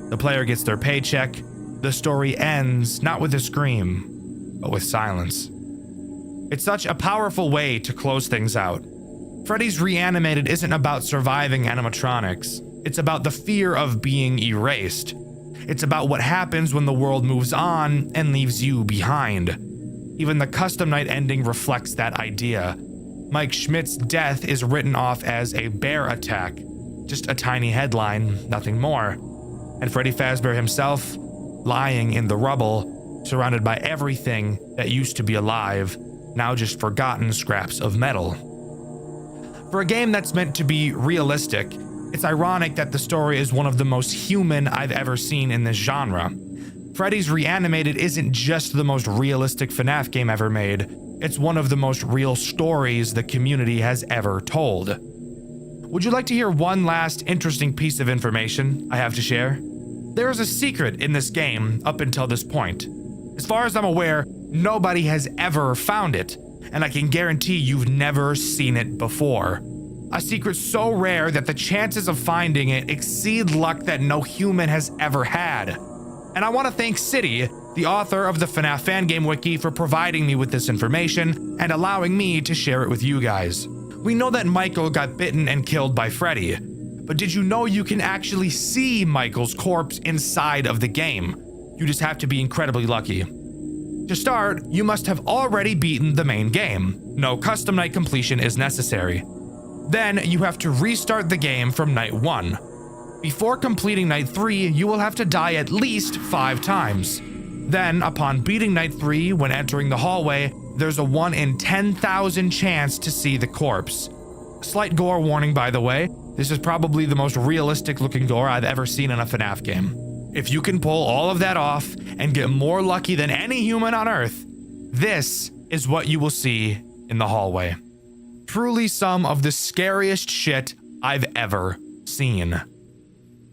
The player gets their paycheck. The story ends not with a scream, but with silence. It's such a powerful way to close things out. Freddy's Reanimated isn't about surviving animatronics. It's about the fear of being erased. It's about what happens when the world moves on and leaves you behind. Even the custom night ending reflects that idea. Mike Schmidt's death is written off as a bear attack. Just a tiny headline, nothing more. And Freddy Fazbear himself, lying in the rubble, surrounded by everything that used to be alive, now just forgotten scraps of metal. For a game that's meant to be realistic, it's ironic that the story is one of the most human I've ever seen in this genre. Freddy's Reanimated isn't just the most realistic FNAF game ever made, it's one of the most real stories the community has ever told. Would you like to hear one last interesting piece of information I have to share? There is a secret in this game up until this point. As far as I'm aware, nobody has ever found it, and I can guarantee you've never seen it before. A secret so rare that the chances of finding it exceed luck that no human has ever had. And I want to thank City, the author of the FNAF Fan Game Wiki, for providing me with this information and allowing me to share it with you guys. We know that Michael got bitten and killed by Freddy, but did you know you can actually see Michael's corpse inside of the game? You just have to be incredibly lucky. To start, you must have already beaten the main game. No custom night completion is necessary. Then you have to restart the game from night 1. Before completing night 3, you will have to die at least 5 times. Then, upon beating night 3, when entering the hallway, there's a 1 in 10,000 chance to see the corpse. Slight gore warning, by the way. This is probably the most realistic looking gore I've ever seen in a FNAF game. If you can pull all of that off and get more lucky than any human on Earth, this is what you will see in the hallway. Truly some of the scariest shit I've ever seen.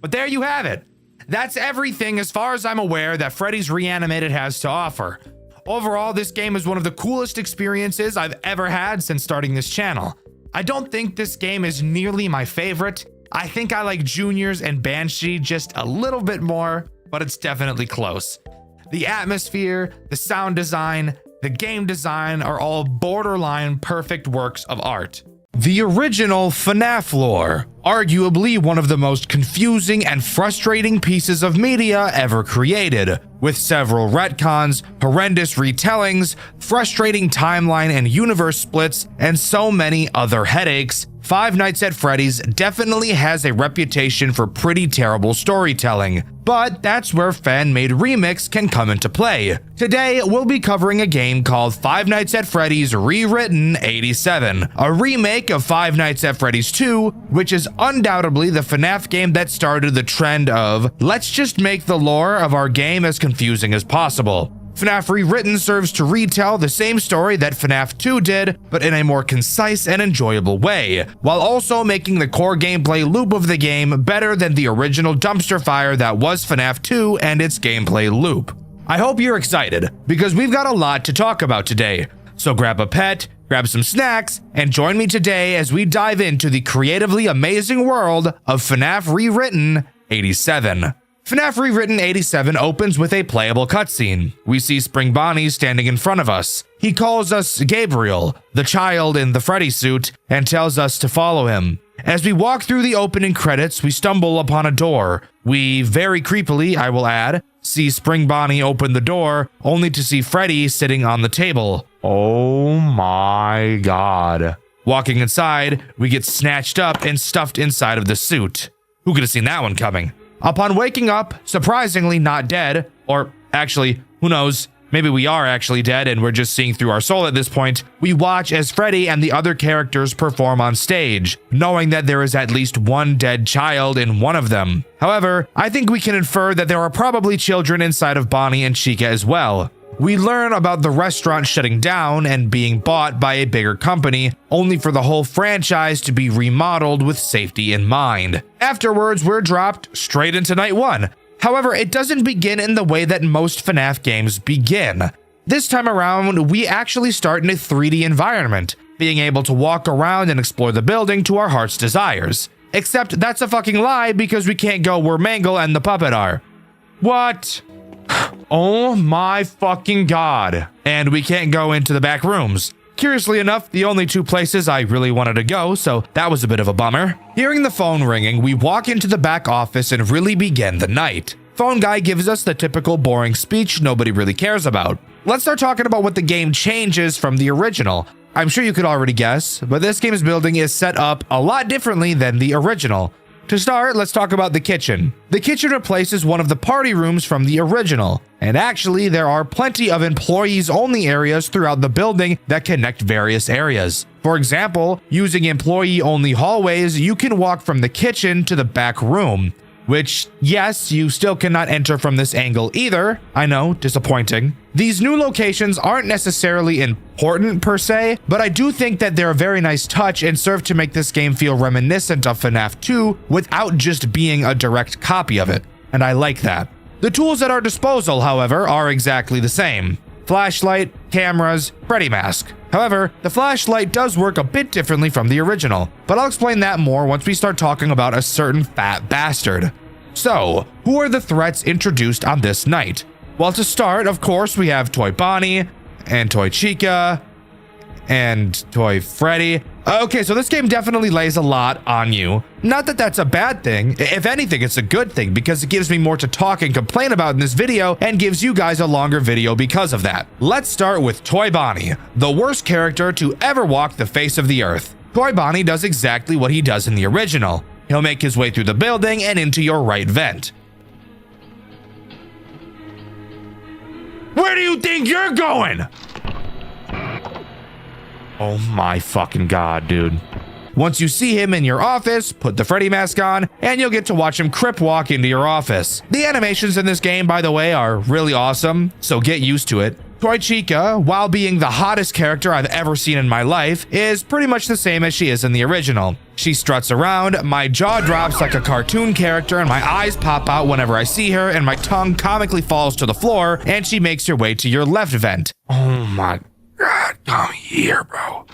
But there you have it. That's everything as far as I'm aware that Freddy's Reanimated has to offer. Overall, this game is one of the coolest experiences I've ever had since starting this channel. I don't think this game is nearly my favorite. I think I like Juniors and Banshee just a little bit more, but it's definitely close. The atmosphere, the sound design, the game design are all borderline perfect works of art. The original FNAF lore, arguably one of the most confusing and frustrating pieces of media ever created, with several retcons, horrendous retellings, frustrating timeline and universe splits, and so many other headaches. Five Nights at Freddy's definitely has a reputation for pretty terrible storytelling, but that's where fan-made remix can come into play. Today, we'll be covering a game called Five Nights at Freddy's Rewritten 87, a remake of Five Nights at Freddy's 2, which is undoubtedly the FNAF game that started the trend of, let's just make the lore of our game as confusing as possible. FNAF Rewritten serves to retell the same story that FNAF 2 did, but in a more concise and enjoyable way, while also making the core gameplay loop of the game better than the original dumpster fire that was FNAF 2 and its gameplay loop. I hope you're excited, because we've got a lot to talk about today. So grab a pet, grab some snacks, and join me today as we dive into the creatively amazing world of FNAF Rewritten 87. FNAF Rewritten 87 opens with a playable cutscene. We see Spring Bonnie standing in front of us. He calls us Gabriel, the child in the Freddy suit, and tells us to follow him. As we walk through the opening credits, we stumble upon a door. We, very creepily, I will add, see Spring Bonnie open the door, only to see Freddy sitting on the table. Oh my god. Walking inside, we get snatched up and stuffed inside of the suit. Who could have seen that one coming? Upon waking up, surprisingly not dead, or actually, who knows, maybe we are actually dead and we're just seeing through our soul at this point, we watch as Freddy and the other characters perform on stage, knowing that there is at least one dead child in one of them. However, I think we can infer that there are probably children inside of Bonnie and Chica as well. We learn about the restaurant shutting down and being bought by a bigger company, only for the whole franchise to be remodeled with safety in mind. Afterwards, we're dropped straight into night 1. However, it doesn't begin in the way that most FNAF games begin. This time around, we actually start in a 3D environment, being able to walk around and explore the building to our heart's desires. Except that's a fucking lie because we can't go where Mangle and the puppet are. What? Oh my fucking god. And we can't go into the back rooms. Curiously enough, the only two places I really wanted to go, so that was a bit of a bummer. Hearing the phone ringing, we walk into the back office and really begin the night. Phone guy gives us the typical boring speech nobody really cares about. Let's start talking about what the game changes from the original. I'm sure you could already guess, but this game's building is set up a lot differently than the original. To start, let's talk about the kitchen. The kitchen replaces one of the party rooms from the original, and actually there are plenty of employees-only areas throughout the building that connect various areas. For example, using employee-only hallways, you can walk from the kitchen to the back room, which, yes, you still cannot enter from this angle either. I know, disappointing. These new locations aren't necessarily important per se, but I do think that they're a very nice touch and serve to make this game feel reminiscent of FNAF 2 without just being a direct copy of it, and I like that. The tools at our disposal, however, are exactly the same. Flashlight, cameras, Freddy mask. However, the flashlight does work a bit differently from the original, but I'll explain that more once we start talking about a certain fat bastard. So, who are the threats introduced on this night? Well, to start, of course, we have Toy Bonnie, and Toy Chica, and Toy Freddy. Okay, so this game definitely lays a lot on you. Not that that's a bad thing. If anything, it's a good thing because it gives me more to talk and complain about in this video and gives you guys a longer video because of that. Let's start with Toy Bonnie, the worst character to ever walk the face of the earth. Toy Bonnie does exactly what he does in the original. He'll make his way through the building and into your right vent. Where do you think you're going? Oh my fucking god, dude. Once you see him in your office, put the Freddy mask on, and you'll get to watch him crip walk into your office. The animations in this game, by the way, are really awesome, so get used to it. Toy Chica, while being the hottest character I've ever seen in my life, is pretty much the same as she is in the original. She struts around, my jaw drops like a cartoon character, and my eyes pop out whenever I see her, and my tongue comically falls to the floor, and she makes her way to your left vent. Oh my god, come here, bro.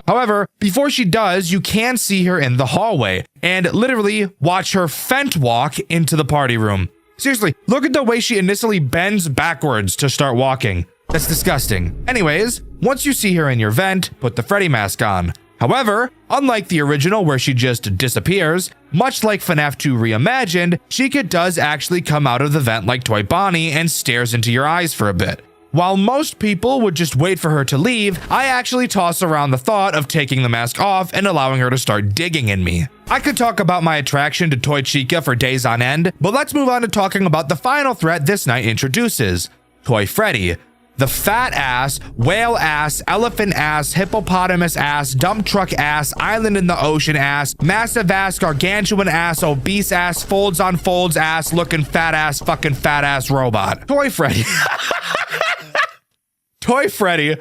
However, before she does, you can see her in the hallway and literally watch her fent walk into the party room. Seriously, look at the way she initially bends backwards to start walking. That's disgusting. Anyways, once you see her in your vent, put the Freddy mask on. However, unlike the original where she just disappears, much like FNAF 2 Reimagined, Chica does actually come out of the vent like Toy Bonnie and stares into your eyes for a bit. While most people would just wait for her to leave, I actually toss around the thought of taking the mask off and allowing her to start digging in me. I could talk about my attraction to Toy Chica for days on end, but let's move on to talking about the final threat this night introduces, Toy Freddy. The fat ass, whale ass, elephant ass, hippopotamus ass, dump truck ass, island in the ocean ass, massive ass, gargantuan ass, obese ass, folds on folds ass, looking fat ass, fucking fat ass robot. Toy Freddy. Toy Freddy,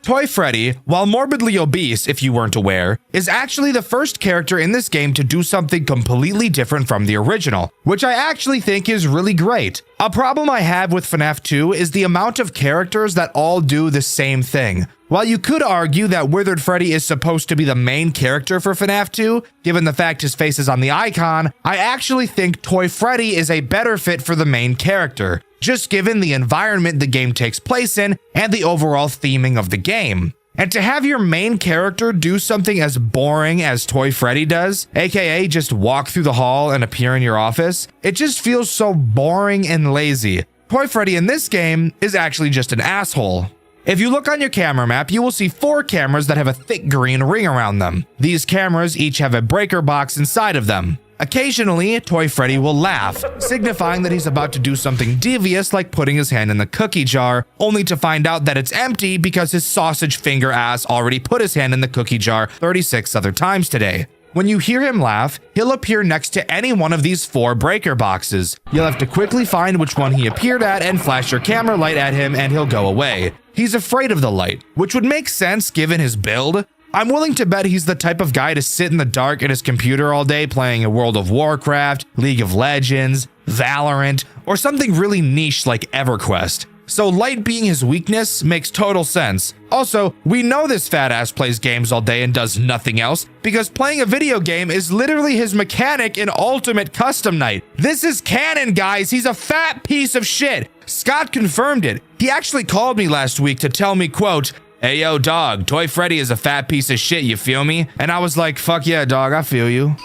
Toy Freddy, while morbidly obese, if you weren't aware, is actually the first character in this game to do something completely different from the original, which I actually think is really great. A problem I have with FNAF 2 is the amount of characters that all do the same thing. While you could argue that Withered Freddy is supposed to be the main character for FNAF 2, given the fact his face is on the icon, I actually think Toy Freddy is a better fit for the main character, just given the environment the game takes place in and the overall theming of the game. And to have your main character do something as boring as Toy Freddy does, aka just walk through the hall and appear in your office, it just feels so boring and lazy. Toy Freddy in this game is actually just an asshole. If you look on your camera map, you will see 4 cameras that have a thick green ring around them. These cameras each have a breaker box inside of them. Occasionally, Toy Freddy will laugh, signifying that he's about to do something devious like putting his hand in the cookie jar, only to find out that it's empty because his sausage finger ass already put his hand in the cookie jar 36 other times today. When you hear him laugh, he'll appear next to any one of these 4 breaker boxes. You'll have to quickly find which one he appeared at and flash your camera light at him and he'll go away. He's afraid of the light, which would make sense given his build. I'm willing to bet he's the type of guy to sit in the dark at his computer all day playing a World of Warcraft, League of Legends, Valorant, or something really niche like EverQuest. So light being his weakness makes total sense. Also, we know this fat ass plays games all day and does nothing else because playing a video game is literally his mechanic in Ultimate Custom Night. This is canon, guys. He's a fat piece of shit. Scott confirmed it. He actually called me last week to tell me, quote, "Hey yo dog, Toy Freddy is a fat piece of shit, you feel me?" And I was like, fuck yeah dog, I feel you.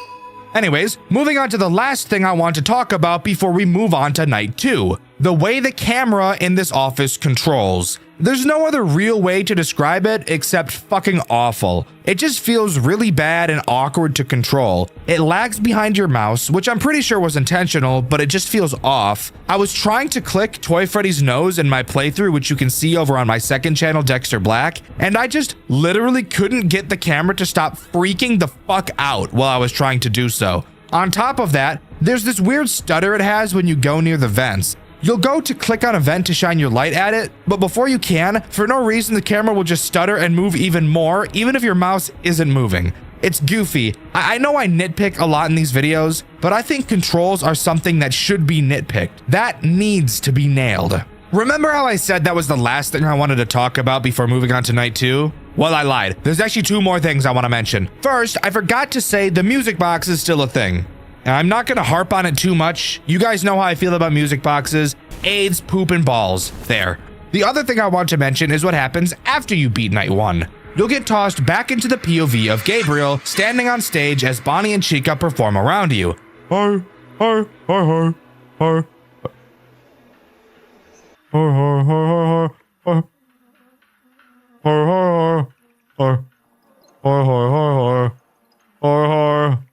Anyways, moving on to the last thing I want to talk about before we move on to night 2. The way the camera in this office controls. There's no other real way to describe it except fucking awful. It just feels really bad and awkward to control. It lags behind your mouse, which I'm pretty sure was intentional, but it just feels off. I was trying to click Toy Freddy's nose in my playthrough, which you can see over on my second channel, Dexter Black, and I just literally couldn't get the camera to stop freaking the fuck out while I was trying to do so. On top of that, there's this weird stutter it has when you go near the vents. You'll go to click on a vent to shine your light at it, but before you can, for no reason, the camera will just stutter and move even more, even if your mouse isn't moving. It's goofy. I know I nitpick a lot in these videos, but I think controls are something that should be nitpicked. That needs to be nailed. Remember how I said that was the last thing I wanted to talk about before moving on to night 2? Well, I lied. There's actually 2 more things I want to mention. First, I forgot to say the music box is still a thing. And I'm not going to harp on it too much. You guys know how I feel about music boxes. AIDS, poop, and balls. There. The other thing I want to mention is what happens after you beat night 1. You'll get tossed back into the POV of Gabriel standing on stage as Bonnie and Chica perform around you. Hi, hi, hi, hi, hi. Hi, hi, hi, hi, hi. Hi, hi, hi, hi, hi, hi.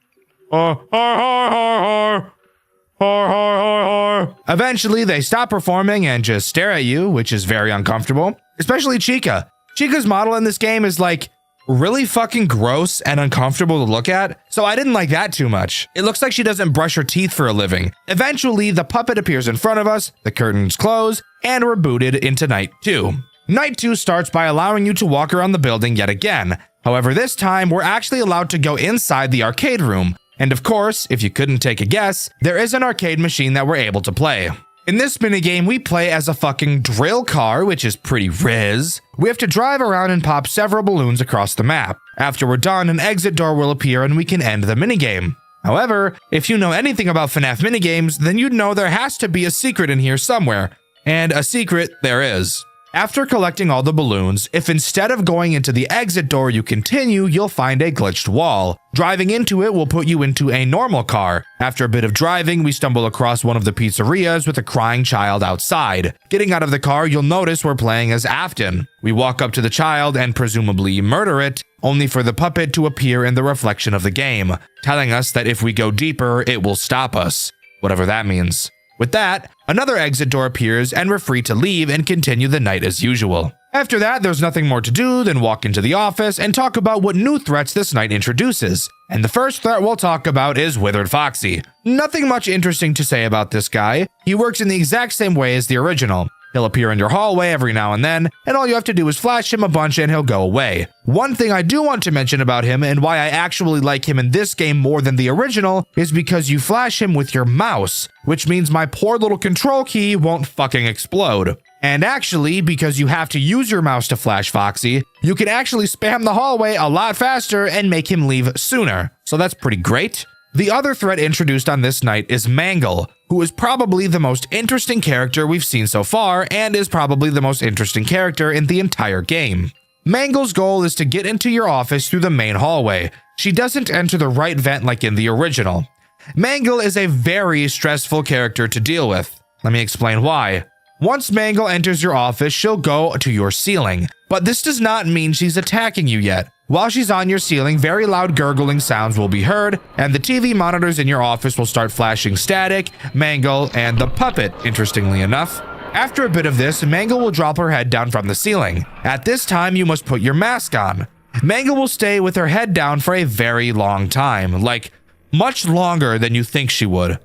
Eventually, they stop performing and just stare at you, which is very uncomfortable, especially Chica. Chica's model in this game is like really fucking gross and uncomfortable to look at, so I didn't like that too much. It looks like she doesn't brush her teeth for a living. Eventually, the puppet appears in front of us, the curtains close, and we're booted into night 2. Night 2 starts by allowing you to walk around the building yet again. However, this time, we're actually allowed to go inside the arcade room. And of course, if you couldn't take a guess, there is an arcade machine that we're able to play. In this minigame, we play as a fucking drill car, which is pretty riz. We have to drive around and pop several balloons across the map. After we're done, an exit door will appear and we can end the minigame. However, if you know anything about FNAF minigames, then you'd know there has to be a secret in here somewhere. And a secret there is. After collecting all the balloons, if instead of going into the exit door you continue, you'll find a glitched wall. Driving into it will put you into a normal car. After a bit of driving, we stumble across one of the pizzerias with a crying child outside. Getting out of the car, you'll notice we're playing as Afton. We walk up to the child and presumably murder it, only for the puppet to appear in the reflection of the game, telling us that if we go deeper, it will stop us. Whatever that means. With that, another exit door appears and we're free to leave and continue the night as usual. After that, there's nothing more to do than walk into the office and talk about what new threats this night introduces. And the first threat we'll talk about is Withered Foxy. Nothing much interesting to say about this guy. He works in the exact same way as the original. He'll appear in your hallway every now and then, and all you have to do is flash him a bunch and he'll go away. One thing I do want to mention about him and why I actually like him in this game more than the original is because you flash him with your mouse, which means my poor little control key won't fucking explode. And actually, because you have to use your mouse to flash Foxy, you can actually spam the hallway a lot faster and make him leave sooner. So that's pretty great. The other threat introduced on this night is Mangle, who is probably the most interesting character we've seen so far and is probably the most interesting character in the entire game. Mangle's goal is to get into your office through the main hallway. She doesn't enter the right vent like in the original. Mangle is a very stressful character to deal with. Let me explain why. Once Mangle enters your office, she'll go to your ceiling, but this does not mean she's attacking you yet. While she's on your ceiling, very loud gurgling sounds will be heard, and the TV monitors in your office will start flashing static, Mangle, and the puppet, interestingly enough. After a bit of this, Mangle will drop her head down from the ceiling. At this time, you must put your mask on. Mangle will stay with her head down for a very long time, like much longer than you think she would.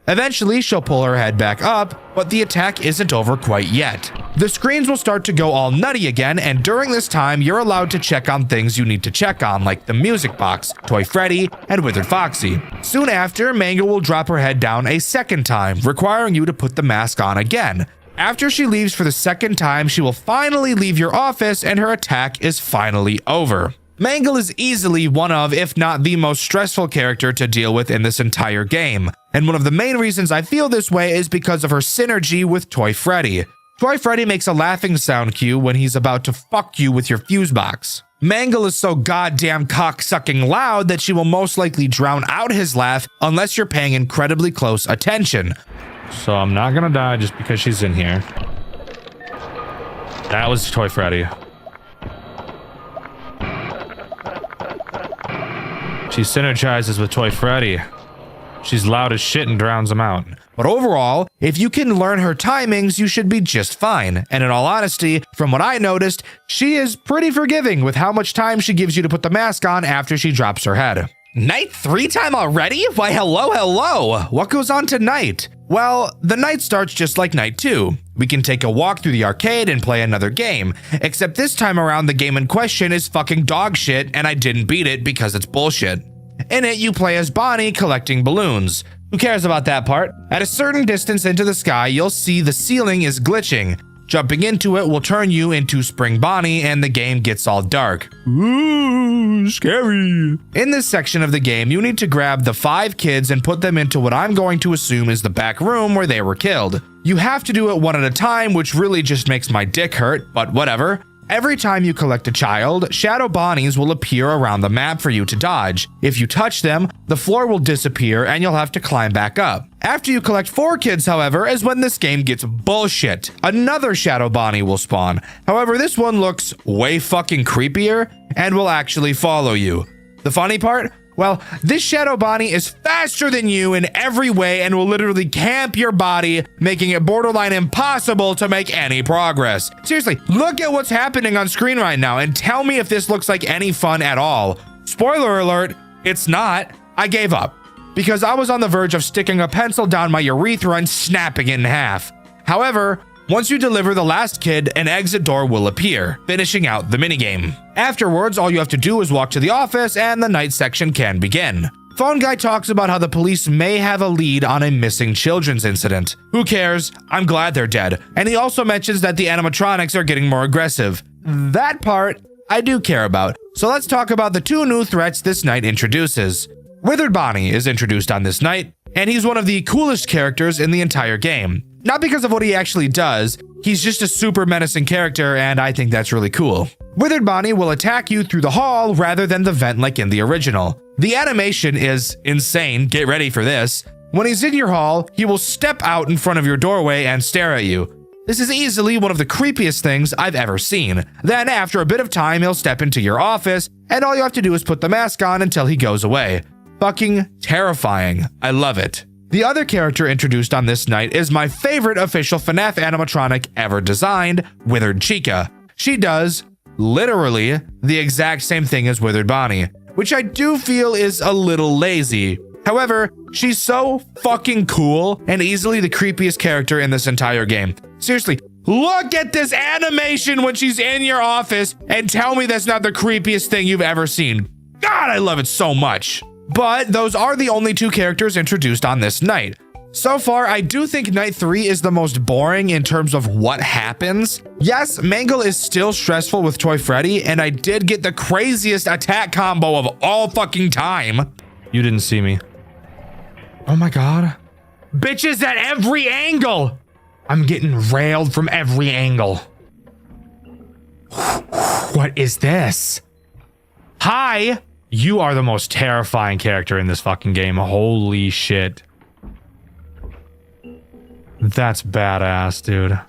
Eventually, she'll pull her head back up, but the attack isn't over quite yet. The screens will start to go all nutty again, and during this time, you're allowed to check on things you need to check on, like the music box, Toy Freddy, and Withered Foxy. Soon after, Mangle will drop her head down a second time, requiring you to put the mask on again. After she leaves for the second time, she will finally leave your office, and her attack is finally over. Mangle is easily one of, if not the most stressful character to deal with in this entire game. And one of the main reasons I feel this way is because of her synergy with Toy Freddy. Toy Freddy makes a laughing sound cue when he's about to fuck you with your fuse box. Mangle is so goddamn cock-sucking loud that she will most likely drown out his laugh unless you're paying incredibly close attention. So I'm not gonna die just because she's in here. That was Toy Freddy. She synergizes with Toy Freddy. She's loud as shit and drowns him out. But overall, if you can learn her timings, you should be just fine. And in all honesty, from what I noticed, she is pretty forgiving with how much time she gives you to put the mask on after she drops her head. Night 3 time already? Why, hello. What goes on tonight? Well, the night starts just like night 2. We can take a walk through the arcade and play another game, except this time around the game in question is fucking dog shit and I didn't beat it because it's bullshit. In it, you play as Bonnie collecting balloons. Who cares about that part? At a certain distance into the sky, you'll see the ceiling is glitching. Jumping into it will turn you into Spring Bonnie and the game gets all dark. Ooh, scary. In this section of the game, you need to grab the 5 kids and put them into what I'm going to assume is the back room where they were killed. You have to do it one at a time, which really just makes my dick hurt, but whatever. Every time you collect a child, shadow Bonnies will appear around the map for you to dodge. If you touch them, the floor will disappear and you'll have to climb back up. After you collect 4 kids, however, is when this game gets bullshit. Another shadow Bonnie will spawn. However, this one looks way fucking creepier and will actually follow you. The funny part? Well, this shadow Bonnie is faster than you in every way and will literally camp your body, making it borderline impossible to make any progress. Seriously, look at what's happening on screen right now and tell me if this looks like any fun at all. Spoiler alert, it's not. I gave up because I was on the verge of sticking a pencil down my urethra and snapping it in half. However, once you deliver the last kid, an exit door will appear, finishing out the minigame. Afterwards, all you have to do is walk to the office and the night section can begin. Phone Guy talks about how the police may have a lead on a missing children's incident. Who cares? I'm glad they're dead. And he also mentions that the animatronics are getting more aggressive. That part, I do care about. So let's talk about the 2 new threats this night introduces. Withered Bonnie is introduced on this night, and he's one of the coolest characters in the entire game. Not because of what he actually does, he's just a super menacing character and I think that's really cool. Withered Bonnie will attack you through the hall rather than the vent like in the original. The animation is insane, get ready for this. When he's in your hall, he will step out in front of your doorway and stare at you. This is easily one of the creepiest things I've ever seen. Then after a bit of time, he'll step into your office and all you have to do is put the mask on until he goes away. Fucking terrifying. I love it. The other character introduced on this night is my favorite official FNAF animatronic ever designed, Withered Chica. She does, literally, the exact same thing as Withered Bonnie, which I do feel is a little lazy. However, she's so fucking cool and easily the creepiest character in this entire game. Seriously, look at this animation when she's in your office and tell me that's not the creepiest thing you've ever seen. God, I love it so much. But those are the only 2 characters introduced on this night. So far, I do think night 3 is the most boring in terms of what happens. Yes, Mangle is still stressful with Toy Freddy, and I did get the craziest attack combo of all fucking time. You didn't see me. Oh my god. Bitches at every angle! I'm getting railed from every angle. What is this? Hi! You are the most terrifying character in this fucking game. Holy shit. That's badass, dude.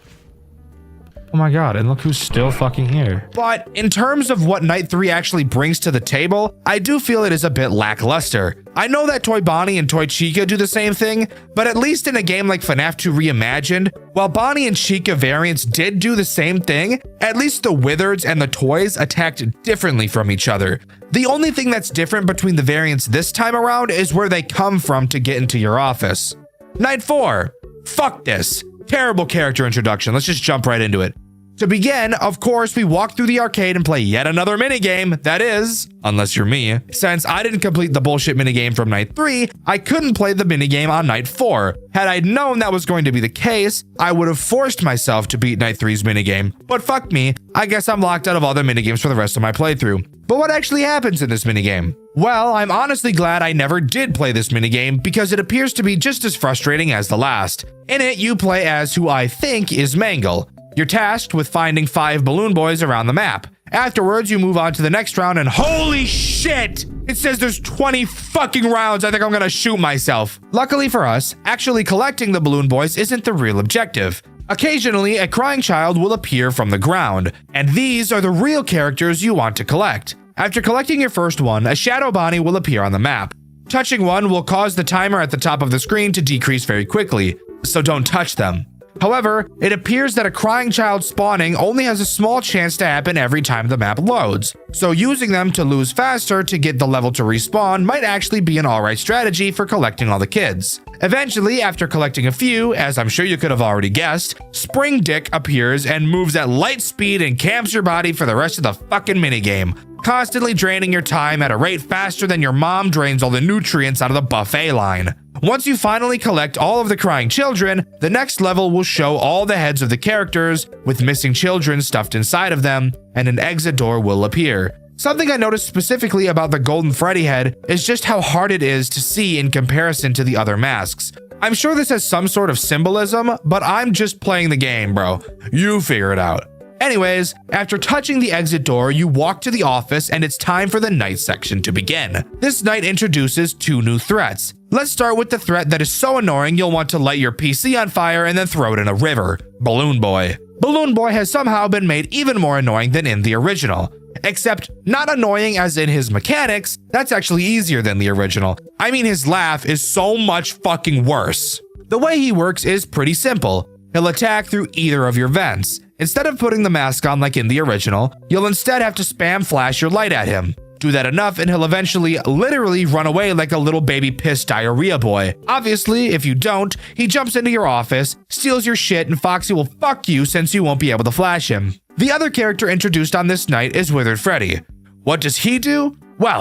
Oh my god, and look who's still fucking here. But in terms of what Night 3 actually brings to the table, I do feel it is a bit lackluster. I know that Toy Bonnie and Toy Chica do the same thing, but at least in a game like FNAF 2 Reimagined, while Bonnie and Chica variants did do the same thing, at least the Withereds and the toys attacked differently from each other. The only thing that's different between the variants this time around is where they come from to get into your office. Night 4. Fuck this. Terrible character introduction. Let's just jump right into it. To begin, of course, we walk through the arcade and play yet another minigame. That is, unless you're me. Since I didn't complete the bullshit minigame from Night 3, I couldn't play the minigame on Night 4. Had I known that was going to be the case, I would have forced myself to beat Night 3's minigame. But fuck me, I guess I'm locked out of all the minigames for the rest of my playthrough. But what actually happens in this minigame? Well, I'm honestly glad I never did play this minigame because it appears to be just as frustrating as the last. In it, you play as who I think is Mangle. You're tasked with finding 5 balloon boys around the map. Afterwards, you move on to the next round and holy shit! It says there's 20 fucking rounds. I think I'm gonna shoot myself. Luckily for us, actually collecting the balloon boys isn't the real objective. Occasionally, a crying child will appear from the ground, and these are the real characters you want to collect. After collecting your first one, a shadow Bonnie will appear on the map. Touching one will cause the timer at the top of the screen to decrease very quickly, so don't touch them. However, it appears that a crying child spawning only has a small chance to happen every time the map loads, so using them to lose faster to get the level to respawn might actually be an alright strategy for collecting all the kids. Eventually, after collecting a few, as I'm sure you could have already guessed, Spring Dick appears and moves at light speed and camps your body for the rest of the fucking minigame, constantly draining your time at a rate faster than your mom drains all the nutrients out of the buffet line. Once you finally collect all of the crying children, the next level will show all the heads of the characters with missing children stuffed inside of them, and an exit door will appear. Something I noticed specifically about the Golden Freddy head is just how hard it is to see in comparison to the other masks. I'm sure this has some sort of symbolism, but I'm just playing the game, bro. You figure it out. Anyways, after touching the exit door, you walk to the office and it's time for the night section to begin. This night introduces 2 new threats. Let's start with the threat that is so annoying you'll want to light your PC on fire and then throw it in a river. Balloon Boy. Balloon Boy has somehow been made even more annoying than in the original. Except not annoying as in his mechanics, that's actually easier than the original. I mean, his laugh is so much fucking worse. The way he works is pretty simple. He'll attack through either of your vents. Instead of putting the mask on like in the original, you'll instead have to spam flash your light at him. Do that enough and he'll eventually literally run away like a little baby pissed diarrhea boy. Obviously, if you don't, he jumps into your office, steals your shit, and Foxy will fuck you since you won't be able to flash him. The other character introduced on this night is Withered Freddy. What does he do? Well,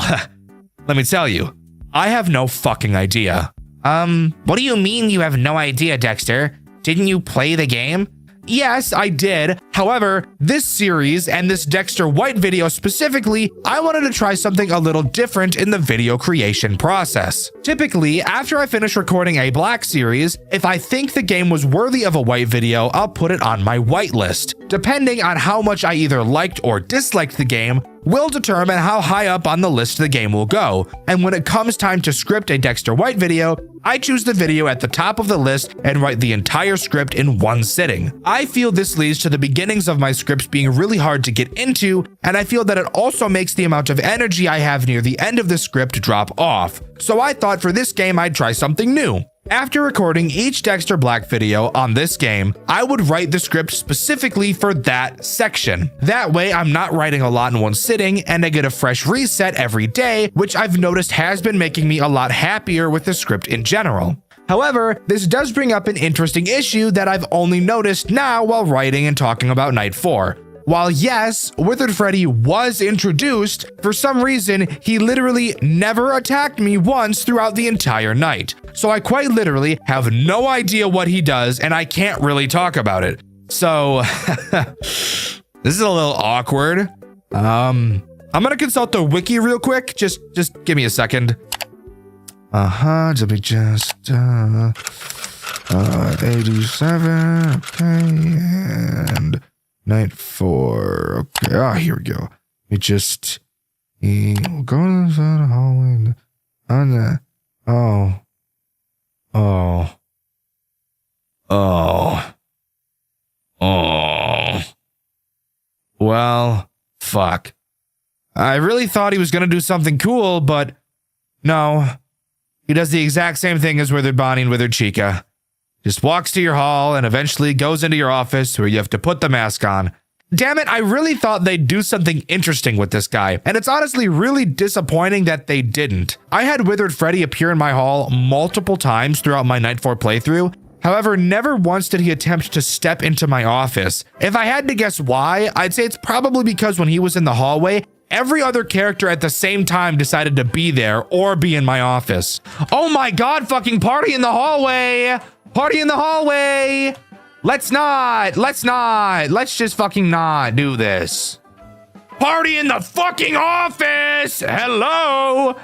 let me tell you, I have no fucking idea. What do you mean you have no idea, Dexter? Didn't you play the game? Yes, I did. However, this series and this Dexter White video specifically, I wanted to try something a little different in the video creation process. Typically, after I finish recording a Black series, if I think the game was worthy of a White video, I'll put it on my White list. Depending on how much I either liked or disliked the game, will determine how high up on the list the game will go. And when it comes time to script a Dexter White video, I choose the video at the top of the list and write the entire script in one sitting. I feel this leads to the beginnings of my scripts being really hard to get into, and I feel that it also makes the amount of energy I have near the end of the script drop off. So I thought for this game I'd try something new. After recording each Dexter Black video on this game, I would write the script specifically for that section. That way, I'm not writing a lot in one sitting, and I get a fresh reset every day, which I've noticed has been making me a lot happier with the script in general. However, this does bring up an interesting issue that I've only noticed now while writing and talking about Night 4. While yes, Withered Freddy was introduced, for some reason, he literally never attacked me once throughout the entire night. So I quite literally have no idea what he does and I can't really talk about it. So, this is a little awkward. I'm gonna consult the wiki real quick. Just give me a second. Let me just, 87, okay, and Night 4. Okay, here we go. We'll go to the hallway. On that. Well, fuck. I really thought he was gonna do something cool, but no. He does the exact same thing as Withered Bonnie and Withered Chica. Just walks to your hall and eventually goes into your office where you have to put the mask on. Damn it, I really thought they'd do something interesting with this guy, and it's honestly really disappointing that they didn't. I had Withered Freddy appear in my hall multiple times throughout my Night 4 playthrough. However, never once did he attempt to step into my office. If I had to guess why, I'd say it's probably because when he was in the hallway, every other character at the same time decided to be there or be in my office. Oh my god, fucking party in the hallway! Party in the hallway! Let's just fucking not do this. Party in the fucking office! Hello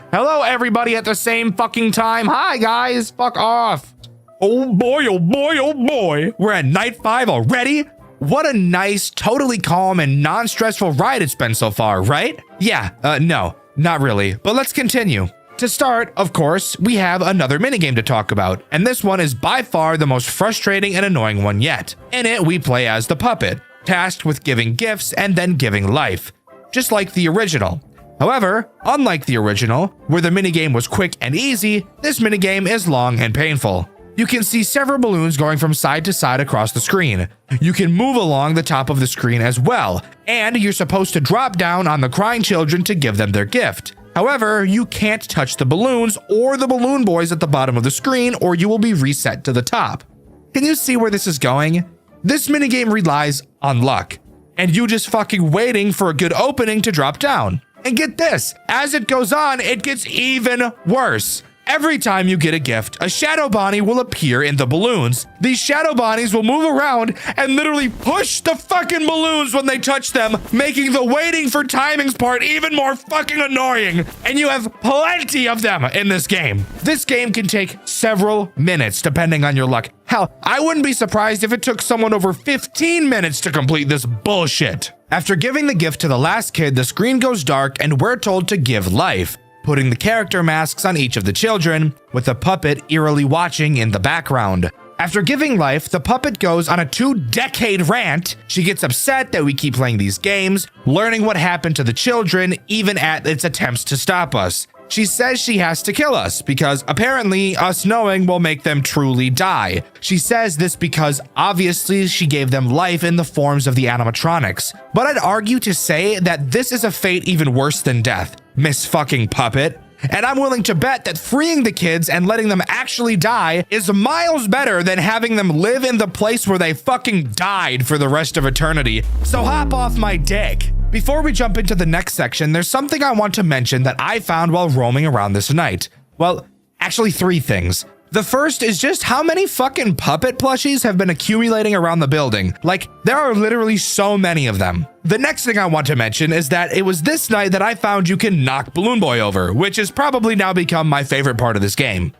everybody at the same fucking time. Hi guys, fuck off. Oh boy, oh boy, oh boy. We're at Night 5 already? What a nice, totally calm and non-stressful ride it's been so far, right? Yeah, no, not really, but let's continue. To start, of course, we have another minigame to talk about, and this one is by far the most frustrating and annoying one yet. In it, we play as the puppet, tasked with giving gifts and then giving life, just like the original. However, unlike the original, where the minigame was quick and easy, this minigame is long and painful. You can see several balloons going from side to side across the screen. You can move along the top of the screen as well, and you're supposed to drop down on the crying children to give them their gift. However, you can't touch the balloons or the balloon boys at the bottom of the screen, or you will be reset to the top. Can you see where this is going? This minigame relies on luck, and you just fucking waiting for a good opening to drop down. And get this, as it goes on, it gets even worse. Every time you get a gift, a shadow Bonnie will appear in the balloons. These shadow Bonnies will move around and literally push the fucking balloons when they touch them, making the waiting for timings part even more fucking annoying. And you have plenty of them in this game. This game can take several minutes depending on your luck. Hell, I wouldn't be surprised if it took someone over 15 minutes to complete this bullshit. After giving the gift to the last kid, the screen goes dark and we're told to give life, putting the character masks on each of the children, with the puppet eerily watching in the background. After giving life, the puppet goes on a 2-decade rant. She gets upset that we keep playing these games, learning what happened to the children, even at its attempts to stop us. She says she has to kill us because apparently us knowing will make them truly die. She says this because obviously she gave them life in the forms of the animatronics. But I'd argue to say that this is a fate even worse than death, Miss fucking Puppet. And I'm willing to bet that freeing the kids and letting them actually die is miles better than having them live in the place where they fucking died for the rest of eternity. So hop off my dick. Before we jump into the next section, there's something I want to mention that I found while roaming around this night. Well, actually 3 things. The first is just how many fucking puppet plushies have been accumulating around the building. Like, there are literally so many of them. The next thing I want to mention is that it was this night that I found you can knock Balloon Boy over, which has probably now become my favorite part of this game.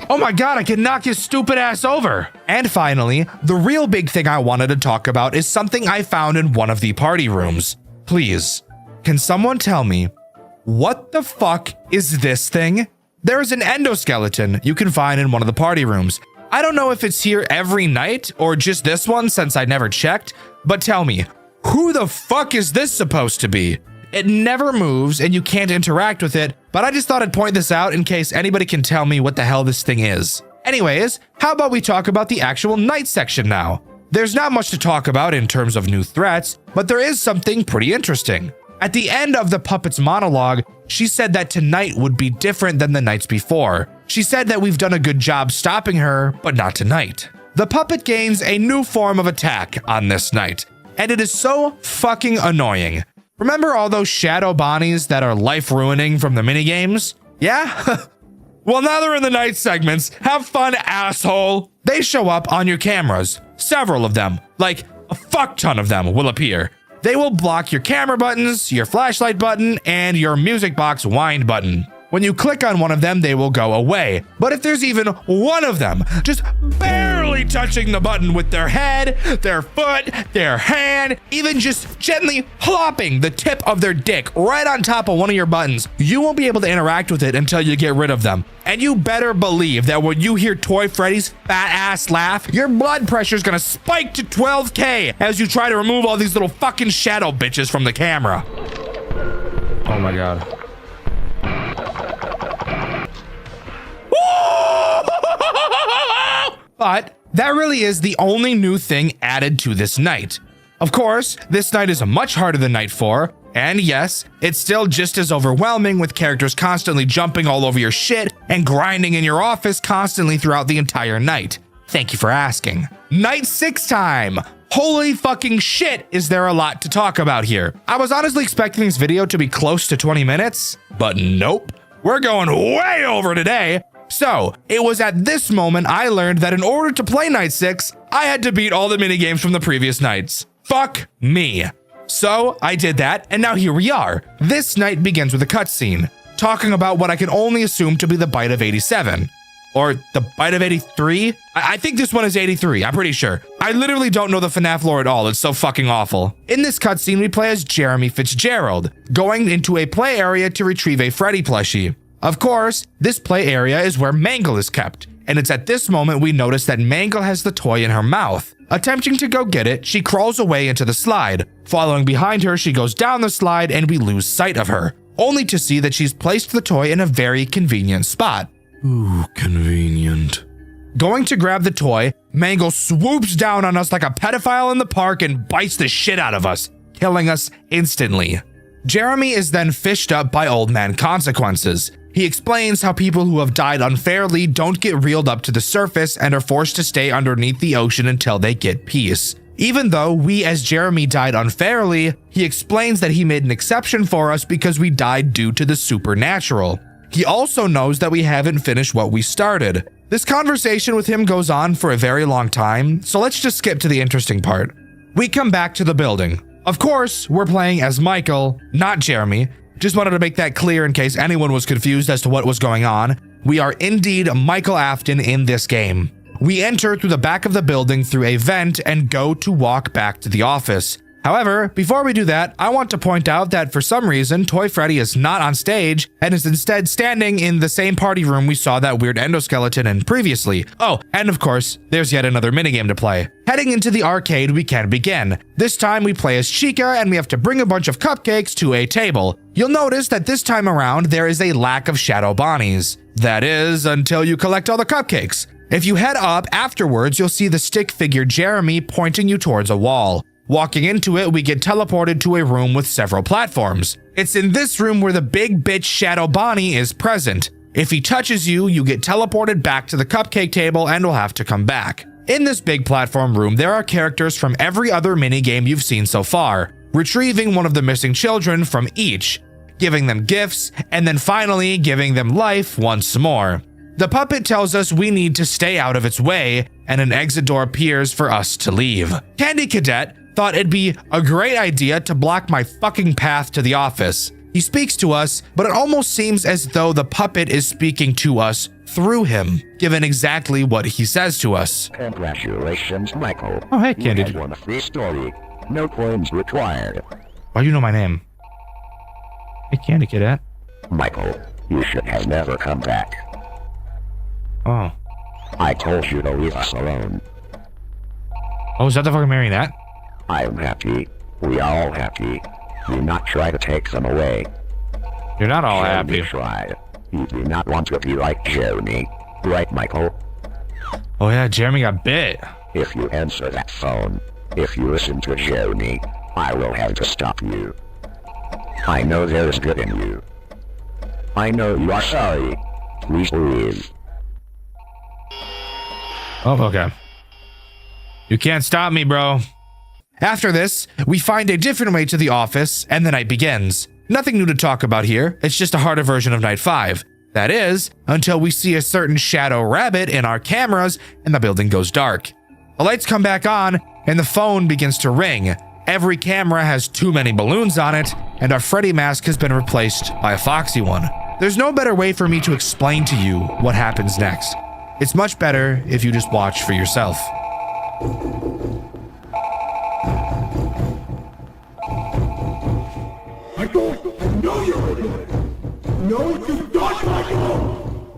Oh my god, I can knock his stupid ass over. And finally, the real big thing I wanted to talk about is something I found in one of the party rooms. Please, can someone tell me, what the fuck is this thing? There is an endoskeleton you can find in one of the party rooms. I don't know if it's here every night or just this one since I never checked, but tell me, who the fuck is this supposed to be? It never moves and you can't interact with it, but I just thought I'd point this out in case anybody can tell me what the hell this thing is. Anyways, how about we talk about the actual night section now? There's not much to talk about in terms of new threats, but there is something pretty interesting. At the end of the puppet's monologue, she said that tonight would be different than the nights before. She said that we've done a good job stopping her, but not tonight. The puppet gains a new form of attack on this night, and it is so fucking annoying. Remember all those shadow Bonnies that are life-ruining from the minigames? Yeah? Well, now they're in the night segments. Have fun, asshole! They show up on your cameras. Several of them, like a fuck ton of them, will appear. They will block your camera buttons, your flashlight button, and your music box wind button. When you click on one of them, they will go away. But if there's even one of them just barely touching the button with their head, their foot, their hand, even just gently plopping the tip of their dick right on top of one of your buttons, you won't be able to interact with it until you get rid of them. And you better believe that when you hear Toy Freddy's fat ass laugh, your blood pressure is gonna spike to 12K as you try to remove all these little fucking shadow bitches from the camera. Oh my god. But that really is the only new thing added to this night. Of course, this night is much harder than night 4, and yes, it's still just as overwhelming with characters constantly jumping all over your shit and grinding in your office constantly throughout the entire night. Thank you for asking. Night 6 time! Holy fucking shit, is there a lot to talk about here. I was honestly expecting this video to be close to 20 minutes, but nope. We're going way over today. So, it was at this moment I learned that in order to play Night 6, I had to beat all the minigames from the previous nights. Fuck me. So, I did that, and now here we are. This night begins with a cutscene, talking about what I can only assume to be the bite of 87. Or the bite of 83? I think this one is 83, I'm pretty sure. I literally don't know the FNAF lore at all, it's so fucking awful. In this cutscene, we play as Jeremy Fitzgerald, going into a play area to retrieve a Freddy plushie. Of course, this play area is where Mangle is kept, and it's at this moment we notice that Mangle has the toy in her mouth. Attempting to go get it, she crawls away into the slide. Following behind her, she goes down the slide and we lose sight of her, only to see that she's placed the toy in a very convenient spot. Ooh, convenient. Going to grab the toy, Mangle swoops down on us like a pedophile in the park and bites the shit out of us, killing us instantly. Jeremy is then fished up by Old Man Consequences. He explains how people who have died unfairly don't get reeled up to the surface and are forced to stay underneath the ocean until they get peace. Even though we as Jeremy died unfairly, he explains that he made an exception for us because we died due to the supernatural. He also knows that we haven't finished what we started. This conversation with him goes on for a very long time, so let's just skip to the interesting part. We come back to the building. Of course, we're playing as Michael, not Jeremy. Just wanted to make that clear in case anyone was confused as to what was going on. We are indeed Michael Afton in this game. We enter through the back of the building through a vent and go to walk back to the office. However, before we do that, I want to point out that for some reason, Toy Freddy is not on stage and is instead standing in the same party room we saw that weird endoskeleton in previously. Oh, and of course, there's yet another minigame to play. Heading into the arcade, we can begin. This time we play as Chica and we have to bring a bunch of cupcakes to a table. You'll notice that this time around, there is a lack of Shadow Bonnies. That is, until you collect all the cupcakes. If you head up afterwards, you'll see the stick figure Jeremy pointing you towards a wall. Walking into it, we get teleported to a room with several platforms. It's in this room where the big bitch Shadow Bonnie is present. If he touches you, you get teleported back to the cupcake table and will have to come back. In this big platform room, there are characters from every other minigame you've seen so far, retrieving one of the missing children from each, giving them gifts, and then finally giving them life once more. The puppet tells us we need to stay out of its way, and an exit door appears for us to leave. Candy Cadet thought it'd be a great idea to block my fucking path to the office. He speaks to us, but it almost seems as though the puppet is speaking to us through him, given exactly what he says to us. Congratulations, Michael. Oh, hey, Candy. You had won a free story. No coins required. Why do you know my name? Hey, Candy Cadet. Michael, you should have never come back. Oh. I told you to leave us alone. Oh, is that the fucking marionette? I'm happy. We are all happy. Do not try to take them away. You're not all Jeremy happy. tried. You do not want to be like Jeremy. Right, Michael? Oh yeah, Jeremy got bit. If you answer that phone, if you listen to Jeremy, I will have to stop you. I know there is good in you. I know you are sorry. Please leave. Oh, okay. You can't stop me, bro. After this, we find a different way to the office, and the night begins. Nothing new to talk about here, it's just a harder version of Night 5. That is, until we see a certain shadow rabbit in our cameras, and the building goes dark. The lights come back on, and the phone begins to ring. Every camera has too many balloons on it, and our Freddy mask has been replaced by a foxy one. There's no better way for me to explain to you what happens next. It's much better if you just watch for yourself. Michael, I know you're in it. No, you don't, Michael.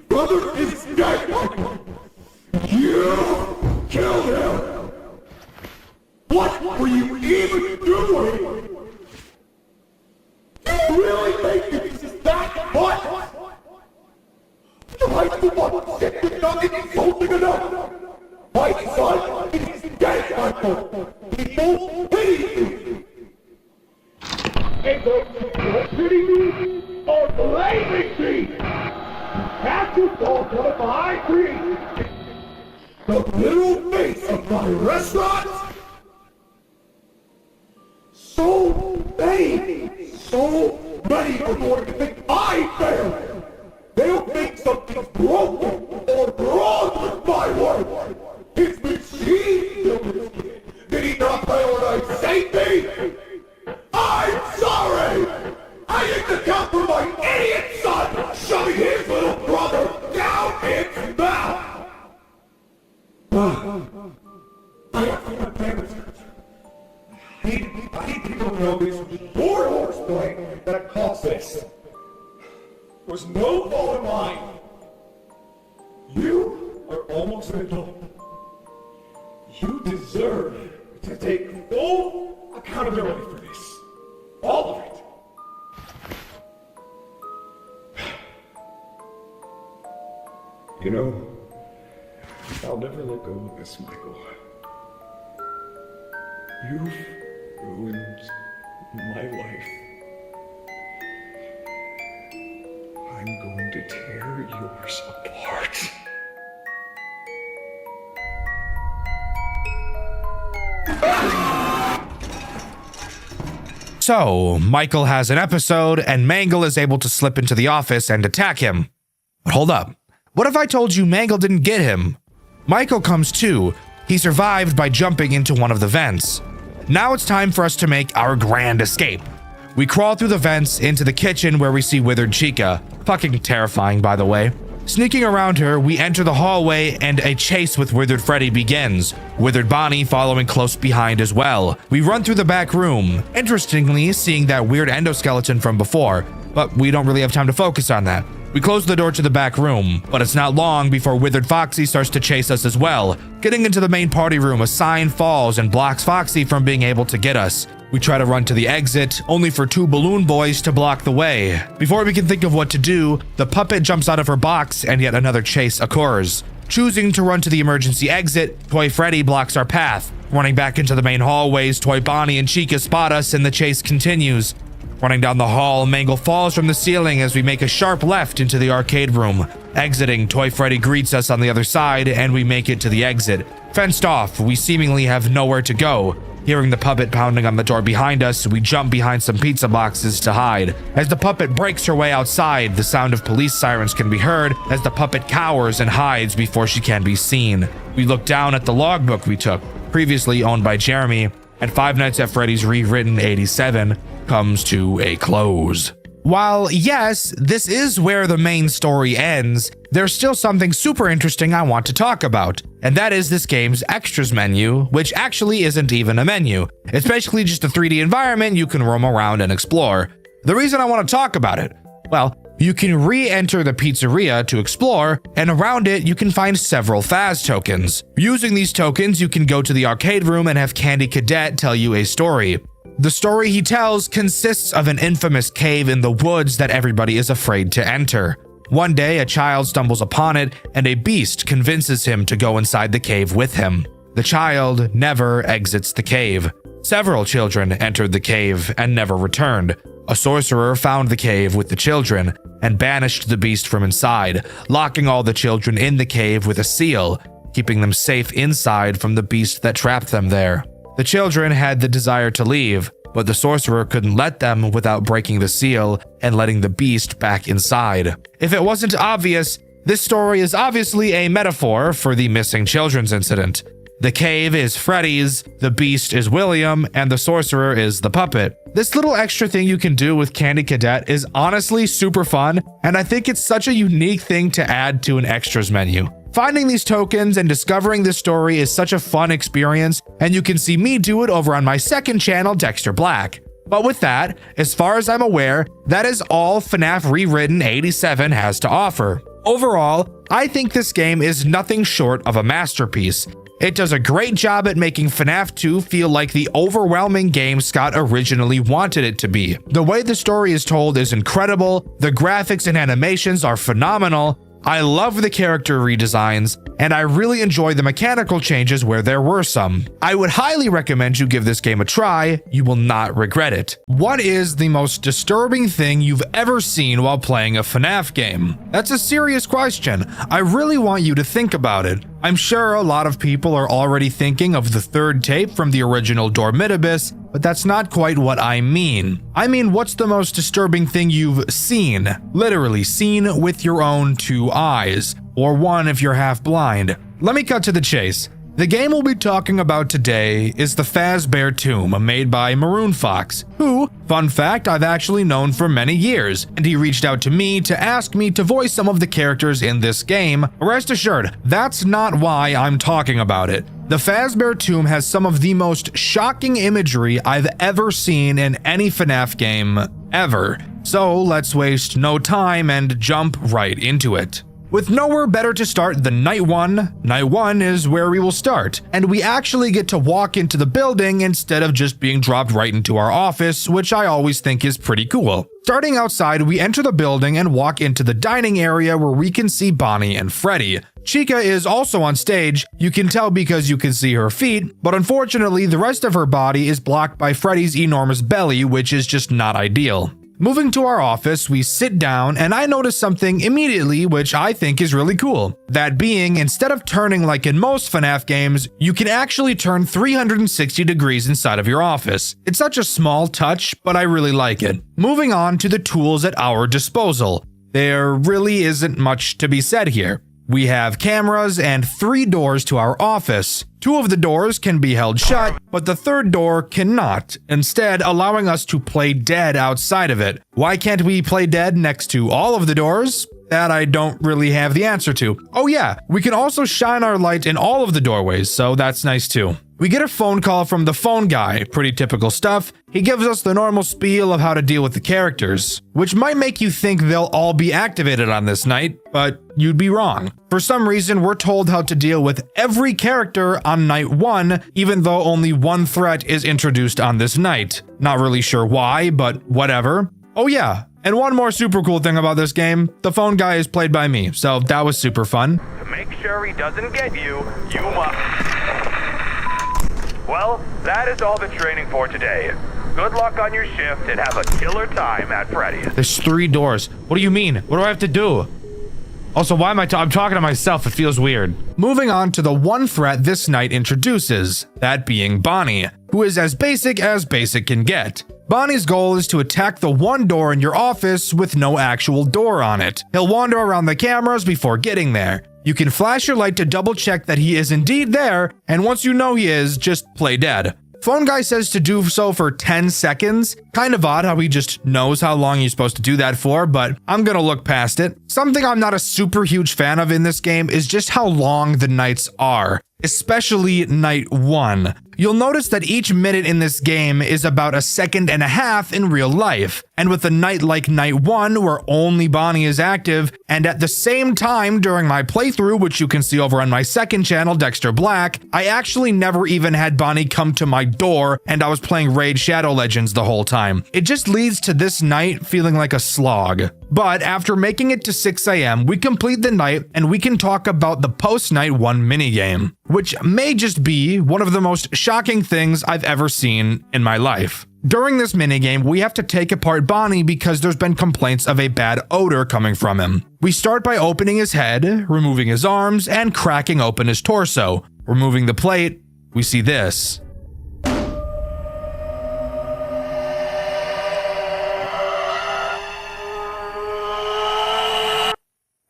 Brother is dead, Michael. You killed him. What were you even doing? You really think it's that hot? Like the one sick with nothing insulting enough. My son is dead, Michael. People pity you. And those who don't pity me are blaming me. You have to fall to my tree. The little face of my restaurant. So many are going to think I failed. They'll think something's broken or wrong with my work. His machine killed him. Did he not prioritize safety? I'm sorry! I didn't account for my idiot son shoving his little brother down its mouth! I have to my parents. I need people to know this poor horseplay that caused this. Was no fault of mine. You are almost an adult. You deserve to take full accountability for this. All of it. You know, I'll never let go of this, Michael. You've ruined my life. I'm going to tear yours apart. So, Michael has an episode, and Mangle is able to slip into the office and attack him. But hold up. What if I told you Mangle didn't get him? Michael comes to. He survived by jumping into one of the vents. Now it's time for us to make our grand escape. We crawl through the vents into the kitchen where we see withered Chica. Fucking terrifying, by the way. Sneaking around her, we enter the hallway and a chase with Withered Freddy begins, Withered Bonnie following close behind as well. We run through the back room, interestingly seeing that weird endoskeleton from before, but we don't really have time to focus on that. We close the door to the back room, but it's not long before Withered Foxy starts to chase us as well. Getting into the main party room, a sign falls and blocks Foxy from being able to get us. We try to run to the exit, only for two balloon boys to block the way. Before we can think of what to do, the puppet jumps out of her box and yet another chase occurs. Choosing to run to the emergency exit, Toy Freddy blocks our path. Running back into the main hallways, Toy Bonnie and Chica spot us and the chase continues. Running down the hall, Mangle falls from the ceiling as we make a sharp left into the arcade room. Exiting, Toy Freddy greets us on the other side and we make it to the exit. Fenced off, we seemingly have nowhere to go. Hearing the puppet pounding on the door behind us, we jump behind some pizza boxes to hide. As the puppet breaks her way outside, the sound of police sirens can be heard as the puppet cowers and hides before she can be seen. We look down at the logbook we took, previously owned by Jeremy, and Five Nights at Freddy's Rewritten 87 comes to a close. While yes, this is where the main story ends, there's still something super interesting I want to talk about, and that is this game's extras menu, which actually isn't even a menu. It's basically just a 3D environment you can roam around and explore. The reason I want to talk about it, well, you can re-enter the pizzeria to explore, and around it you can find several Faz tokens. Using these tokens, you can go to the arcade room and have Candy Cadet tell you a story. The story he tells consists of an infamous cave in the woods that everybody is afraid to enter. One day, a child stumbles upon it, and a beast convinces him to go inside the cave with him. The child never exits the cave. Several children entered the cave and never returned. A sorcerer found the cave with the children and banished the beast from inside, locking all the children in the cave with a seal, keeping them safe inside from the beast that trapped them there. The children had the desire to leave, but the sorcerer couldn't let them without breaking the seal and letting the beast back inside. If it wasn't obvious, this story is obviously a metaphor for the missing children's incident. The cave is Freddy's, the beast is William, and the sorcerer is the puppet. This little extra thing you can do with Candy Cadet is honestly super fun, and I think it's such a unique thing to add to an extras menu. Finding these tokens and discovering this story is such a fun experience, and you can see me do it over on my second channel, Dexter Black. But with that, as far as I'm aware, that is all FNAF Rewritten 87 has to offer. Overall, I think this game is nothing short of a masterpiece. It does a great job at making FNAF 2 feel like the overwhelming game Scott originally wanted it to be. The way the story is told is incredible, the graphics and animations are phenomenal, I love the character redesigns, and I really enjoy the mechanical changes where there were some. I would highly recommend you give this game a try, you will not regret it. What is the most disturbing thing you've ever seen while playing a FNAF game? That's a serious question. I really want you to think about it. I'm sure a lot of people are already thinking of the third tape from the original Dormitibus, but that's not quite what I mean. I mean, what's the most disturbing thing you've seen? Literally seen with your own two eyes, or one if you're half blind. Let me cut to the chase. The game we'll be talking about today is the Fazbear Tomb, made by Maroon Fox, who, fun fact, I've actually known for many years, and he reached out to me to ask me to voice some of the characters in this game. Rest assured, that's not why I'm talking about it. The Fazbear Tomb has some of the most shocking imagery I've ever seen in any FNAF game, ever. So let's waste no time and jump right into it. With nowhere better to start than night one is where we will start, and we actually get to walk into the building instead of just being dropped right into our office, which I always think is pretty cool. Starting outside, we enter the building and walk into the dining area where we can see Bonnie and Freddy. Chica is also on stage, you can tell because you can see her feet, but unfortunately the rest of her body is blocked by Freddy's enormous belly, which is just not ideal. Moving to our office, we sit down and I notice something immediately which I think is really cool. That being, instead of turning like in most FNAF games, you can actually turn 360 degrees inside of your office. It's such a small touch, but I really like it. Moving on to the tools at our disposal. There really isn't much to be said here. We have cameras and 3 doors to our office. 2 of the doors can be held shut, but the 3rd door cannot, instead allowing us to play dead outside of it. Why can't we play dead next to all of the doors? That I don't really have the answer to. Oh yeah, we can also shine our light in all of the doorways, so that's nice too. We get a phone call from the phone guy, pretty typical stuff. He gives us the normal spiel of how to deal with the characters, which might make you think they'll all be activated on this night, but you'd be wrong. For some reason, we're told how to deal with every character on night 1, even though only 1 threat is introduced on this night. Not really sure why, but whatever. Oh yeah, and one more super cool thing about this game, the phone guy is played by me, so that was super fun. To make sure he doesn't get you, you must... Well, that is all the training for today. Good luck on your shift and have a killer time at Freddy's. There's 3 doors. What do you mean? What do I have to do? Also, why am I'm talking to myself? It feels weird. Moving on to the 1 threat this night introduces, that being Bonnie, who is as basic can get. Bonnie's goal is to attack the 1 door in your office with no actual door on it. He'll wander around the cameras before getting there. You can flash your light to double check that he is indeed there, and once you know he is, just play dead. Phone guy says to do so for 10 seconds. Kind of odd how he just knows how long you're supposed to do that for, but I'm gonna look past it. Something I'm not a super huge fan of in this game is just how long the nights are, especially night 1. You'll notice that each minute in this game is about 1.5 seconds in real life. And with a night like night 1, where only Bonnie is active, and at the same time during my playthrough, which you can see over on my 2nd channel, Dexter Black, I actually never even had Bonnie come to my door, and I was playing Raid Shadow Legends the whole time. It just leads to this night feeling like a slog. But after making it to 6 AM, we complete the night, and we can talk about the post-night 1 minigame, which may just be one of the most shocking things I've ever seen in my life. During this minigame, we have to take apart Bonnie because there's been complaints of a bad odor coming from him. We start by opening his head, removing his arms, and cracking open his torso. Removing the plate, we see this.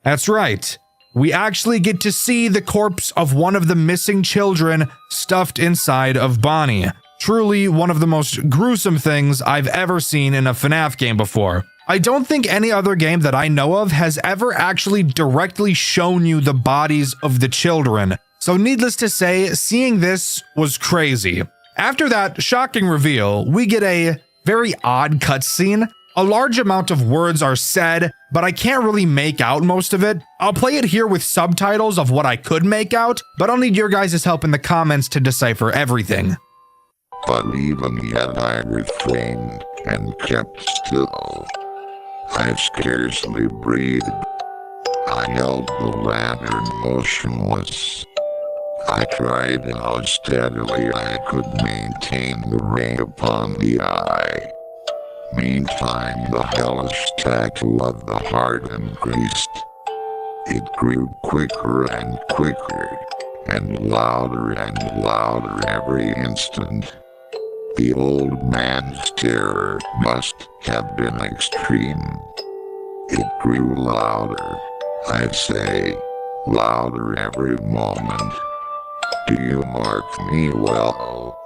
That's right. We actually get to see the corpse of one of the missing children stuffed inside of Bonnie. Truly one of the most gruesome things I've ever seen in a FNAF game before. I don't think any other game that I know of has ever actually directly shown you the bodies of the children. So needless to say, seeing this was crazy. After that shocking reveal, we get a very odd cutscene. A large amount of words are said, but I can't really make out most of it. I'll play it here with subtitles of what I could make out, but I'll need your guys' help in the comments to decipher everything. But even yet I refrained and kept still. I scarcely breathed. I held the lantern motionless. I tried how steadily I could maintain the ray upon the eye. Meantime, the hellish tattoo of the heart increased. It grew quicker and quicker, and louder every instant. The old man's terror must have been extreme. It grew louder, I say, louder every moment. Do you mark me well?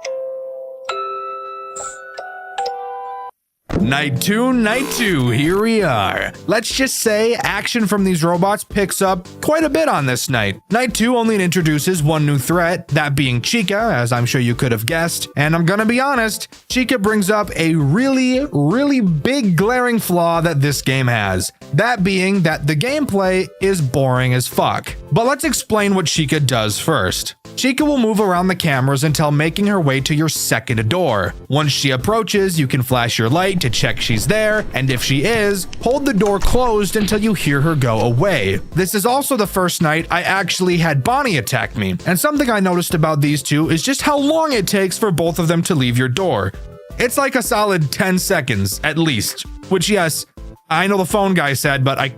Night 2, here we are. Let's just say action from these robots picks up quite a bit on this night. Night 2 only introduces one new threat, that being Chica, as I'm sure you could have guessed. And I'm gonna be honest, Chica brings up a really big glaring flaw that this game has. That being that the gameplay is boring as fuck. But let's explain what Chica does first. Chica will move around the cameras until making her way to your second door. Once she approaches, you can flash your light to check she's there, and if she is, hold the door closed until you hear her go away. This is also the first night I actually had Bonnie attack me, and something I noticed about these two is just how long it takes for both of them to leave your door. It's like a solid 10 seconds, at least. Which, yes, I know the phone guy said, but I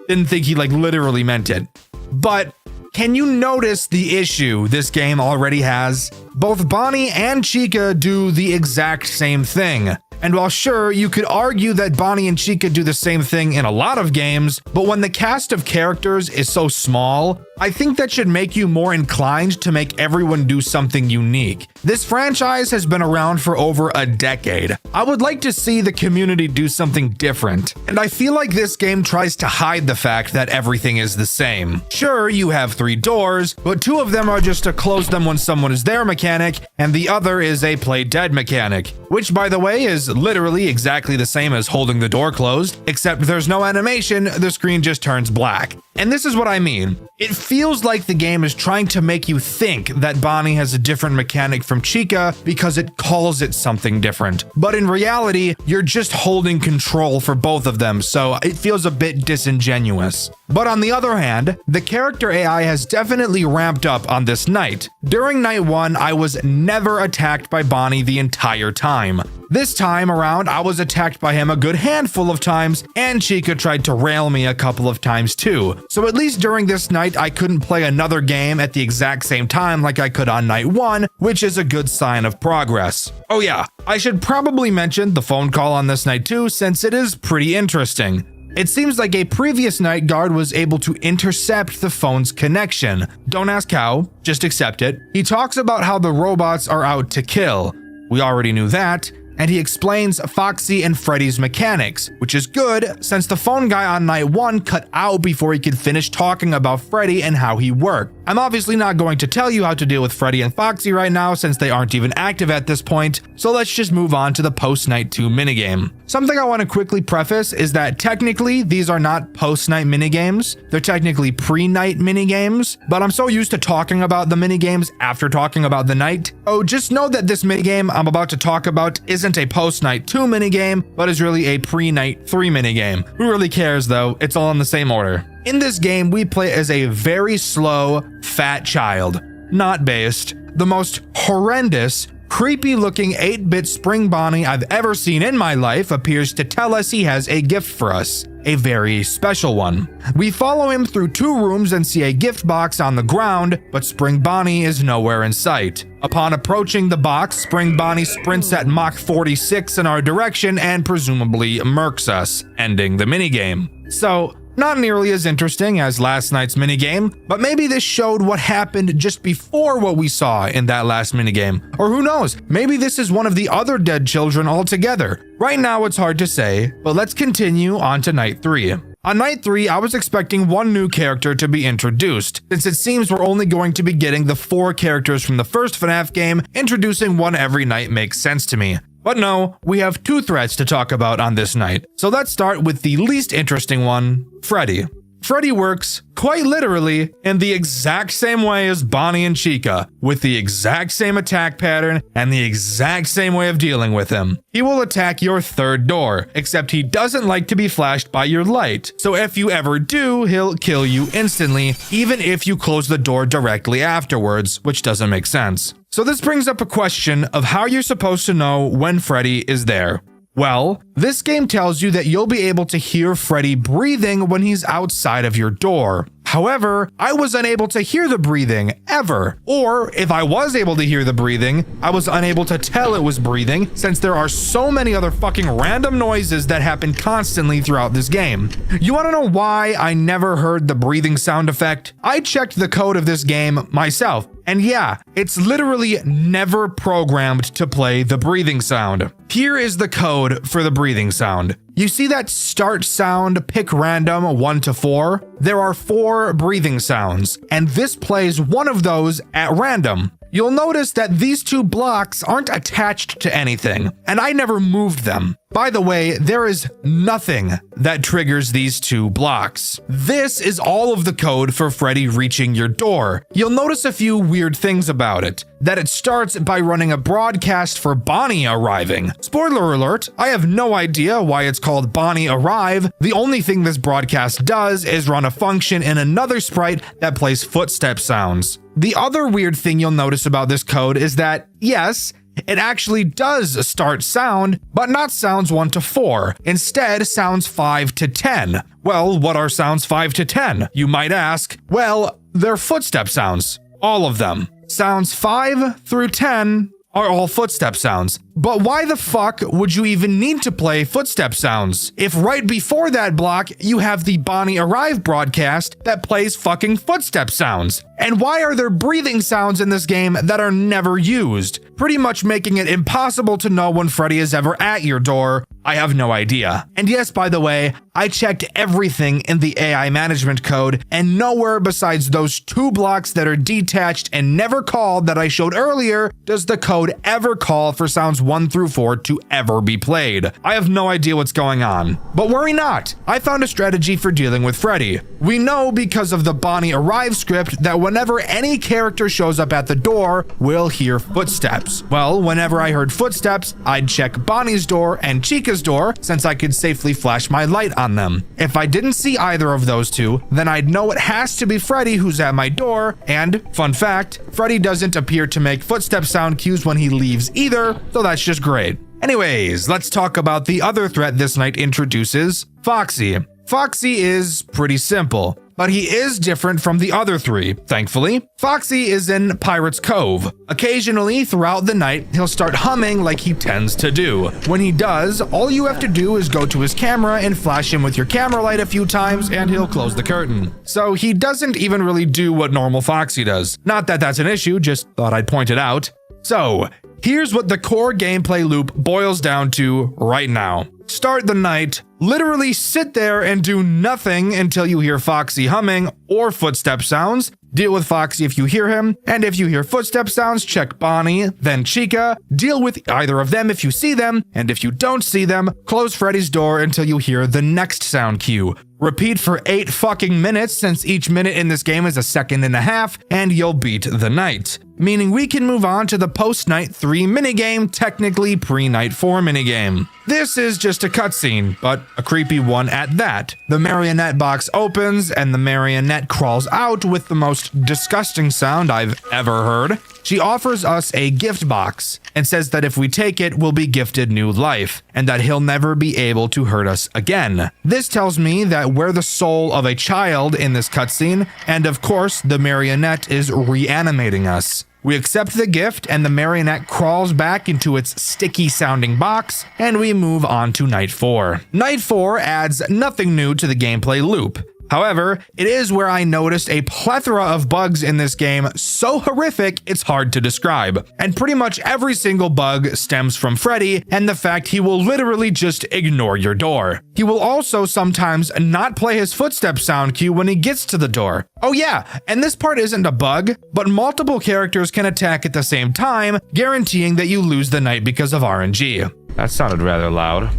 didn't think he literally meant it. But can you notice the issue this game already has? Both Bonnie and Chica do the exact same thing. And while sure, you could argue that Bonnie and Chica do the same thing in a lot of games, but when the cast of characters is so small, I think that should make you more inclined to make everyone do something unique. This franchise has been around for over a decade. I would like to see the community do something different, and I feel like this game tries to hide the fact that everything is the same. Sure, you have 3 doors, but 2 of them are just a close them when someone is there mechanic, and the other is a play dead mechanic, which by the way is literally exactly the same as holding the door closed, except there's no animation, the screen just turns black. And this is what I mean. It feels like the game is trying to make you think that Bonnie has a different mechanic from Chica because it calls it something different. But in reality, you're just holding control for both of them, so it feels a bit disingenuous. But on the other hand, the character AI has definitely ramped up on this night. During night 1, I was never attacked by Bonnie the entire time. This time around, I was attacked by him a good handful of times, and Chica tried to rail me a couple of times too. So at least during this night, I couldn't play another game at the exact same time like I could on night 1, which is a good sign of progress. Oh yeah, I should probably mention the phone call on this night too, since it is pretty interesting. It seems like a previous night guard was able to intercept the phone's connection. Don't ask how, just accept it. He talks about how the robots are out to kill. We already knew that. And he explains Foxy and Freddy's mechanics, which is good since the phone guy on night 1 cut out before he could finish talking about Freddy and how he worked. I'm obviously not going to tell you how to deal with Freddy and Foxy right now since they aren't even active at this point, so let's just move on to the post-night 2 minigame. Something I want to quickly preface is that technically these are not post-night minigames, they're technically pre-night minigames, but I'm so used to talking about the minigames after talking about the night. Oh, just know that this minigame I'm about to talk about isn't a post-night 2 minigame, but is really a pre-night 3 minigame. Who really cares though? It's all in the same order. In this game, we play as a very slow, fat child. Not based. The most horrendous, creepy-looking 8-bit Spring Bonnie I've ever seen in my life appears to tell us he has a gift for us. A very special one. We follow him through 2 rooms and see a gift box on the ground, but Spring Bonnie is nowhere in sight. Upon approaching the box, Spring Bonnie sprints at Mach 46 in our direction and presumably murks us, ending the minigame. So, not nearly as interesting as last night's minigame, but maybe this showed what happened just before what we saw in that last minigame. Or who knows, maybe this is one of the other dead children altogether. Right now it's hard to say, but let's continue on to night 3. On night 3, I was expecting one new character to be introduced, since it seems we're only going to be getting the 4 characters from the first FNAF game. Introducing one every night makes sense to me. But no, we have 2 threats to talk about on this night. So let's start with the least interesting one, Freddy. Freddy works, quite literally, in the exact same way as Bonnie and Chica, with the exact same attack pattern and the exact same way of dealing with him. He will attack your 3rd door, except he doesn't like to be flashed by your light. So if you ever do, he'll kill you instantly, even if you close the door directly afterwards, which doesn't make sense. So this brings up a question of how you're supposed to know when Freddy is there. Well, this game tells you that you'll be able to hear Freddy breathing when he's outside of your door. However, I was unable to hear the breathing, ever. Or, if I was able to hear the breathing, I was unable to tell it was breathing, since there are so many other fucking random noises that happen constantly throughout this game. You wanna know why I never heard the breathing sound effect? I checked the code of this game myself. And yeah, it's literally never programmed to play the breathing sound. Here is the code for the breathing sound. You see that start sound, pick random 1 to 4? There are 4 breathing sounds, and this plays one of those at random. You'll notice that these 2 blocks aren't attached to anything, and I never moved them. By the way, there is nothing that triggers these 2 blocks. This is all of the code for Freddy reaching your door. You'll notice a few weird things about it. That it starts by running a broadcast for Bonnie arriving. Spoiler alert, I have no idea why it's called Bonnie Arrive. The only thing this broadcast does is run a function in another sprite that plays footstep sounds. The other weird thing you'll notice about this code is that, yes, it actually does start sound, but not sounds 1 to 4. Instead, sounds 5 to 10. Well, what are sounds 5 to 10? You might ask. Well, they're footstep sounds. All of them. Sounds 5 through 10 are all footstep sounds. But why the fuck would you even need to play footstep sounds if right before that block you have the Bonnie Arrive broadcast that plays fucking footstep sounds? And why are there breathing sounds in this game that are never used? Pretty much making it impossible to know when Freddy is ever at your door. I have no idea. And yes, by the way, I checked everything in the AI management code, and nowhere besides those 2 blocks that are detached and never called that I showed earlier does the code ever call for sounds 1 through 4 to ever be played. I have no idea what's going on. But worry not, I found a strategy for dealing with Freddy. We know because of the Bonnie Arrive script that whenever any character shows up at the door, we'll hear footsteps. Well, whenever I heard footsteps, I'd check Bonnie's door and Chica's door since I could safely flash my light on them. If I didn't see either of those 2, then I'd know it has to be Freddy who's at my door, and, fun fact, Freddy doesn't appear to make footstep sound cues when he leaves either, so that's just great. Anyways, let's talk about the other threat this night introduces, Foxy. Foxy is pretty simple, but he is different from the other 3, thankfully. Foxy is in Pirate's Cove. Occasionally, throughout the night, he'll start humming like he tends to do. When he does, all you have to do is go to his camera and flash him with your camera light a few times and he'll close the curtain. So he doesn't even really do what normal Foxy does. Not that that's an issue, just thought I'd point it out. So, here's what the core gameplay loop boils down to right now. Start the night, literally sit there and do nothing until you hear Foxy humming or footstep sounds. Deal with Foxy if you hear him, and if you hear footstep sounds, check Bonnie, then Chica. Deal with either of them if you see them, and if you don't see them, close Freddy's door until you hear the next sound cue. Repeat for 8 fucking minutes since each minute in this game is a second and a half, and you'll beat the night. Meaning we can move on to the post-night 3 minigame, technically pre-night 4 minigame. This is just a cutscene, but a creepy one at that. The marionette box opens and the marionette crawls out with the most disgusting sound I've ever heard. She offers us a gift box and says that if we take it, we'll be gifted new life and that he'll never be able to hurt us again. This tells me that we're the soul of a child in this cutscene, and of course, the marionette is reanimating us. We accept the gift and the marionette crawls back into its sticky sounding box, and we move on to Night 4. Night 4 adds nothing new to the gameplay loop. However, it is where I noticed a plethora of bugs in this game so horrific it's hard to describe. And pretty much every single bug stems from Freddy and the fact he will literally just ignore your door. He will also sometimes not play his footstep sound cue when he gets to the door. Oh yeah, and this part isn't a bug, but multiple characters can attack at the same time, guaranteeing that you lose the night because of RNG. That sounded rather loud.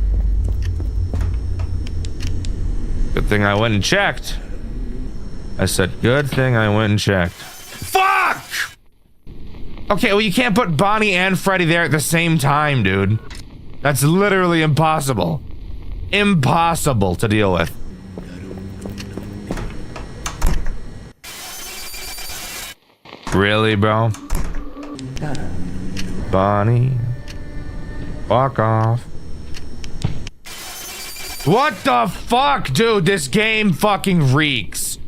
Good thing I went and checked. I said, good thing I went and checked. Fuck! Okay, well, you can't put Bonnie and Freddy there at the same time, dude. That's literally impossible. Impossible to deal with. Really, bro? Bonnie, walk off. What the fuck, dude? This game fucking reeks.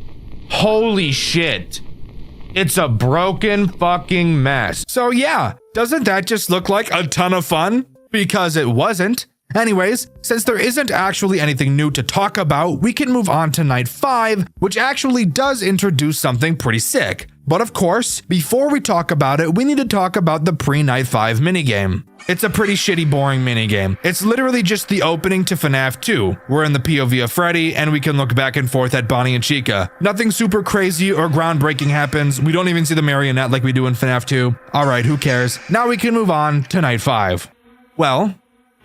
Holy shit. It's a broken fucking mess. So yeah, doesn't that just look like a ton of fun? Because it wasn't. Anyways, since there isn't actually anything new to talk about, we can move on to Night 5, which actually does introduce something pretty sick. But of course, before we talk about it, we need to talk about the pre-Night 5 minigame. It's a pretty shitty, boring minigame. It's literally just the opening to FNAF 2. We're in the POV of Freddy, and we can look back and forth at Bonnie and Chica. Nothing super crazy or groundbreaking happens. We don't even see the marionette like we do in FNAF 2. Alright, who cares? Now we can move on to Night 5. Well,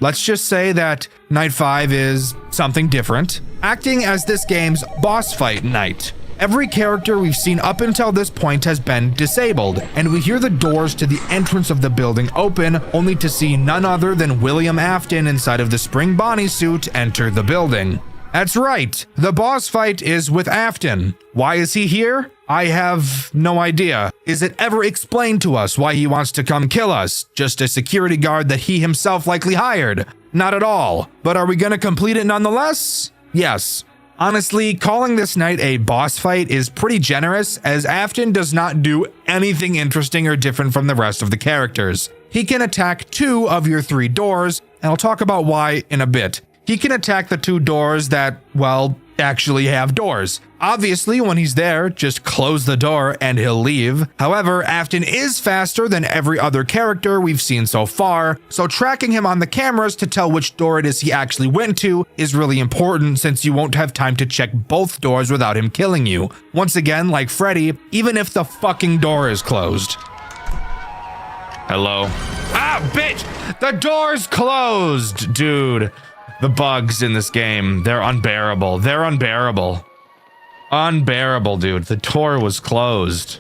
let's just say that Night 5 is something different, acting as this game's boss fight night. Every character we've seen up until this point has been disabled, and we hear the doors to the entrance of the building open, only to see none other than William Afton inside of the Spring Bonnie suit enter the building. That's right, the boss fight is with Afton. Why is he here? I have no idea. Is it ever explained to us why he wants to come kill us? Just a security guard that he himself likely hired? Not at all. But are we gonna complete it nonetheless? Yes. Honestly, calling this night a boss fight is pretty generous, as Afton does not do anything interesting or different from the rest of the characters. He can attack 2 of your 3 doors, and I'll talk about why in a bit. He can attack the 2 doors that, well, actually have doors. Obviously, when he's there, just close the door and he'll leave. However, Afton is faster than every other character we've seen so far, so tracking him on the cameras to tell which door it is he actually went to is really important, since you won't have time to check both doors without him killing you. Once again, like Freddy, even if the fucking door is closed. Hello? Ah, bitch! The door's closed, dude. The bugs in this game, they're unbearable. They're unbearable. Unbearable, dude. The door was closed.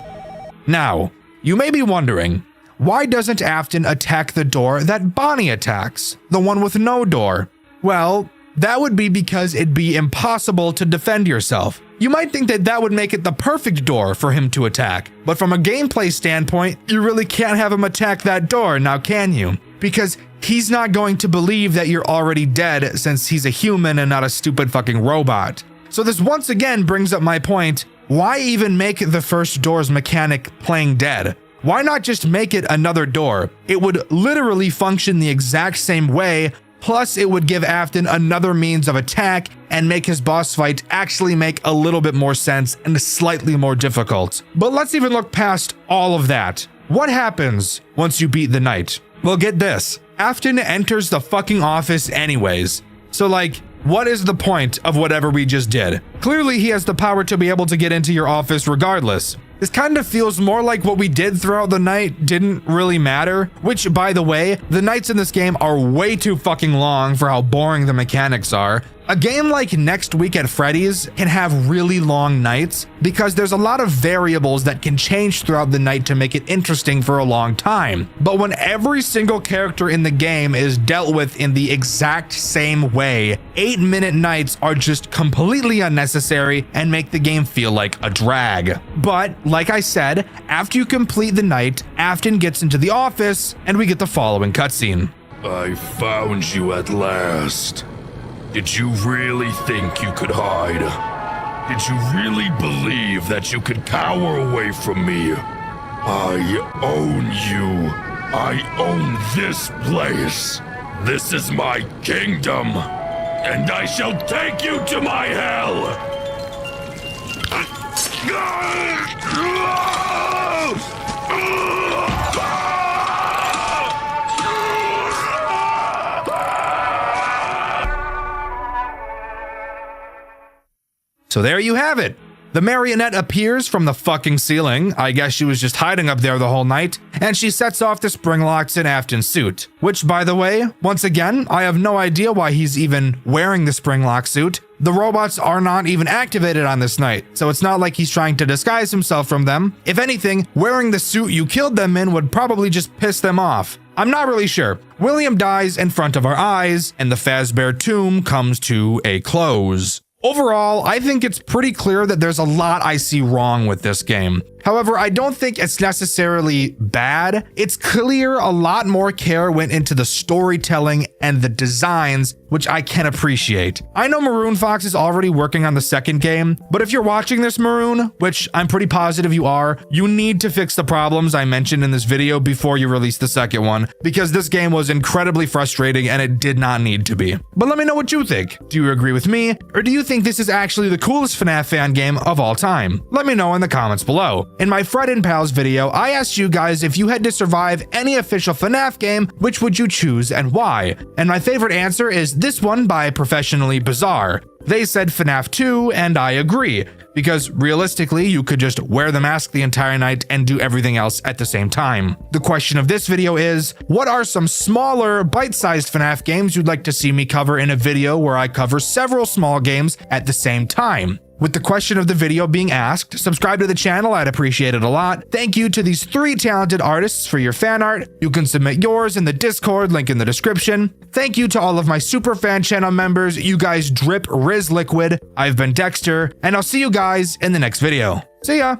Now, you may be wondering, why doesn't Afton attack the door that Bonnie attacks? The one with no door? Well, that would be because it'd be impossible to defend yourself. You might think that that would make it the perfect door for him to attack, but from a gameplay standpoint, you really can't have him attack that door, now can you? Because he's not going to believe that you're already dead, since he's a human and not a stupid fucking robot. So this once again brings up my point, why even make the first door's mechanic playing dead? Why not just make it another door? It would literally function the exact same way, plus it would give Afton another means of attack and make his boss fight actually make a little bit more sense and slightly more difficult. But let's even look past all of that. What happens once you beat the night? Well, get this. Afton enters the fucking office anyways. So like, what is the point of whatever we just did? Clearly he has the power to be able to get into your office regardless. This kind of feels more like what we did throughout the night didn't really matter, which, by the way, the nights in this game are way too fucking long for how boring the mechanics are. A game like Next Week at Freddy's can have really long nights because there's a lot of variables that can change throughout the night to make it interesting for a long time. But when every single character in the game is dealt with in the exact same way, 8-minute nights are just completely unnecessary and make the game feel like a drag. But like I said, after you complete the night, Afton gets into the office and we get the following cutscene. I found you at last. Did you really think you could hide? Did you really believe that you could cower away from me? I own you. I own this place. This is my kingdom, and I shall take you to my hell. So there you have it. The marionette appears from the fucking ceiling. I guess she was just hiding up there the whole night, and she sets off the spring locks in Afton's suit. Which, by the way, once again, I have no idea why he's even wearing the spring lock suit. The robots are not even activated on this night, so it's not like he's trying to disguise himself from them. If anything, wearing the suit you killed them in would probably just piss them off. I'm not really sure. William dies in front of our eyes, and the Fazbear tomb comes to a close. Overall, I think it's pretty clear that there's a lot I see wrong with this game. However, I don't think it's necessarily bad. It's clear a lot more care went into the storytelling and the designs, which I can appreciate. I know Maroon Fox is already working on the second game, but if you're watching this, Maroon, which I'm pretty positive you are, you need to fix the problems I mentioned in this video before you release the second one, because this game was incredibly frustrating and it did not need to be. But let me know what you think. Do you agree with me, or do you think this is actually the coolest FNAF fan game of all time? Let me know in the comments below. In my Fred and Pals video, I asked you guys if you had to survive any official FNAF game, which would you choose and why? And my favorite answer is this one by Professionally Bizarre. They said FNAF 2, and I agree, because realistically, you could just wear the mask the entire night and do everything else at the same time. The question of this video is, what are some smaller, bite-sized FNAF games you'd like to see me cover in a video where I cover several small games at the same time? With the question of the video being asked, subscribe to the channel, I'd appreciate it a lot. Thank you to these 3 talented artists for your fan art. You can submit yours in the Discord, link in the description. Thank you to all of my super fan channel members, you guys drip Riz Liquid. I've been Dexter, and I'll see you guys in the next video. See ya!